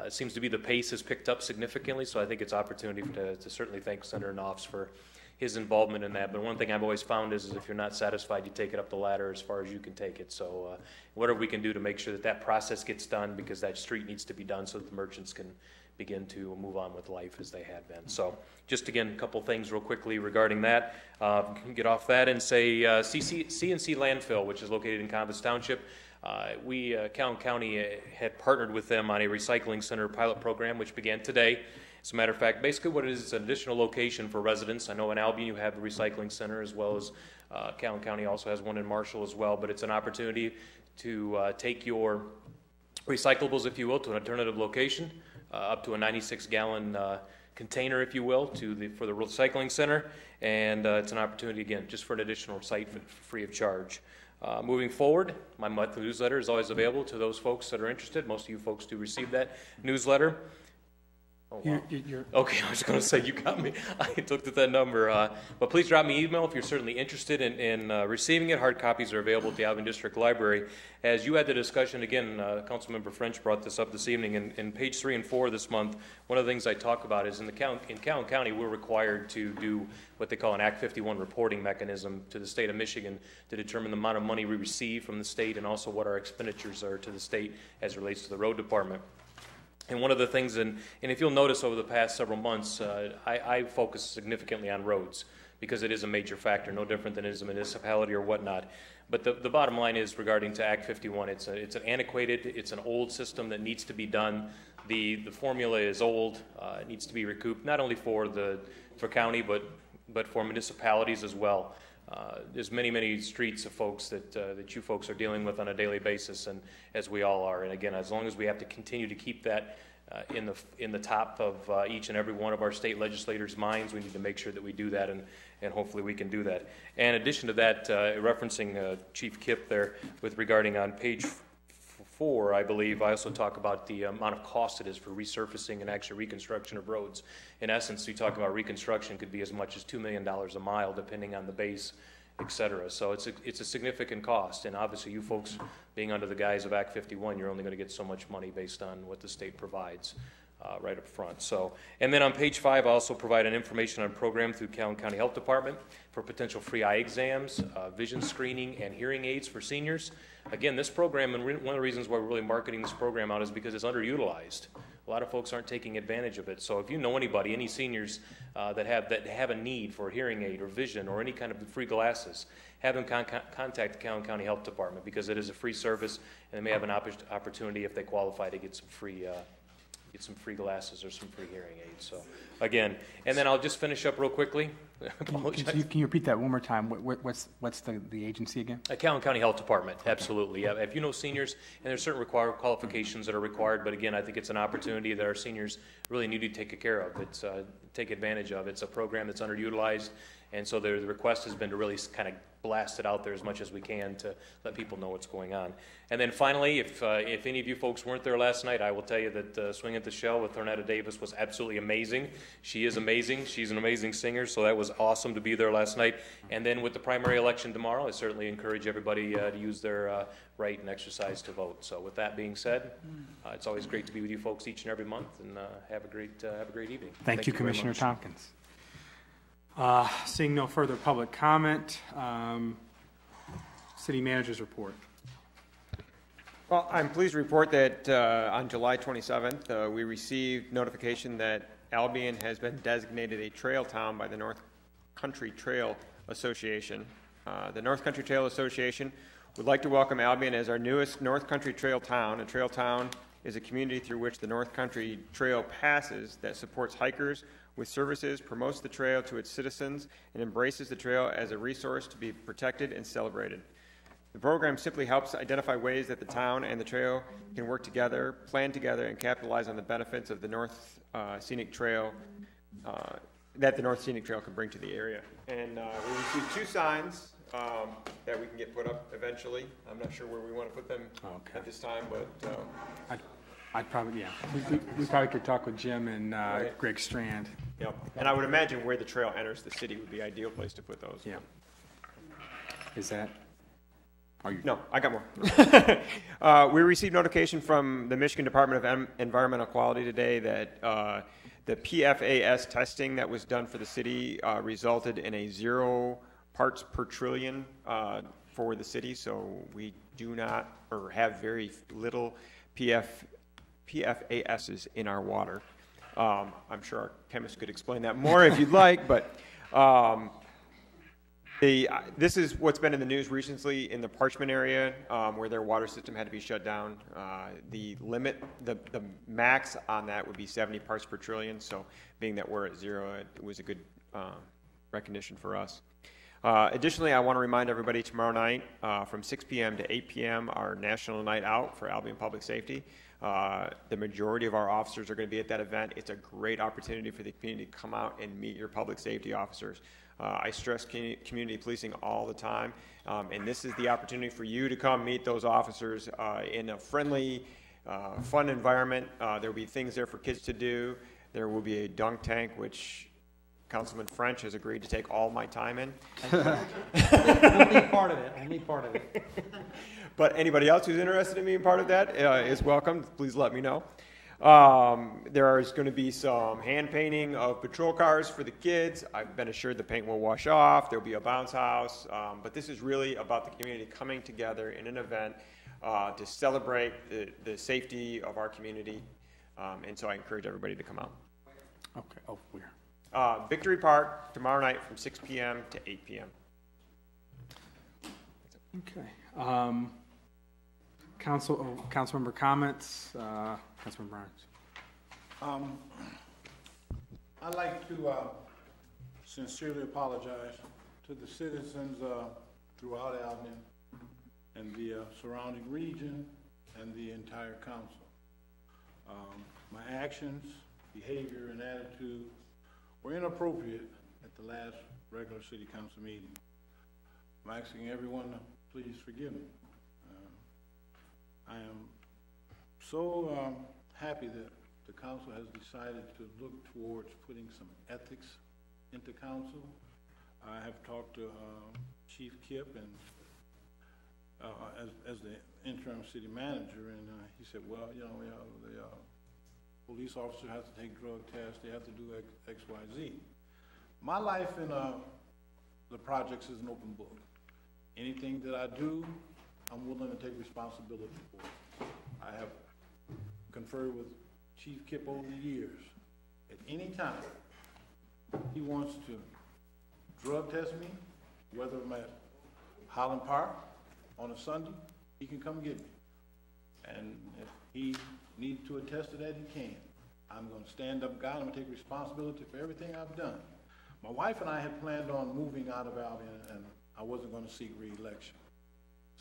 it seems to be the pace has picked up significantly, so I think it's opportunity to certainly thank Senator Knopf's for his involvement in that. But one thing I've always found is if you're not satisfied, you take it up the ladder as far as you can take it. So whatever we can do to make sure that process gets done, because that street needs to be done so that the merchants can begin to move on with life as they had been. So just again, a couple things real quickly regarding that. Get off that and say CNC Landfill, which is located in Convis Township. We, Calhoun County, had partnered with them on a recycling center pilot program, which began today. As a matter of fact, basically what it is an additional location for residents. I know in Albion you have a recycling center, as well as Calhoun County also has one in Marshall as well, but it's an opportunity to take your recyclables, if you will, to an alternative location, up to a 96-gallon container, if you will, for the recycling center, and it's an opportunity, again, just for an additional site free of charge. Moving forward, my monthly newsletter is always available to those folks that are interested. Most of you folks do receive that newsletter. Oh, wow. Okay, I was going to say, you got me. I looked at that number. But please drop me an email if you're certainly interested in receiving it. Hard copies are available at the Albion District Library. As you had the discussion, again, Councilmember French brought this up this evening. In page 3 and 4 this month, one of the things I talk about is in Calhoun County, we're required to do what they call an Act 51 reporting mechanism to the state of Michigan to determine the amount of money we receive from the state and also what our expenditures are to the state as it relates to the road department. And one of the things, and if you'll notice over the past several months, I focus significantly on roads because it is a major factor, no different than it is a municipality or whatnot. But the bottom line is regarding to Act 51, it's an antiquated, it's an old system that needs to be done. The formula is old, it needs to be recouped, not only for county, but for municipalities as well. There's many streets of folks that you folks are dealing with on a daily basis, and as we all are. And again, as long as we have to continue to keep that in the top of each and every one of our state legislators' minds, we need to make sure that we do that, and hopefully we can do that. And in addition to that, referencing Chief Kipp there with regarding on page 4, I believe, I also talk about the amount of cost it is for resurfacing and actually reconstruction of roads. In essence, we talk about reconstruction could be as much as $2 million a mile, depending on the base, et cetera. So it's a significant cost, and obviously you folks being under the guise of Act 51, you're only going to get so much money based on what the state provides right up front. So, and then on page 5, I also provide an information on a program through Calhoun County Health Department for potential free eye exams, vision screening, and hearing aids for seniors. Again, this program, and one of the reasons why we're really marketing this program out is because it's underutilized. A lot of folks aren't taking advantage of it. So if you know anybody, any seniors that have a need for a hearing aid or vision or any kind of free glasses, have them contact the Calhoun County Health Department, because it is a free service, and they may have an opportunity, if they qualify, to get some free glasses or some free hearing aids. So again, and then I'll just finish up real quickly. Can you repeat that one more time? What's the agency again? Calhoun County Health Department, absolutely. Yeah, if you know seniors, and there's certain qualifications that are required, but again, I think it's an opportunity that our seniors really need to take care of. It's take advantage of. It's a program that's underutilized, and so the request has been to really kind of blast it out there as much as we can to let people know what's going on. And then finally, if any of you folks weren't there last night, I will tell you that Swing at the Shell with Thornetta Davis was absolutely amazing. She is amazing. She's an amazing singer, so that was awesome to be there last night. And then with the primary election tomorrow, I certainly encourage everybody to use their right and exercise to vote. So with that being said, it's always great to be with you folks each and every month, and have a great evening. Thank you, Commissioner Tompkins. Seeing no further public comment, City Manager's report. Well, I'm pleased to report that on July 27th, we received notification that Albion has been designated a trail town by the North Country Trail Association. The North Country Trail Association would like to welcome Albion as our newest North Country Trail town. A trail town is a community through which the North Country Trail passes that supports hikers with services, promotes the trail to its citizens, and embraces the trail as a resource to be protected and celebrated. The program simply helps identify ways that the town and the trail can work together, plan together, and capitalize on the benefits of the North Scenic Trail that the North Scenic Trail can bring to the area. And we received 2 signs that we can get put up eventually. I'm not sure where we want to put them at this time, but I'd probably, yeah. We probably could talk with Jim and Greg Strand. Yep. And I would imagine where the trail enters the city would be an ideal place to put those. Yeah. Is that? No, I got more. We received notification from the Michigan Department of Environmental Quality today that the PFAS testing that was done for the city resulted in a 0 parts per trillion for the city. So we do not, or have very little PFASs in our water. I'm sure our chemist could explain that more if you'd like, but this is what's been in the news recently in the Parchment area, where their water system had to be shut down. The limit, the max on that would be 70 parts per trillion. So being that we're at 0, it was a good recognition for us. Additionally, I want to remind everybody tomorrow night from 6 p.m. to 8 p.m. our National Night Out for Albion Public Safety. The majority of our officers are going to be at that event. It's a great opportunity for the community to come out and meet your public safety officers. I stress community policing all the time, and this is the opportunity for you to come meet those officers in a friendly, fun environment. There will be things there for kids to do. There will be a dunk tank, which Councilman French has agreed to take all my time in. Only part of it, only part of it. But anybody else who's interested in being part of that is welcome. Please let me know. There is going to be some hand painting of patrol cars for the kids. I've been assured the paint will wash off. There'll be a bounce house. But this is really about the community coming together in an event to celebrate the safety of our community. And so I encourage everybody to come out. Okay. Oh, where? Victory Park tomorrow night from 6 p.m. to 8 p.m. Okay. Council member comments. Councilman Burns. I'd like to sincerely apologize to the citizens throughout Albion and the surrounding region and the entire council. My actions, behavior, and attitude were inappropriate at the last regular city council meeting. I'm asking everyone to please forgive me. I am so happy that the council has decided to look towards putting some ethics into council. I have talked to Chief Kip and as the interim city manager, and he said, well, you know, the police officer has to take drug tests, they have to do X, Y, Z. My life in the projects is an open book. Anything that I do, I'm willing to take responsibility for. I have conferred with Chief Kip over the years. At any time he wants to drug test me, whether I'm at Highland Park on a Sunday, he can come get me. And if he needs to attest to that, he can. I'm going to stand up guy, I'm going to take responsibility for everything I've done. My wife and I had planned on moving out of Albion, and I wasn't going to seek re-election.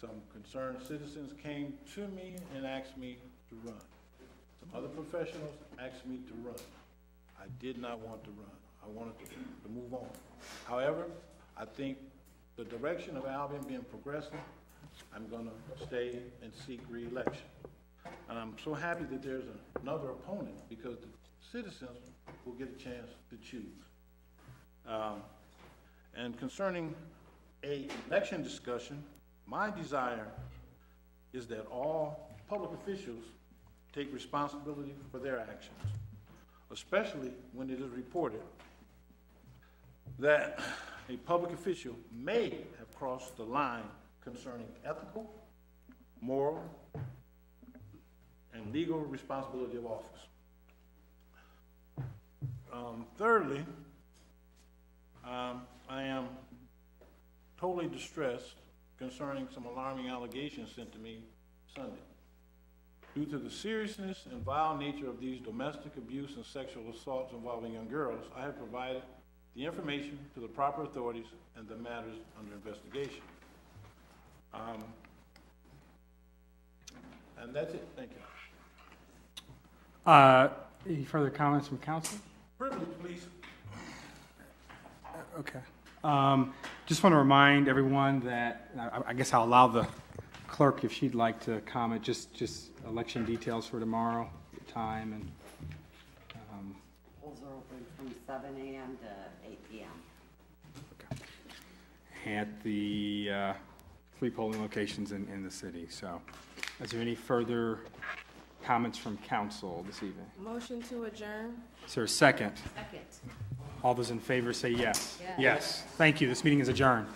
Some concerned citizens came to me and asked me to run. Some other professionals asked me to run. I did not want to run. I wanted to move on. However, I think the direction of Albion being progressive, I'm going to stay and seek re-election. And I'm so happy that there's another opponent, because the citizens will get a chance to choose. And concerning an election discussion, my desire is that all public officials take responsibility for their actions, especially when it is reported that a public official may have crossed the line concerning ethical, moral, and legal responsibility of office. Thirdly, I am totally distressed concerning some alarming allegations sent to me Sunday. Due to the seriousness and vile nature of these domestic abuse and sexual assaults involving young girls, I have provided the information to the proper authorities and the matters under investigation. And that's it. Thank you. Any further comments from council? Privilege, please. Okay. Just want to remind everyone that I guess I'll allow the clerk, if she'd like to comment, just election details for tomorrow, time, and Polls are open from 7 a.m. to 8 p.m. okay. At the 3 polling locations in the city. So, is there any further comments from council this evening? Motion to adjourn. Is there a second? Second. All those in favor say yes. Yes. Yes. Thank you. This meeting is adjourned.